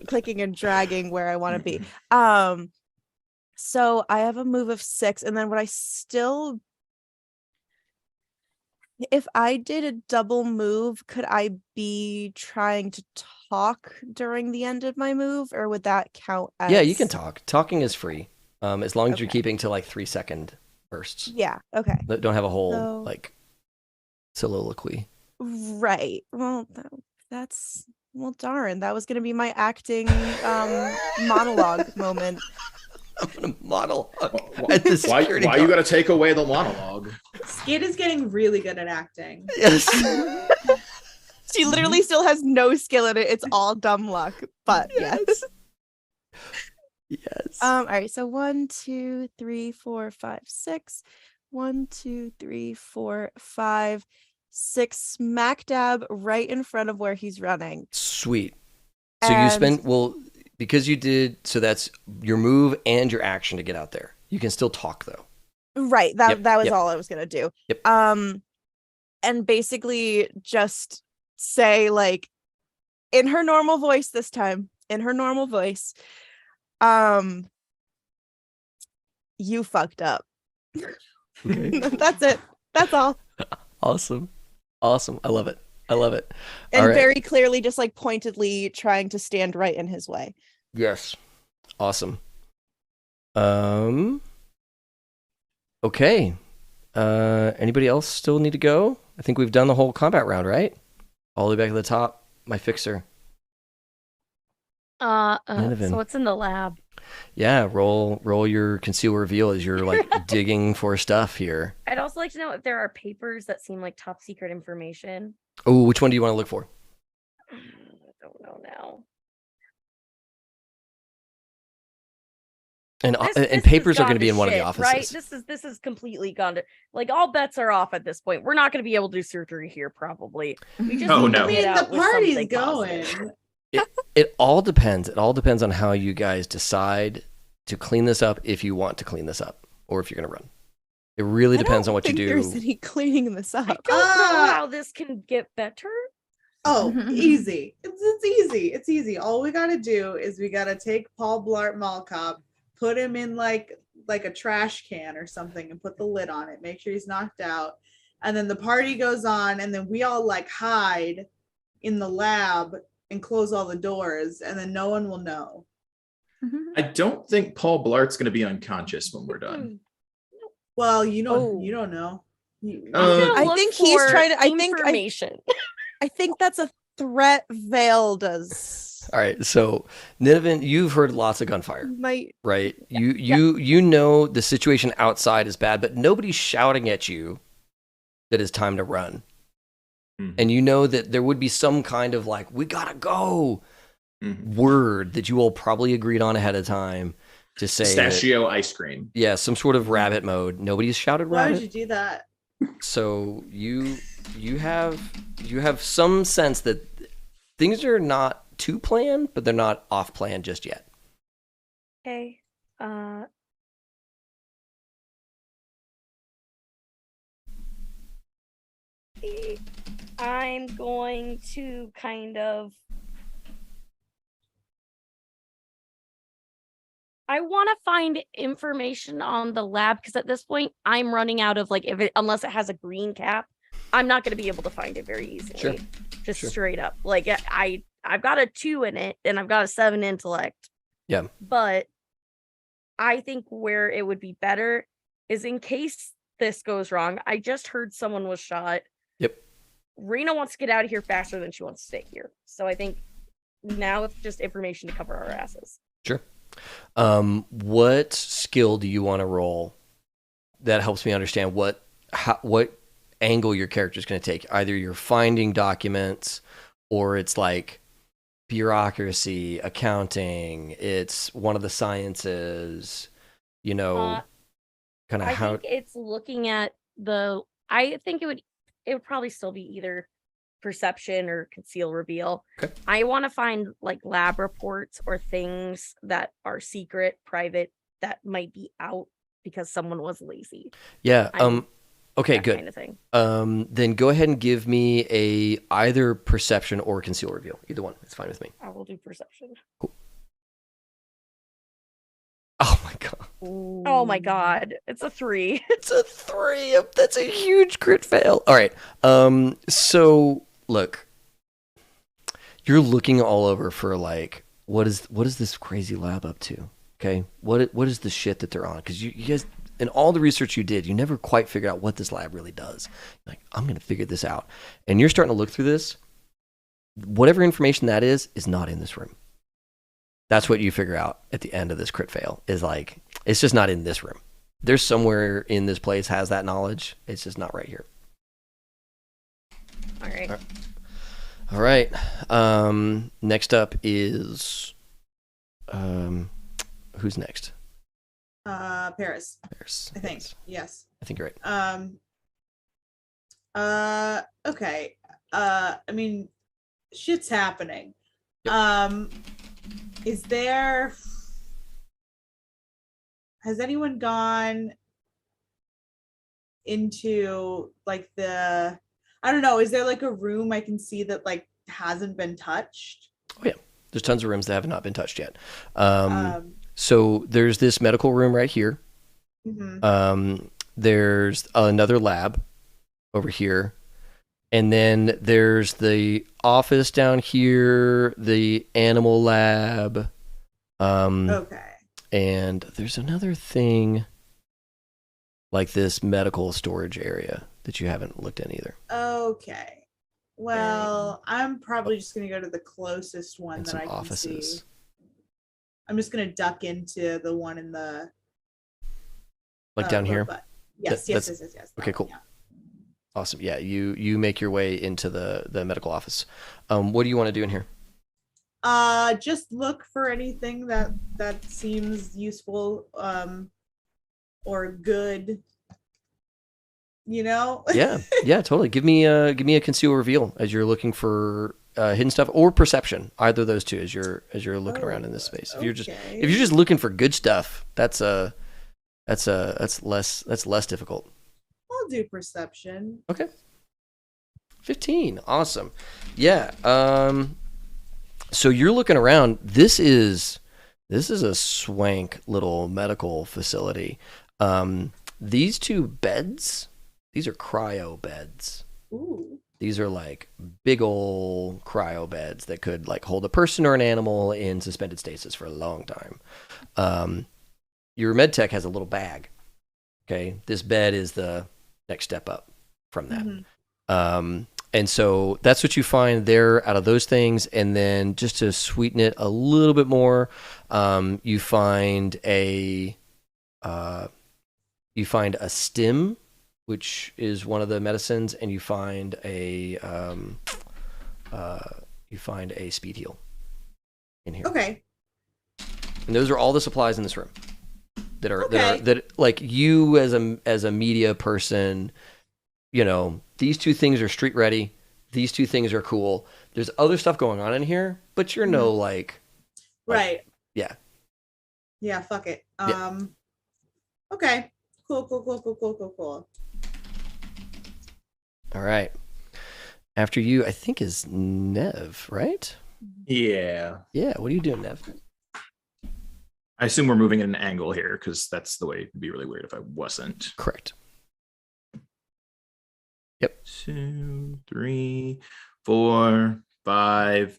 clicking and dragging where I want to be. So I have a move of 6, and then if I did a double move, could I be trying to talk during the end of my move, or would that count as? Yeah, you can talk. Talking is free, as long as you're Okay. keeping to like 3-second bursts. Yeah. Okay. Don't have a whole So- like soliloquy. Right. Well, that's well, darn. That was gonna be my acting monologue moment. I'm gonna monologue Why, at the why security you guard. gotta take away the monologue? Skid is getting really good at acting. Yes. She literally still has no skill in it. It's all dumb luck. But yes. Yes. All right. So 1, 2, 3, 4, 5, 6. 1, 2, 3, 4, 5, 6. Smack dab right in front of where he's running. Sweet. So you And- spend because you did, so that's your move and your action to get out there. You can still talk though. Right. That was Yep. all I was gonna do. Yep. And basically just say like in her normal voice this time, in her normal voice, you fucked up. Okay. That's it. That's all. Awesome. I love it. And All right. very clearly just like pointedly trying to stand right in his way. Yes. Awesome. Okay. Anybody else still need to go? I think we've done the whole combat round, right? All the way back to the top. My fixer. Nineveh. So what's in the lab? Yeah, roll your conceal reveal as you're like digging for stuff here. I'd also like to know if there are papers that seem like top secret information. Oh, which one do you want to look for? I don't know now. And This and has papers are gone going to be to in one of the shit, offices. Right? This is completely gone to like all bets are off at this point. We're not going to be able to do surgery here, probably. We just Oh, need to no. I get mean, the out with party's something going. positive. It all depends. It all depends on how you guys decide to clean this up, if you want to clean this up, or if you're going to run. It really depends on what you do. There's any cleaning this up. I don't know how this can get better. Oh, easy. It's easy. It's easy. All we gotta do is we gotta take Paul Blart Mall Cop, put him in like a trash can or something, and put the lid on it. Make sure he's knocked out, and then the party goes on, and then we all like hide in the lab and close all the doors, and then no one will know. I don't think Paul Blart's gonna be unconscious when we're done. Well, you don't. Oh. You don't know. I Look think he's for trying to. I think information. I think that's a threat Vale does. All right, so Niven, you've heard lots of gunfire, Might right? You know the situation outside is bad, but nobody's shouting at you that it's time to run. Mhm. And you know that there would be some kind of like, we gotta go Mhm. word that you all probably agreed on ahead of time to say that- Pistachio ice cream. yeah, some sort of rabbit mode. Nobody's shouted Why would rabbit. you do that? So you have some sense that things are not too planned, but they're not off plan just yet. Okay. I'm going to kind of. I want to find information on the lab because at this point I'm running out of like unless it has a green cap, I'm not going to be able to find it very easily. Sure. Just Sure. straight up. Like I've got a 2 in it and I've got a 7 intellect. Yeah. But I think where it would be better is in case this goes wrong. I just heard someone was shot. Yep. Rena wants to get out of here faster than she wants to stay here. So I think now it's just information to cover our asses. Sure. What skill do you want to roll that helps me understand what angle your character is going to take? Either you're finding documents, or it's like bureaucracy, accounting. It's one of the sciences. You know, kind of I how. think it's looking at the. I think it would probably still be either perception or conceal reveal. Okay. I want to find like lab reports or things that are secret, private, that might be out because someone was lazy. Yeah. Okay, That good. kind of thing. Then go ahead and give me a either perception or conceal reveal. Either one. It's fine with me. I will do perception. Oh my god. Oh my god, it's a 3. It's a 3. That's a huge crit fail. All right. So look, you're looking all over for like what is this crazy lab up to? Okay. What is the shit that they're on? Because you guys, in all the research you did, you never quite figured out what this lab really does. You're like, I'm gonna figure this out. And you're starting to look through this. Whatever information that is not in this room. That's what you figure out at the end of this crit fail, is like, it's just not in this room. There's somewhere in this place has that knowledge. It's just not right here. All right. All right. Next up is, who's next? Paris, There's, I think. Yes. I think you're right. Okay. I mean, shit's happening. Yep. Has anyone gone into like I don't know, is there like a room I can see that like hasn't been touched? Oh yeah. There's tons of rooms that have not been touched yet. So there's this medical room right here. Mhm. There's another lab over here. And then there's the office down here, the animal lab. Okay. And there's another thing like this medical storage area that you haven't looked in either. Okay. Well, I'm probably just gonna go to the closest one And that some I can offices. see. I'm just gonna duck into the one in the Like down here? but yes, That- yes, that's- yes, yes, yes. okay, that cool. one, Awesome. Yeah, you make your way into the medical office. What do you want to do in here? yeah. Just look for anything that seems useful, or good. You know? Yeah, totally. Give me a conceal reveal as you're looking for hidden stuff, or perception. Either of those two as you're looking around in this space. If you're just looking for good stuff, that's less difficult. I'll do perception. Okay. 15. Awesome. Yeah. So you're looking around. This is a swank little medical facility. These two beds, these are cryo beds. Ooh. These are like big ol' cryo beds that could like hold a person or an animal in suspended stasis for a long time. Your med tech has a little bag. Okay. This bed is the next step up from that. Mhm. And so that's what you find there out of those things. And then just to sweeten it a little bit more, you find a stim, which is one of the medicines, and you find a speed heal in here. Okay. And those are all the supplies in this room that are Okay. that like you as a media person, you know, these two things are street ready. These two things are cool. There's other stuff going on in here, but you're no like Right. yeah. Yeah, fuck it. Yeah. Okay. Cool. All right. After you, I think is Nev, right? Yeah. Yeah. What are you doing, Nev? I assume we're moving at an angle here because that's the way it'd be really weird if I wasn't. Correct. Yep. 2, 3, 4, 5.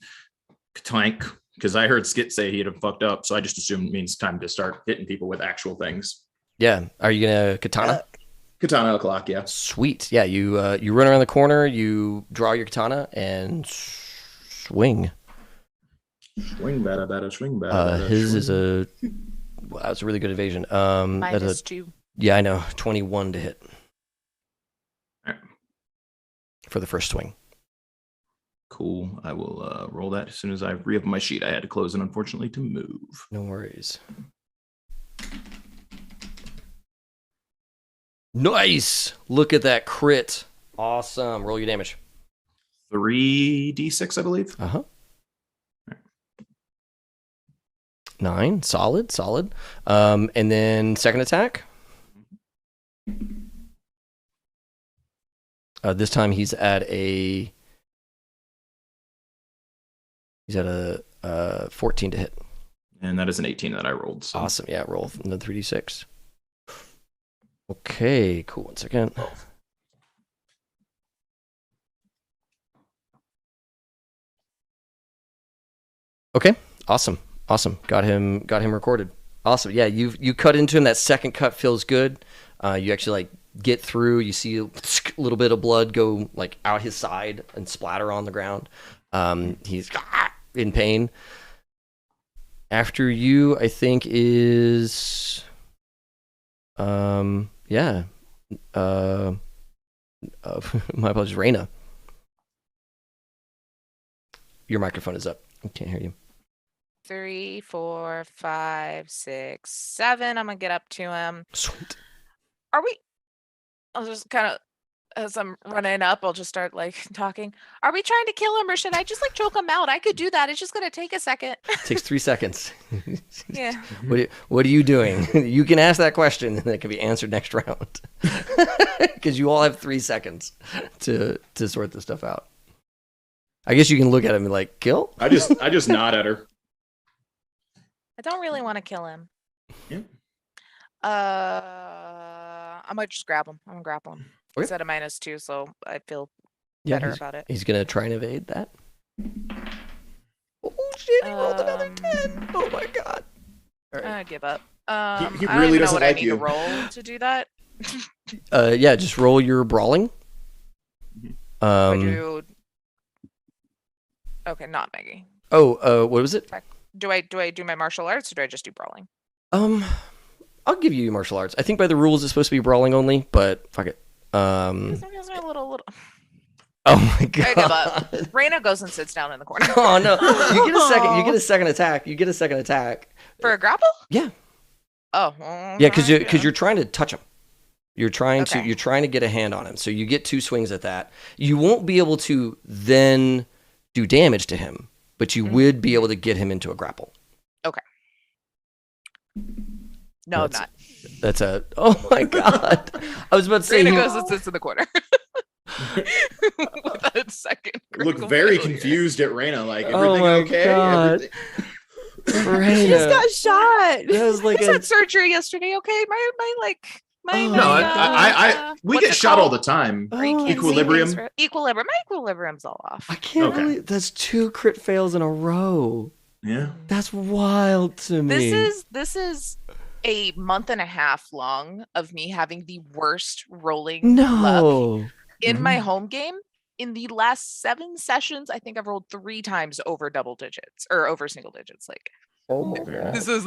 Clank. Because I heard Skit say he had fucked up, so I just assumed it means time to start hitting people with actual things. Yeah. Are you gonna katana? Katana o'clock, yeah. Sweet. Yeah. You run around the corner. You draw your katana and swing. Swing bada, swing bada. His is a. Wow, that's a really good evasion. That is a, -2. yeah, I know. 21 to hit Alright. for the first swing. Cool. I will roll that as soon as I re-up my sheet. I had to close it, unfortunately, to move. No worries. Nice. Look at that crit. Awesome. Roll your damage. 3d6, I believe. Uh-huh. 9, solid. And then second attack. This time he's at a 14 to hit. And that is an 18 that I rolled. So. Awesome. Yeah, roll another 3d6. Okay, cool. 1 second. Okay, awesome. Got him recorded. Awesome. Yeah, you cut into him. That second cut feels good. You actually like get through. You see a little bit of blood go like out his side and splatter on the ground. He's in pain. After you, I think is my apologies, Raina. Your microphone is up. I can't hear you. 3, 4, 5, 6, 7. I'm gonna get up to him. Sweet. Are we? I'll just kind of, as I'm running up, I'll just start like talking. Are we trying to kill him, or should I just like choke him out? I could do that. It's just gonna take a second. Takes 3 seconds. Yeah. What are you doing? You can ask that question, and it can be answered next round. Because you all have 3 seconds to sort this stuff out. I guess you can look at him and be like, kill? I just nod at her. I don't really want to kill him. Yeah. I might just grab him. I'm gonna grapple him. Okay. He's at a -2, so I feel Yeah, better about it. He's gonna try and evade that. Oh shit! He rolled another 10. Oh my god! All right. I give up. He I don't really even know doesn't what I like need you. to roll to do that. Yeah, just roll your brawling. I do. Okay, not Maggie. Oh, what was it? Do I do my martial arts, or do I just do brawling? I'll give you martial arts. I think by the rules it's supposed to be brawling only, but fuck it. Gives me a little. Oh my god! I give up. Raina goes and sits down in the corner. Oh no! You get a second. You get a second attack. You get a second attack For a grapple? Yeah. Oh. Yeah, because you're trying to touch him. You're trying to get a hand on him. So you get 2 swings at that. You won't be able to then do damage to him, but you would be able to get him into a grapple. Okay. No, I'm not. That's a. Oh my god! I was about to say. Raina goes and sits in the corner. With that second. Look critical very failure. confused at Raina. Like, Oh everything my okay? God. Everything- Raina. She just got shot. That was like I a. had surgery yesterday. Okay, Oh No, we what's get it shot all called? the time. Or you Oh, can't see Equilibrium. things Equilibrium. My equilibrium's all off. I can't Okay. believe that's 2 crit fails in a row. Yeah. That's wild to me. This is a month and a half long of me having the worst rolling luck no. in my home game. In the last 7 sessions, I think I've rolled 3 times over double digits or over single digits. Like Oh my god. this is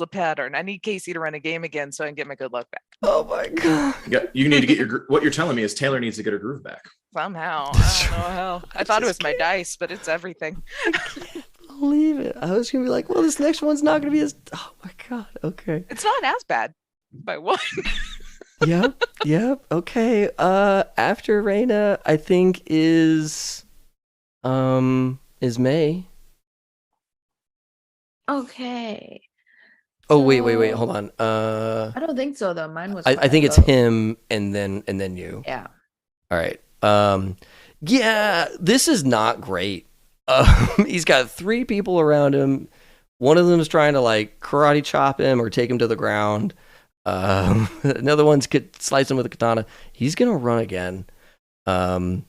a pattern. I need Casey to run a game again so I can get my good luck back Oh my god. You need to get your. What you're telling me is Taylor needs to get her groove back. somehow. I don't know how. I thought it was my dice, but it's everything. I can't believe it. I was gonna be like, well, this next one's not gonna be as. Oh my god. Okay. It's not as bad by one. Yep. Okay. After Raina, I think is May. Okay. Oh wait, So- hold on. I don't think so though. Mine was. I think it's fire, though. him and then you. Yeah. All right. Yeah, this is not great. He's got 3 people around him. One of them is trying to like karate chop him or take him to the ground. Another one's slice him with a katana. He's gonna run again. 1,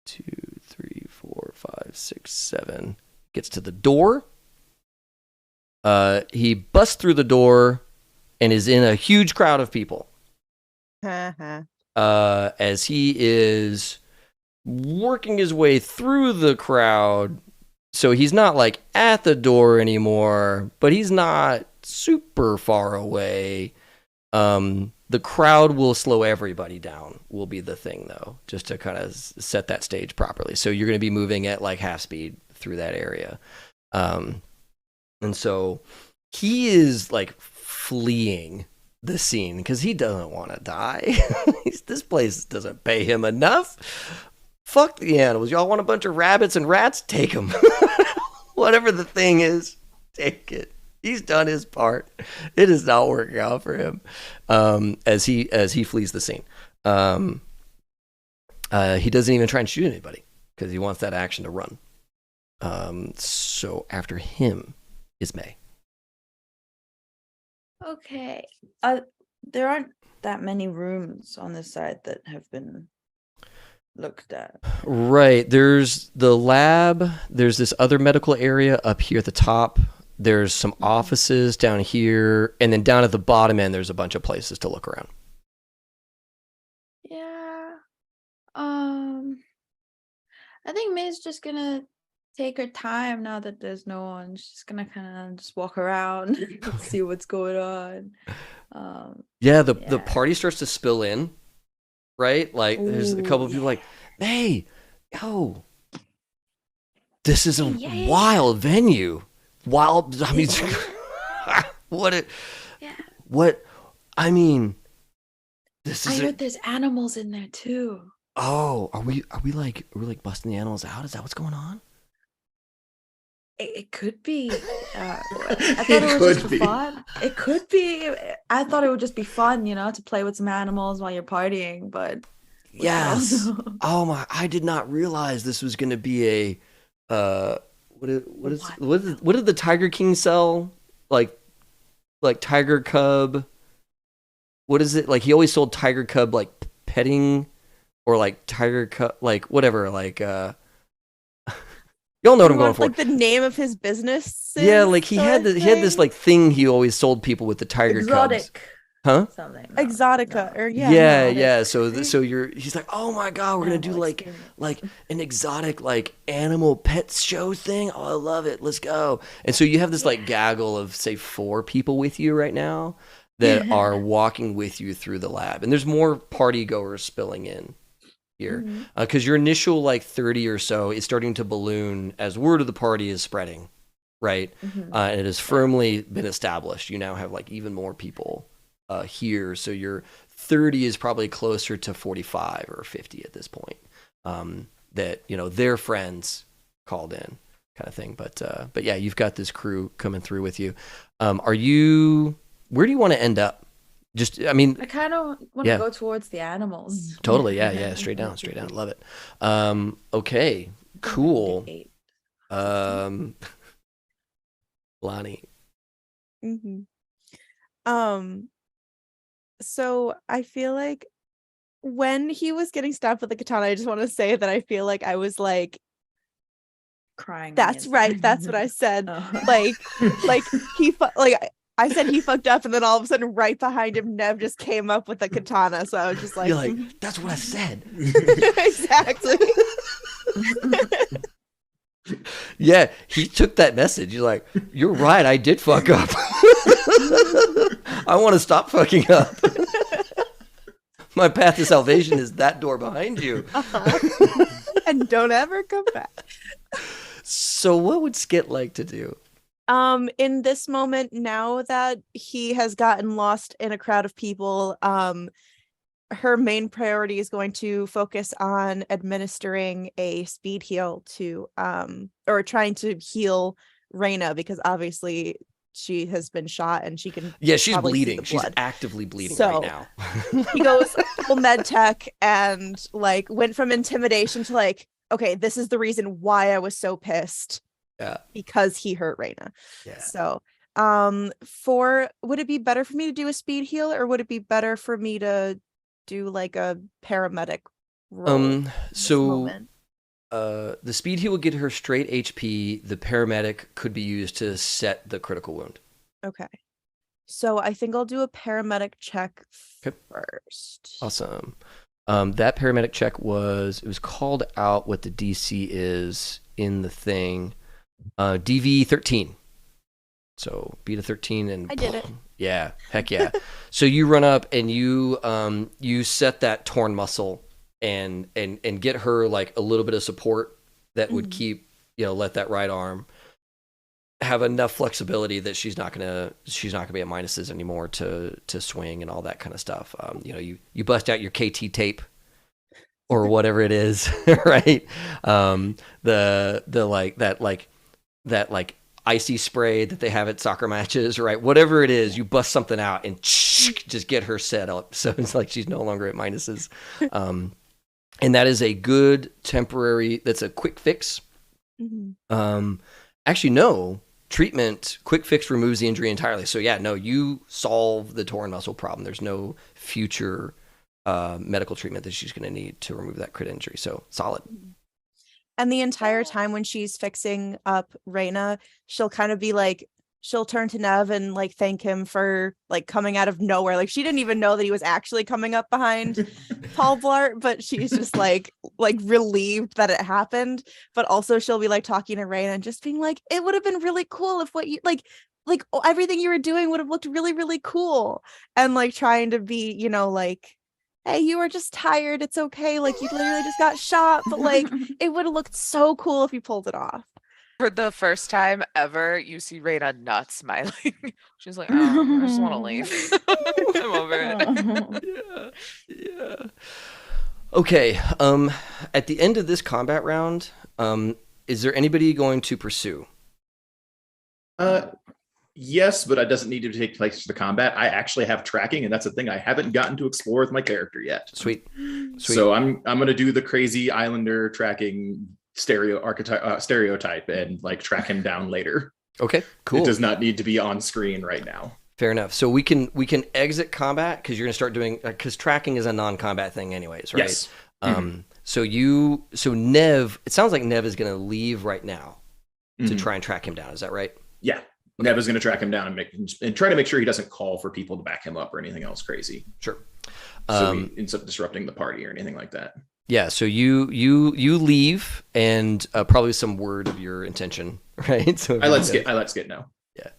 2, 3, 4, 5, 6, 7. Gets to the door. He busts through the door and is in a huge crowd of people. As he is working his way through the crowd. So he's not like at the door anymore, but he's not super far away. The crowd will slow everybody down, will be the thing though, just to kind of set that stage properly. So you're going to be moving at like half speed through that area. And so he is like fleeing the scene because he doesn't want to die. This place doesn't pay him enough. Fuck the animals. Y'all want a bunch of rabbits and rats? Take them. Whatever the thing is, take it. He's done his part. It is not working out for him. As he flees the scene. He doesn't even try and shoot anybody because he wants that action to run. So after him is May. Okay. There aren't that many rooms on this side that have been looked at. Right. There's the lab. There's this other medical area up here at the top. There's some offices down here. And then down at the bottom end, there's a bunch of places to look around. Yeah. I think May's just gonna take her time now that there's no one. She's gonna kind of just walk around and see what's going on. The party starts to spill in, right? Like there's a couple of people like, hey, yo, this is a wild venue. Wild, I mean, I mean, this is. I heard there's animals in there too. Oh, are we like busting the animals out? Is that what's going on? It could be. I thought it was just for fun. It could be. I thought it would just be fun, to play with some animals while you're partying. But yes. Oh my! I did not realize this was going to be a. What did the Tiger King sell? Like Tiger Cub. What is it? Like he always sold Tiger Cub like petting, or like Tiger Cub like whatever like. Y'all know what I'm going for. Like the name of his business. Yeah, like he had this like thing he always sold people with the Tiger Cubs. Huh? Something. No. Exotica or yeah. So he's like, oh my god, we're gonna do like an exotic like animal pet show thing. Oh, I love it. Let's go. And so you have this like gaggle of say 4 people with you right now that are walking with you through the lab, and there's more party goers spilling in here because your initial like 30 or so is starting to balloon as word of the party is spreading, right? And it has firmly been established. You now have like even more people here, so your 30 is probably closer to 45 or 50 at this point. That their friends called in, kind of thing. But yeah, you've got this crew coming through with you. Where do you want to end up? I kind of want to go towards the animals. Totally, yeah, straight down, love it. Okay, cool. Lonnie. So I feel like when he was getting stabbed with the katana, I just want to say that I feel like I was like crying. That's right. That's what I said. I said he fucked up, and then all of a sudden, right behind him, Nev just came up with a katana. So I was just like, "You're like, that's what I said." Exactly. Yeah, he took that message. He's like, "You're right. I did fuck up. I want to stop fucking up. My path to salvation is that door behind you, and don't ever come back." So, what would Skit like to do? In this moment, now that he has gotten lost in a crowd of people, her main priority is going to focus on administering a speed heal to or trying to heal Reyna, because obviously she has been shot and she can she's bleeding. She's actively bleeding right now. He goes full med tech and like went from intimidation to like, okay, this is the reason why I was so pissed. Yeah. Because he hurt Reyna. Yeah. So, would it be better for me to do a speed heal, or would it be better for me to do like a paramedic role? The speed heal would get her straight HP. The paramedic could be used to set the critical wound. Okay. So I think I'll do a paramedic check first. Awesome. That paramedic check was called out what the DC is in the thing. DV 13. So beat a 13 and I did it. Yeah, heck yeah. So you run up and you set that torn muscle and get her like a little bit of support that would keep let that right arm have enough flexibility that she's not gonna be at minuses anymore to swing and all that kind of stuff. You bust out your KT tape or whatever it is, right? The like icy spray that they have at soccer matches, right? Whatever it is, you bust something out and just get her set up so it's like she's no longer at minuses. And that is a good temporary. That's a quick fix. Actually, no. Treatment, quick fix removes the injury entirely. So yeah, no, you solve the torn muscle problem. There's no future medical treatment that she's going to need to remove that crit injury. So solid. And the entire time when she's fixing up Reina, she'll kind of be like, she'll turn to Nev and like thank him for like coming out of nowhere. Like she didn't even know that he was actually coming up behind Paul Blart, but she's just like relieved that it happened. But also she'll be like talking to Reina and just being like, it would have been really cool if what you like everything you were doing would have looked really, really cool. And like trying to be, like, hey, you were just tired. It's okay. Like you literally just got shot, but like it would have looked so cool if you pulled it off. For the first time ever, you see Reina not smiling. She's like, oh, I just want to leave. I'm over it. Yeah. Okay. At the end of this combat round, is there anybody going to pursue? Yes, but it doesn't need to take place for the combat. I actually have tracking, and that's a thing I haven't gotten to explore with my character yet. Sweet. So I'm gonna do the crazy Islander tracking stereotype and like track him down later. Okay, cool. It does not need to be on screen right now. Fair enough. So we can exit combat because you're gonna start doing because tracking is a non-combat thing anyways, right? Yes. So Nev, it sounds like Nev is gonna leave right now to try and track him down. Is that right? Yeah. Okay. Nev is going to track him down and try to make sure he doesn't call for people to back him up or anything else crazy. Sure. So he ends up disrupting the party or anything like that. Yeah. So you leave and probably some word of your intention, right? So I let Skit know. Yeah.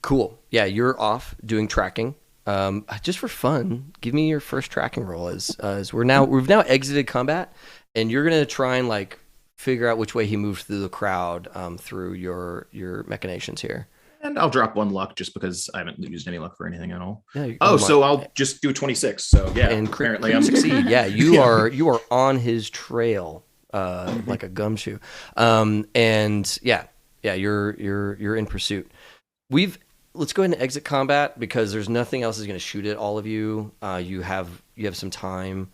Cool. Yeah. You're off doing tracking. Just for fun, give me your first tracking roll as we've now exited combat, and you're gonna try and like figure out which way he moved through the crowd through your machinations here. And I'll drop 1 luck just because I haven't used any luck for anything at all. Yeah, so I'll just do a 26. So yeah, and apparently I'm succeed. Yeah, you are on his trail like a gumshoe. And you're in pursuit. Let's go ahead and exit combat because there's nothing else is going to shoot at all of you. You have some time.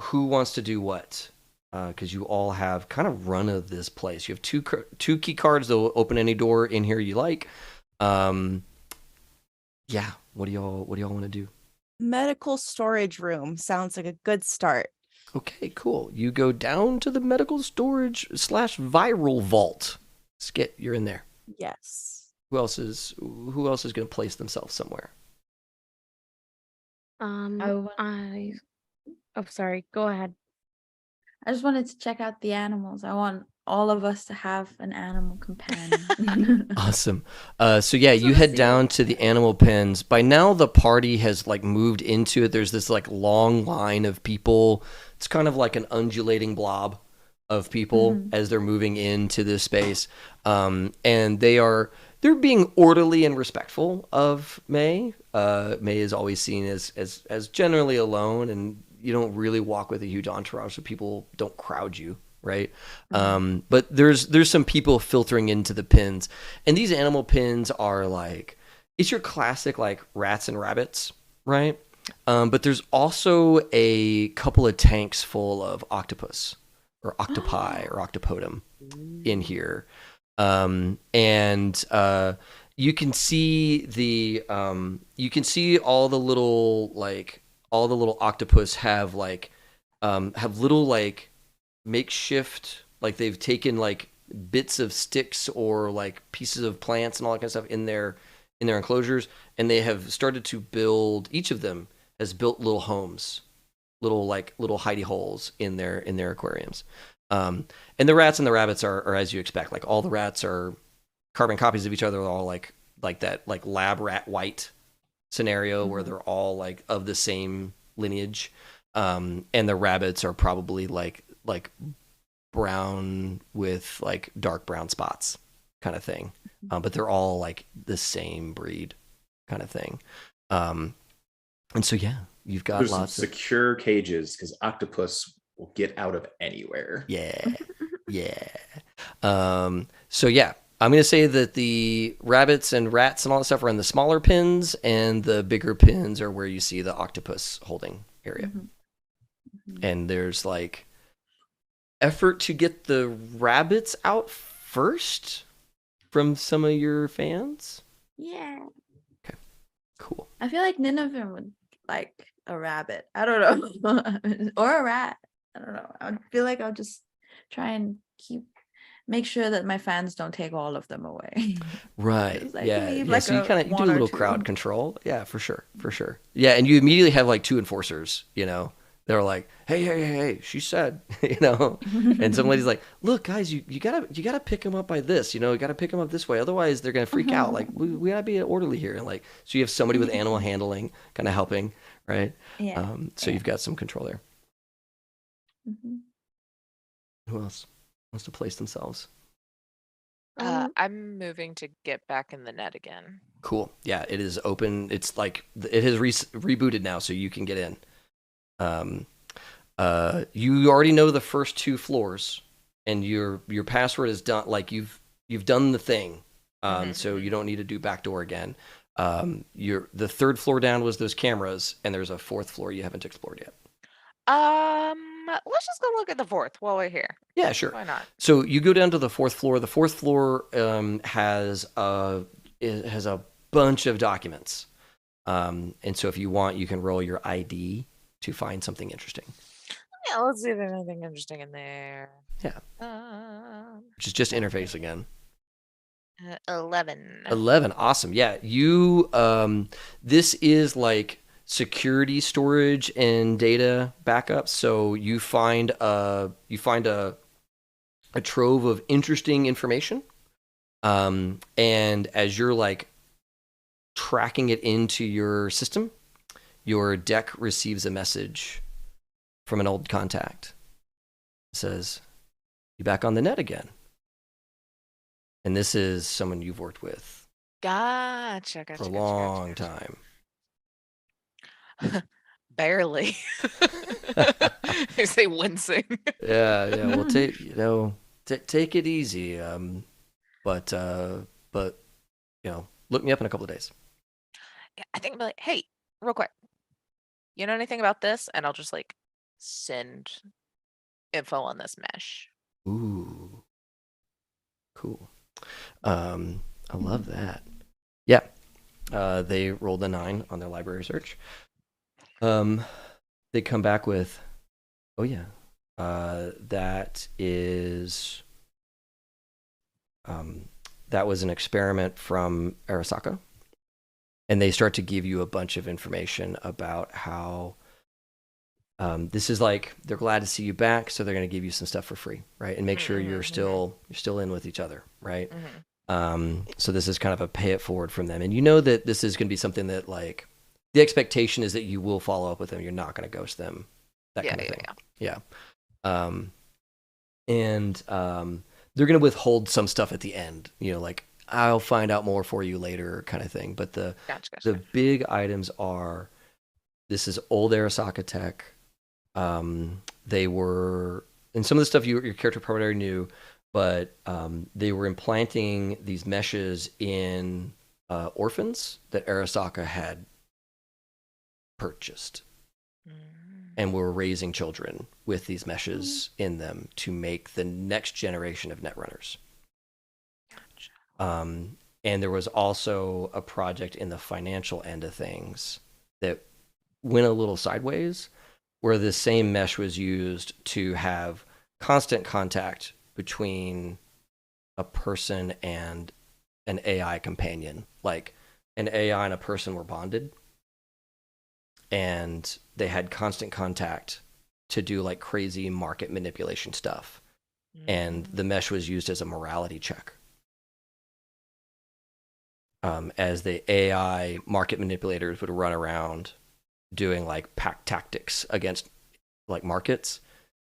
Who wants to do what? Because you all have kind of run of this place. You have two key cards that will open any door in here you like. What do y'all want to do? Medical storage room sounds like a good start. Okay, cool. You go down to the medical storage / viral vault. Skit, you're in there. Yes. Who else is going to place themselves somewhere? Sorry. Go ahead. I just wanted to check out the animals. I want all of us to have an animal companion. Awesome. So you head down to the animal pens. By now the party has like moved into it. There's this like long line of people. It's kind of like an undulating blob of people as they're moving into this space. And they're being orderly and respectful of May. May is always seen as generally alone, and you don't really walk with a huge entourage, so people don't crowd you, right? But there's some people filtering into the pins, and these animal pins are like, it's your classic like rats and rabbits, right? But there's also a couple of tanks full of octopus or octopi or octopodum in here, and you can see all the little octopus have little like makeshift, like they've taken like bits of sticks or like pieces of plants and all that kind of stuff in their enclosures, and they have started to build. Each of them has built little homes, little hidey holes in their aquariums. And the rats and the rabbits are as you expect. Like all the rats are carbon copies of each other, all like that like lab rat white scenario where they're all like of the same lineage, and the rabbits are probably like brown with like dark brown spots kind of thing. But they're all like the same breed kind of thing. And so, yeah, you've got There's some lots of, secure cages because octopus will get out of anywhere. yeah, yeah. So yeah, I'm going to say that the rabbits and rats and all that stuff are in the smaller pins, and the bigger pins are where you see the octopus holding area. And there's like effort to get the rabbits out first from some of your fans. Yeah. Cool. I feel like none of them would like a rabbit. I don't know. Or a rat. I don't know. I feel like I'll just try and make sure that my fans don't take all of them away. Right. Just, like, Yeah. leave, Yeah. like, So you a kind of do a one or little two. crowd control. Yeah, for sure. For sure. Yeah. And you immediately have like 2 enforcers, you know, they're like, hey, she said, you know, and some lady's like, look, guys, you gotta pick them up by this, you know, you gotta pick them up this way. Otherwise they're going to freak out. Like we gotta be orderly here. And like, so you have somebody with animal handling kind of helping. Right. Yeah. So you've got some control there. Mhm. Who else wants to place themselves? I'm moving to get back in the net again. Cool. Yeah, it is open. It's like it has rebooted now, so you can get in. You already know the first 2 floors, and your password is done. Like you've done the thing, so you don't need to do backdoor again. The 3rd floor down was those cameras, and there's a 4th floor you haven't explored yet. Let's just go look at the 4th while we're here. Yeah, sure. Why not? So you go down to the 4th floor. The 4th floor has a bunch of documents, and so if you want, you can roll your ID to find something interesting. Yeah, let's see if there's anything interesting in there. Yeah, Um, which is just interface again. 11. 11, awesome. Yeah, you. This is like security storage and data backup. So you find a trove of interesting information, and as you're like tracking it into your system, your deck receives a message from an old contact. It says, "You back on the net again?" And this is someone you've worked with Gotcha. for a long time. Barely. I say wincing. Yeah. Well, take it easy. But look me up in a couple of days. Yeah, I think I'm like, hey, real quick, you know anything about this? And I'll just like send info on this mesh. Ooh, cool. I love that. Yeah. They rolled a 9 on their library search. They come back with, oh yeah, that was an experiment from Arasaka. And they start to give you a bunch of information about how this is like, they're glad to see you back, so they're going to give you some stuff for free, right? And make sure you're still in with each other, right? So this is kind of a pay it forward from them. And you know that this is going to be something that like, the expectation is that you will follow up with them. You're not going to ghost them. That kind of thing. Yeah. They're going to withhold some stuff at the end, you know, like I'll find out more for you later kind of thing. But the big items are, this is old Arasaka tech. They were, and some of the stuff your character probably already knew, but they were implanting these meshes in orphans that Arasaka had purchased, and were raising children with these meshes in them to make the next generation of netrunners. And there was also a project in the financial end of things that went a little sideways, where the same mesh was used to have constant contact between a person and an AI companion. Like an AI and a person were bonded, and they had constant contact to do like crazy market manipulation stuff. And the mesh was used as a morality check. As the AI market manipulators would run around doing like pack tactics against like markets,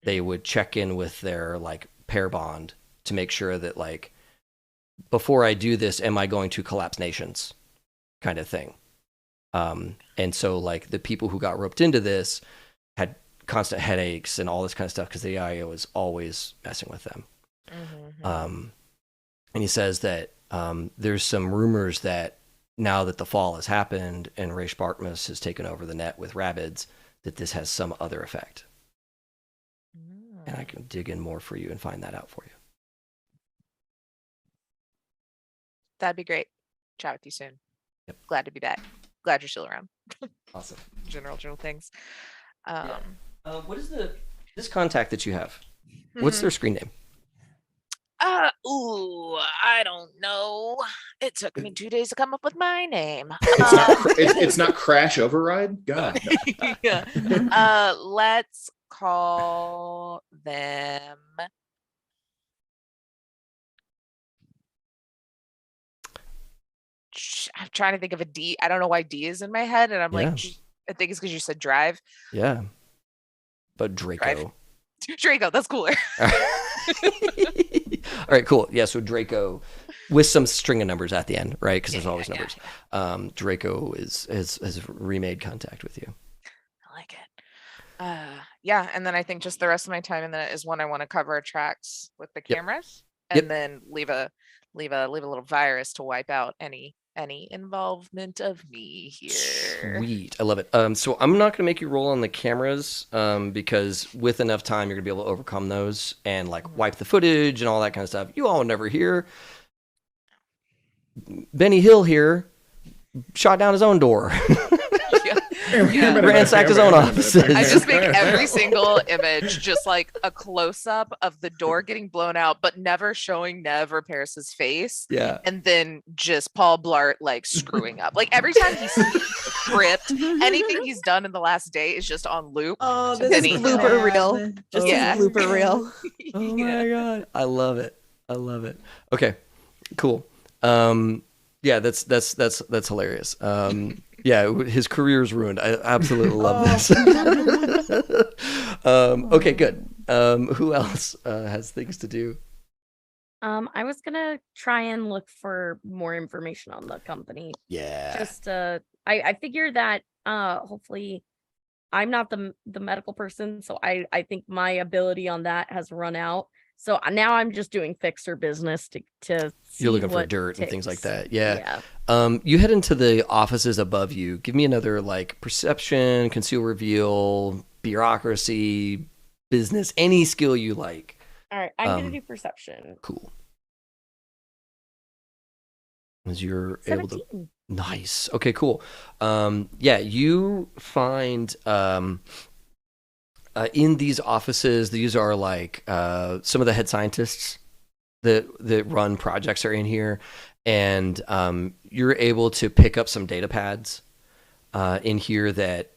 they would check in with their like pair bond to make sure that like before I do this, am I going to collapse nations, kind of thing. And so like the people who got roped into this had constant headaches and all this kind of stuff because the IO was always messing with them. And he says that there's some rumors that now that the fall has happened and Ray Sparkmas has taken over the net with Rabbids, that this has some other effect. And I can dig in more for you and find that out for you. That'd be great. Chat with you soon. Yep. Glad to be back. Glad you're still around. Awesome. General things. What is this contact that you have? What's their screen name? I don't know. It took me 2 days to come up with my name. It's not Crash Override. God. No. Yeah. Let's call them. I'm trying to think of a D. I don't know why D is in my head, and I'm like, I think it's because you said drive. Yeah. But Draco. Drive. Draco, that's cooler. All right, cool. Yeah, so Draco with some string of numbers at the end, right? Because there's always numbers. Yeah. Draco has remade contact with you. I like it. Yeah, and then I think just the rest of my time in that is when I want to cover tracks with the cameras, and then leave a little virus to wipe out any involvement of me here. Sweet. I love it. So I'm not going to make you roll on the cameras because with enough time, you're going to be able to overcome those and like wipe the footage and all that kind of stuff. You all will never hear. Benny Hill here shot down his own door. Ransacked his own offices. I just make every single image just like a close-up of the door getting blown out, but never showing Nev or Paris's face. Yeah. And then just Paul Blart like screwing up. Like every time he's script, anything he's done in the last day is just on loop. Oh, This this is is blooper reel. Just Yeah. a blooper reel. Oh my god. I love it. I love it. Okay. Cool. Yeah, that's hilarious. Yeah, his career is ruined. I absolutely love this. Okay, good. Who else has things to do? I was gonna try and look for more information on the company. Yeah. Just I figure that hopefully I'm not the medical person, so I think my ability on that has run out. So now I'm just doing fixer business to see You're looking for what dirt and things like ticks. that. Yeah. You head into the offices above you. Give me another like perception, conceal reveal, bureaucracy, business, any skill you like. All right, I'm gonna do perception. Cool. As you're able to 17. Nice. Okay, cool. Yeah, you find in these offices, these are like some of the head scientists that run projects are in here, and you're able to pick up some data pads in here that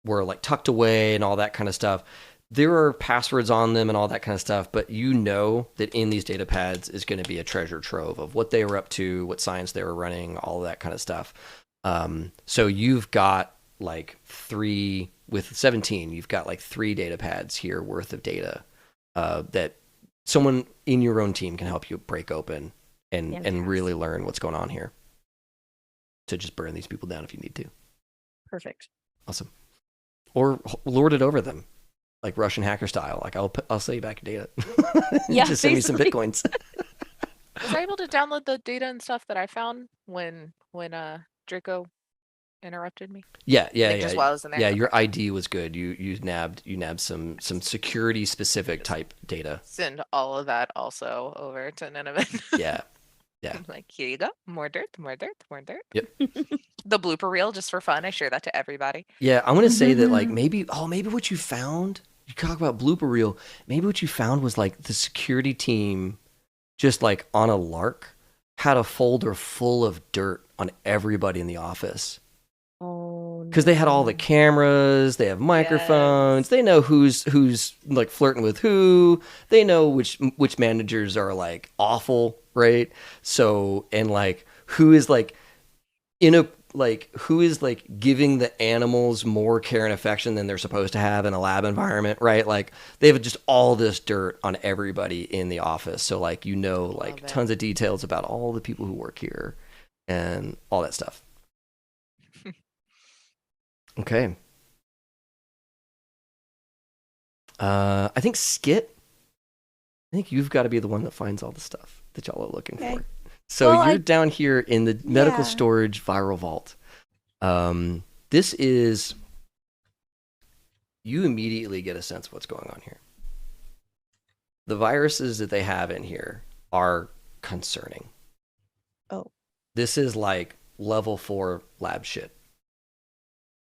were like tucked away and all that kind of stuff. There are passwords on them and all that kind of stuff, but you know that in these data pads is going to be a treasure trove of what they were up to, what science they were running, all that kind of stuff. So you've got like with 17, you've got like 3 data pads here worth of data that someone in your own team can help you break open and really learn what's going on here to just burn these people down if you need to. Perfect. Awesome. Or lord it over them. Like Russian hacker style. Like I'll sell you back your data. Yeah, just send me some bitcoins. Was I able to download the data and stuff that I found when Draco interrupted me? Yeah. Just while I was in there? Yeah, your ID was good. You nabbed some security specific type data. Send all of that also over to Nineveh. Yeah. I'm like, here you go. More dirt. Yep. The blooper reel, just for fun. I share that to everybody. Yeah, I'm gonna say that like maybe what you found. You talk about blooper reel. Maybe what you found was like the security team, just like on a lark, had a folder full of dirt on everybody in the office. Oh, Because they had all the cameras, they have microphones, they know who's like flirting with who, they know which managers are like awful, right? So and like who is like like giving the animals more care and affection than they're supposed to have in a lab environment, right? Like they have just all this dirt on everybody in the office. So like, you know, like Love it. tons of details about all the people who work here and all that stuff. Okay. I think Skit, I think you've got to be the one that finds all the stuff that y'all are looking Okay. for. So Well, you're down here in the medical Yeah. storage viral vault. This is, you immediately get a sense of what's going on here. The viruses that they have in here are concerning. Oh. This is like level 4 lab shit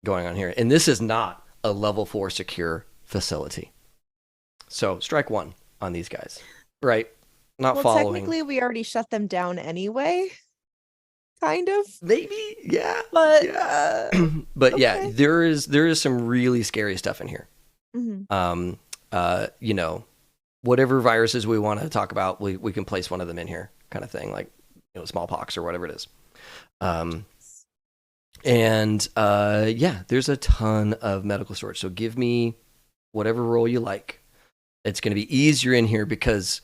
going on here. And this is not a level 4 secure facility. So strike one on these guys, right? Not Well, following. technically, we already shut them down anyway. Kind of. Maybe, yeah. But Yeah. But yeah, okay. there is some really scary stuff in here. Mhm. You know, whatever viruses we want to talk about, we can place one of them in here, kind of thing, like, you know, smallpox or whatever it is. Yeah, there's a ton of medical storage. So give me whatever roll you like. It's going to be easier in here because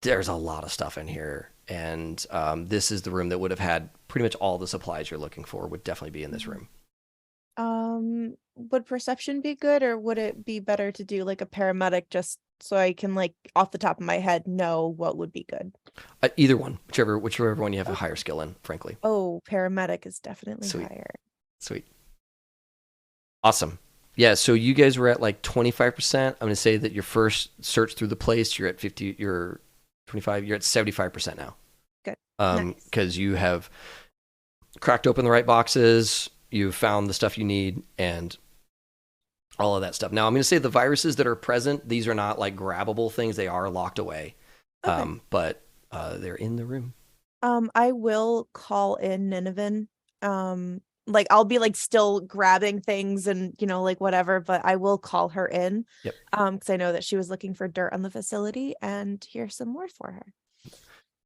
there's a lot of stuff in here. And this is the room that would have had pretty much all the supplies you're looking for would definitely be in this room. Would perception be good, or would it be better to do like a paramedic just so I can like off the top of my head know what would be good? Either one, whichever one you have a higher skill in, frankly. Oh, paramedic is definitely Sweet. higher. Sweet. Awesome. Yeah, so you guys were at like 25%. I'm going to say that your first search through the place, you're at 50, you're 25, you're at 75% now. Good. Because you have cracked open the right boxes, you've found the stuff you need, and all of that stuff. Now, I'm going to say the viruses that are present, these are not like grabbable things. They are locked away. Okay. But they're in the room. I will call in Nineveh. Like I'll be like still grabbing things and you know like whatever, but I will call her in. Yep. Because I know that she was looking for dirt on the facility, and here's some more for her.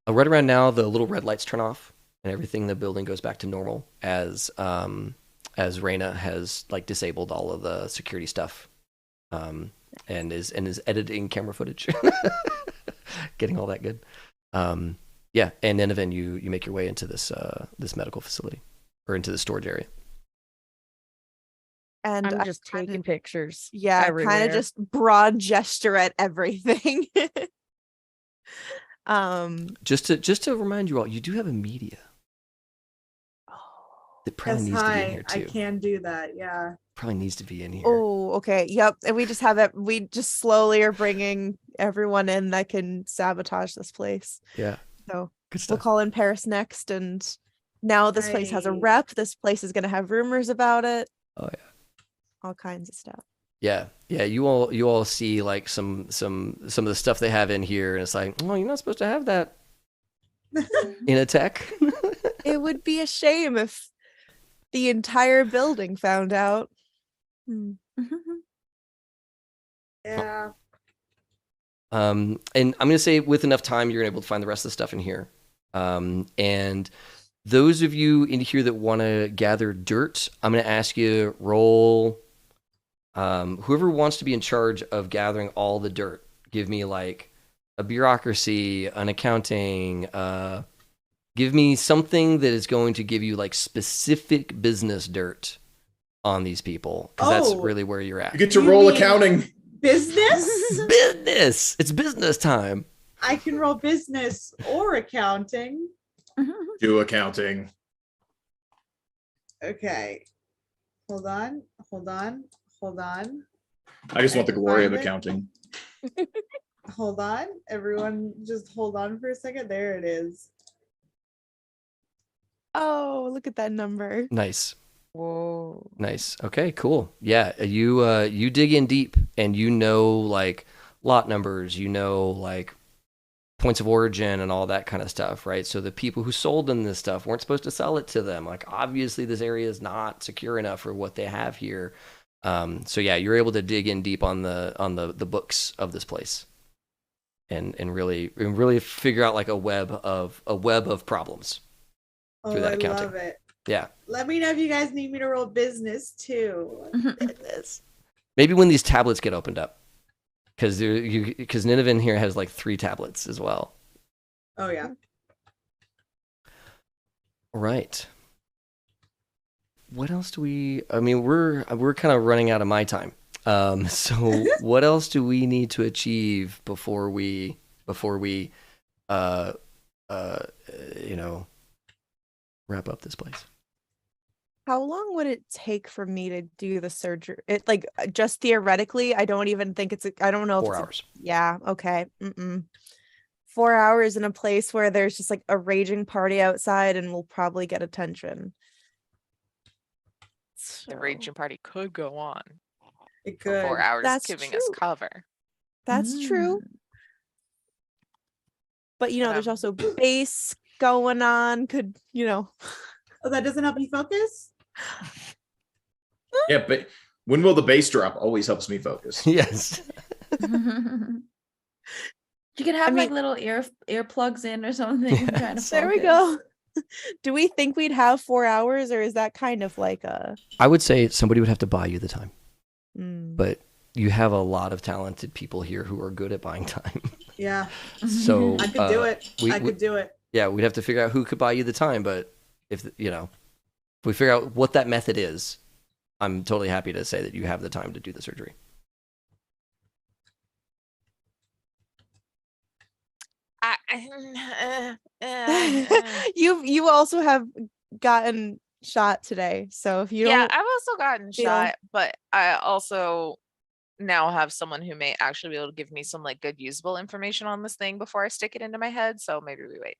Right around now, the little red lights turn off, and everything in the building goes back to normal as Raina has like disabled all of the security stuff, and is editing camera footage, getting all that good. Yeah, and Nineveh, you make your way into this medical facility or into the storage area. And I'm I just kinda- taking pictures. Yeah, kind everywhere. of just broad gesture at everything. Just to remind you all, you do have a media that probably Yes, needs to be in hi. here I too. can do that. Yeah. Probably needs to be in here. Oh, okay. Yep. And we just have it. We just slowly are bringing everyone in that can sabotage this place. Yeah, So good we'll stuff. call in Paris next. And now this place has a Right. rep. This place is going to have rumors about it. Oh yeah. All kinds of stuff. Yeah. You all see like some of the stuff they have in here, and it's like, oh, you're not supposed to have that in a tech. It would be a shame if the entire building found out. Yeah. And I'm gonna say with enough time, you're able to find the rest of the stuff in here. And those of you in here that want to gather dirt, I'm gonna ask you roll. Whoever wants to be in charge of gathering all the dirt, give me like a bureaucracy, an accounting. Give me something that is going to give you like specific business dirt on these people, because that's Oh. really where you're at. You get to You roll mean- accounting. Business? Business. It's business time. I can roll business or accounting. Do accounting. Okay. Hold on. I just want the glory of Find it. accounting. Hold on. Everyone just hold on for a second. There it is. Oh, look at that number. Nice. Whoa. Nice. Okay, cool. Yeah, you dig in deep, and you know like lot numbers, you know like points of origin and all that kind of stuff, right? So the people who sold them this stuff weren't supposed to sell it to them. Like obviously this area is not secure enough for what they have here. So yeah, you're able to dig in deep on the books of this place, and really figure out like a web of problems. Oh, Through that I accounting. love it. Yeah. Let me know if you guys need me to roll business too. Goodness. Maybe when these tablets get opened up, because Nineveh here has like 3 tablets as well. Oh yeah. All right. What else do we? I mean, we're kind of running out of my time. So what else do we need to achieve before we you know, wrap up this place? How long would it take for me to do the surgery? It like just theoretically, I don't even think I don't know if 4 it's hours. yeah, okay. 4 hours in a place where there's just like a raging party outside and we'll probably get attention. The So, raging party could go on It for 4 could. hours, That's giving us true. cover. That's true. But But, there's also base going on. Could Oh, that doesn't help you focus? Yeah, but when will the bass drop always helps me focus. Yes. You could have I like mean- little earplugs in or something. Yeah. Trying to There we focus. go. Do we think we'd have 4 hours, or is that kind of like a I would say somebody would have to buy you the time, mm. but you have a lot of talented people here who are good at buying time. Yeah. So I could do it. we- I could do it. Yeah, we'd have to figure out who could buy you the time. But if we figure out what that method is, I'm totally happy to say that you have the time to do the surgery. You also have gotten shot today, so if you Yeah, don't I've also gotten feel- shot, but I also now have someone who may actually be able to give me some like good usable information on this thing before I stick it into my head. So maybe we wait.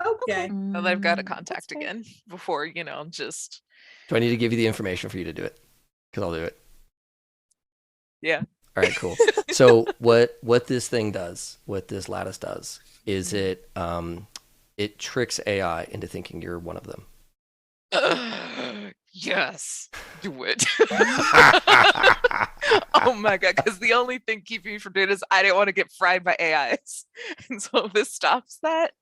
Okay. Now that I've got a Mm. contact fair. again before, just Do I need to give you the information for you to do it? Because I'll do it. Yeah. All right, cool. So what this thing does, what this lattice does, is it tricks AI into thinking you're one of them. Yes, do it. Oh my god, because the only thing keeping me from doing it is I didn't want to get fried by AIs. And so if this stops that,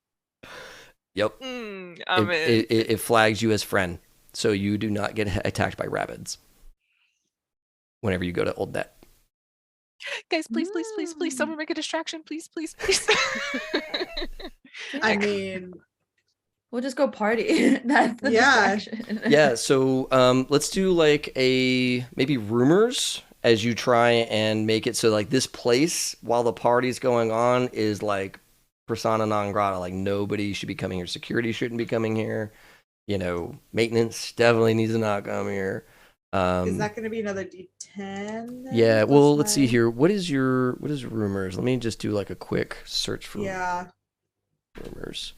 Yep. I'm in. It flags you as friend, so you do not get attacked by rabbits whenever you go to Old Net. Guys, please, someone make a distraction. Please. I mean, We'll just go party. That's the Yeah. distraction. Yeah, so let's do like maybe rumors as you try and make it so like this place while the party's going on is like persona non grata, like nobody should be coming here, security shouldn't be coming here, maintenance definitely needs to not come here. is that going to be another D10? then? Yeah, well, let's Plus see my- here. What is rumors? Let me just do like a quick search for Yeah. rumors.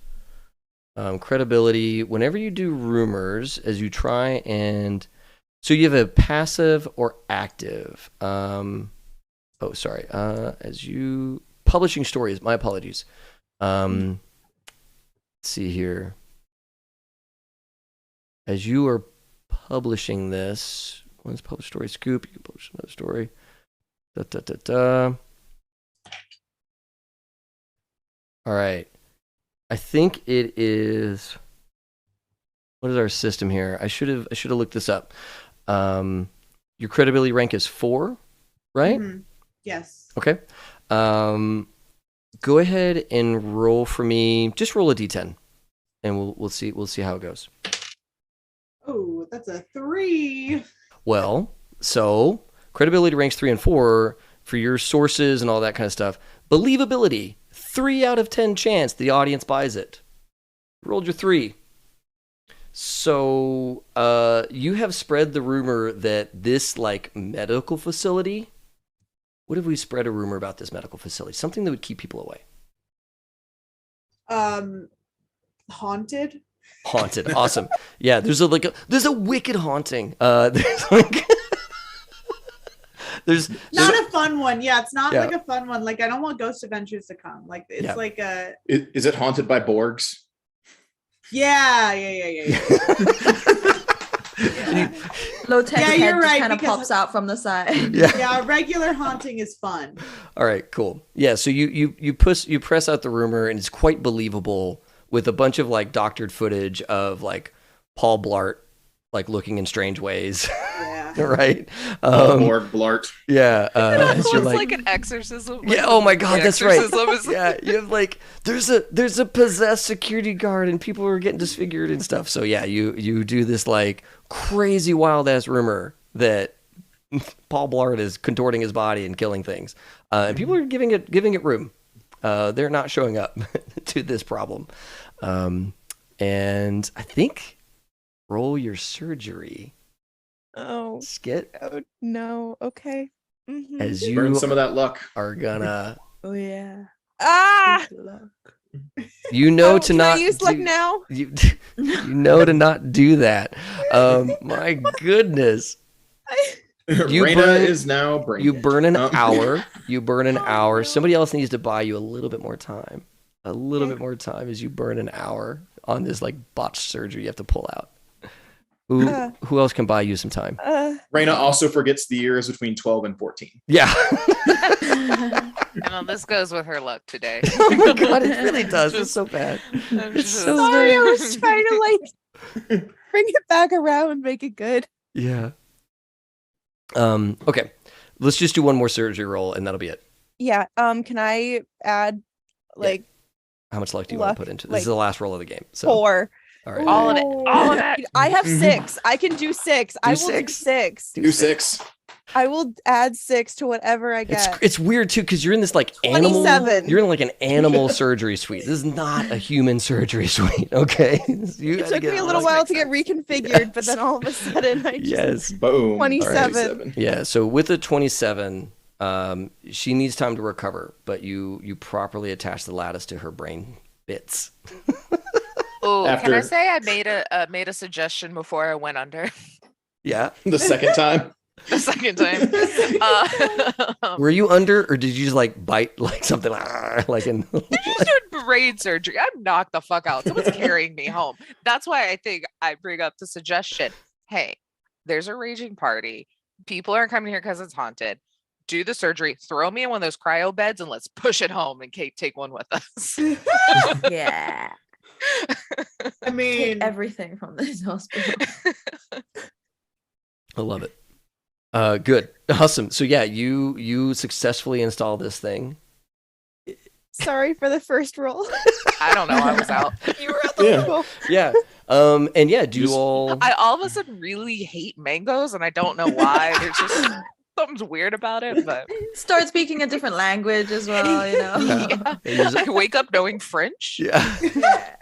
Credibility. Whenever you do rumors, as you try and so you have a passive or active. As you publishing stories. My apologies. Let's see here. As you are publishing this, one's published story scoop. You can publish another story. All right. I think it is. What is our system here? I should have looked this up. Your credibility rank is 4, right? Mhm. Yes. Okay. Go ahead and roll for me. Just roll a d10, and we'll see how it goes. Oh, that's a 3. Well, so credibility ranks 3 and 4 for your sources and all that kind of stuff. Believability, 3 out of 10 chance the audience buys it. You rolled your 3. So you have spread the rumor that this like medical facility. What if we spread a rumor about this medical facility? Something that would keep people away. Haunted. Haunted, awesome. Yeah, there's a wicked haunting. There's like there's Not a fun one. Yeah, it's not Yeah. like a fun one. Like I don't want Ghost Adventures to come. Like it's Yeah. like a Is it haunted by Borgs? yeah. Low tech Yeah, head you're just right, kind of because- pops out from the side. yeah. Yeah, regular haunting is fun. All right, cool. Yeah, so you press out the rumor and it's quite believable with a bunch of like doctored footage of like Paul Blart like looking in strange ways, Yeah. right? Borg Blart. Yeah. It so you're looks like an exorcism. yeah. like Oh the my God, movie that's right. Exorcism is- Yeah, you have like there's a possessed security guard and people are getting disfigured and stuff. So yeah, you do this like crazy wild ass rumor that Paul Blart is contorting his body and killing things, and people are giving it room. They're not showing up to this problem, and I think roll your surgery, Oh, Skit, oh no. Okay. Mhm. as Burn you some of that luck. are gonna. Oh yeah. Ah. You know Oh, to can not I use luck do- now? You, you know to not do that. My goodness. You Raina burn- is now brain You dead. burn an Um, hour. You burn an Oh, hour. no. Somebody else needs to buy you a little bit more time. A little bit more time as you burn an hour on this like botched surgery you have to pull out. Who else can buy you some time? Raina also forgets the years between 12 and 14. Yeah. this goes with her luck today. Oh my God, it really does. It's so bad. It's so Sorry, I bad. was trying to like bring it back around and make it good. Yeah. Okay. Let's just do one more surgery roll and that'll be it. Yeah. Can I add like How much luck do you want Luck, to put into this? like, Is the last roll of the game. So 4? all right. All of it. All of it. I have Mhm. 6. I can do 6. I will do 6. 6. Do 6. I will add 6 to whatever I get. It's weird too because you're in this like animal. 27. You're in like an animal surgery suite. This is not a human surgery suite. Okay. You It gotta took get me a all little that- while to get reconfigured, but then all of a sudden I just Yes. Boom. 27. Yeah. So with the 27, she needs time to recover, but you properly attach the lattice to her brain bits. Oh, can I After- say I made a suggestion before I went under Yeah. The second time. the second time? Were you under, or did you just like bite like something like in? You're just doing brain surgery. I'm knocked the fuck out. Someone's carrying me home. That's why I think I bring up the suggestion. Hey, there's a raging party. People aren't coming here because it's haunted. Do the surgery. Throw me in one of those cryo beds and let's push it home and take one with us. Yeah. I mean, Take everything from this hospital. I love it. Good. Awesome. So yeah, you successfully install this thing. sorry for the first roll. I don't know. I was out. You were at the Yeah. roll. Yeah. And yeah, do you Just- all I all of a sudden really hate mangoes, and I don't know why. There's just something's weird about it, but Start speaking a different language as well, you know. yeah. you just- I wake up knowing French. yeah. Yeah.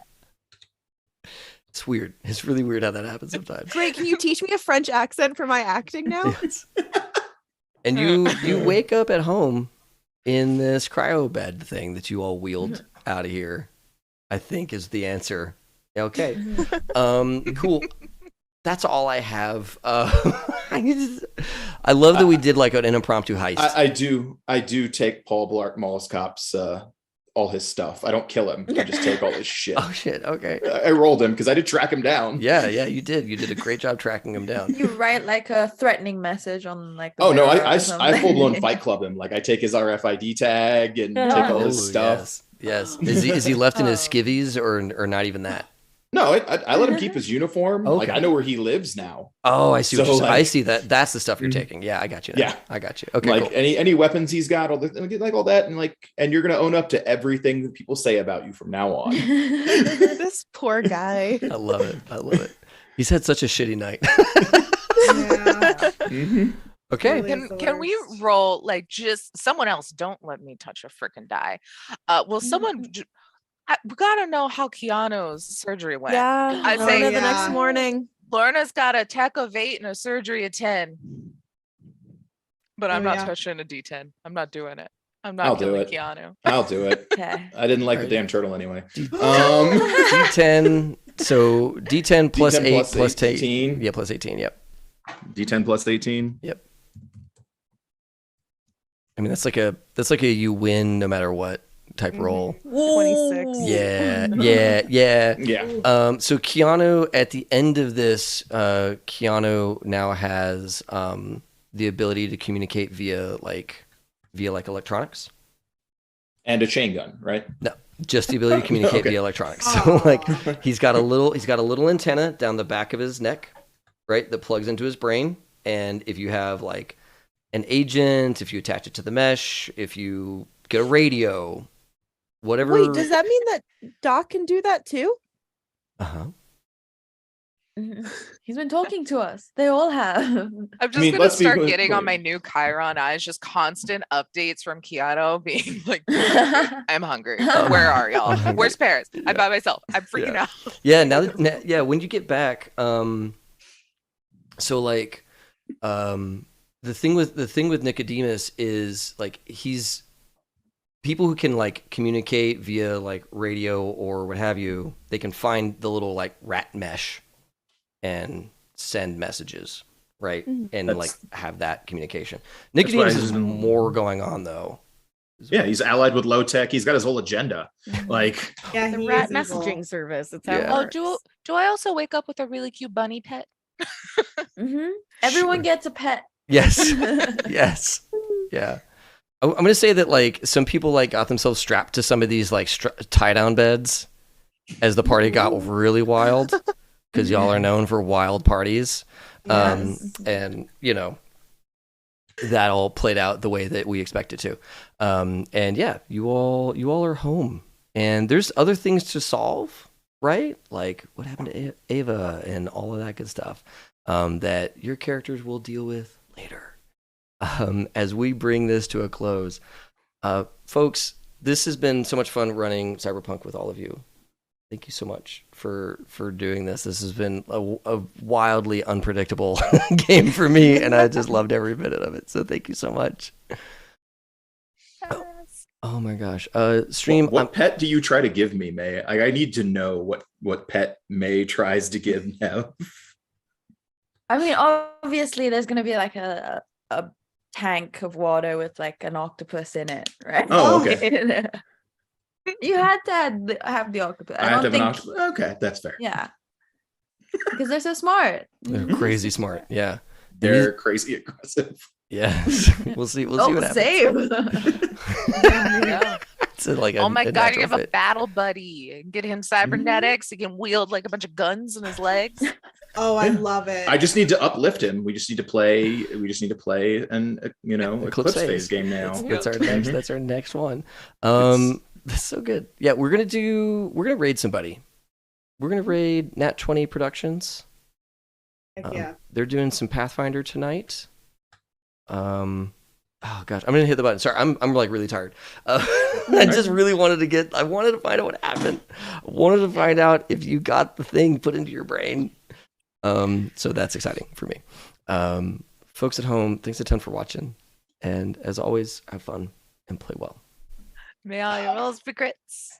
It's weird. It's really weird how that happens sometimes. Great. Can you teach me a French accent for my acting now? Yes. And you wake up at home in this cryo bed thing that you all wheeled out of here, I think is the answer. Okay. Cool. That's all I have. I love that we did like an impromptu heist. I do take Paul Blart Molluscop's all his stuff. I don't kill him. I just take all his shit. Oh shit. Okay. I rolled him because I did track him down. Yeah, you did. You did a great job tracking him down. You write like a threatening message on like the Oh no, mirror or I something. full blown Fight Club him. Like I take his RFID tag and take all his Oh, stuff. Yes. Is he left in his Oh. skivvies or not even that? No, I let him keep his uniform. Like Okay. I know where he lives now. Oh, I see what So, you're saying. I like- see that. That's the stuff you're Mhm. taking. Yeah, I got you. Now. Yeah. I got you. Okay, Like cool. any weapons he's got, all like all that, and you're gonna own up to everything that people say about you from now on. This poor guy. I love it. I love it. He's had such a shitty night. Yeah. Mhm. Okay. Really is the Can we worst. roll like just someone else? Don't let me touch a freaking die. Will someone? We gotta know how Keanu's surgery went. Yeah. I'd I'd say- say the next Yeah. morning. Lorna's got a tech of 8 and a surgery of 10. But I'm Oh, not yeah. touching a D10. I'm not doing it. I'm I'll not do killing it. Keanu. I'll do it. Okay. I didn't like Alright. the damn turtle anyway. D- Um, D10. So D10 plus D10 8 plus plus 8. 18. Yeah, plus 18. Yep. D10 plus 18. I mean, that's like a you win no matter what type roll. 26. Yeah. Yeah. Yeah. So Keanu, at the end of this, Keanu now has the ability to communicate via like electronics. And a chain gun, right? No, just the ability to communicate Okay. via electronics. So like he's got a little antenna down the back of his neck, right, that plugs into his brain. And if you have like an agent, if you attach it to the mesh, if you get a radio, whatever. Wait, does that mean that Doc can do that too? Uh-huh. Mhm. He's been talking to us. They all have. I'm just mean, gonna let's be start clear- getting on my new Chiron eyes, just constant updates from Keanu being like, I'm hungry. Where are y'all? I'm hungry. Where's Paris? I'm by myself. I'm freaking Yeah. out. Yeah, yeah, when you get back, so like the thing with Nicodemus is like he's people who can like communicate via like radio or what have you, they can find the little like rat mesh and send messages, right? Mhm. And That's- like have that communication. why Nicodemus he's is been- more going on though. Yeah, he's allied with low tech. He's got his whole agenda. Like, Yeah, The he rat is evil. messaging service. It's how Yeah. it Oh, works. do I also wake up with a really cute bunny pet? Everyone Sure. gets a pet. Yes. Yes. Yeah. I'm going to say that like some people like got themselves strapped to some of these like tie down beds as the party got really wild because y'all are known for wild parties. Yes. And you know, that all played out the way that we expected to. And yeah, you all are home and there's other things to solve, right? Like what happened to Ava and all of that good stuff, that your characters will deal with later. As we bring this to a close, folks, this has been so much fun running Cyberpunk with all of you. Thank you so much for doing this. This has been a wildly unpredictable game for me, and I just loved every minute of it. So thank you so much. Oh my gosh, stream. what pet do you try to give me, May? I need to know what pet May tries to give now. I mean, obviously, there's gonna be like a tank of water with like an octopus in it, right? Oh, okay. You had to have the octopus. I I have don't to have think. an octopus. Okay, that's fair. Yeah, because they're so smart. They're crazy smart. Yeah, They're crazy aggressive. yes. We'll see. We'll see what happens. Save. Yeah. It's like Oh my god, you natural have a fit. battle buddy. Get him cybernetics. He can wield like a bunch of guns in his legs. Oh, I Yeah. love it. I just need to uplift him. We just need to play an Eclipse Phase. Phase game now. That's our next. That's our next one. It's- That's so good. Yeah, we're gonna raid somebody. We're gonna raid Nat 20 Productions. Heck yeah. They're doing some Pathfinder tonight. Oh gosh, I'm gonna hit the button. Sorry, I'm like really tired. I just really wanted to find out what happened. I wanted to find out if you got the thing put into your brain. So that's exciting for me. Folks at home, thanks a ton for watching. And as always, have fun and play well. May all your rolls be crits.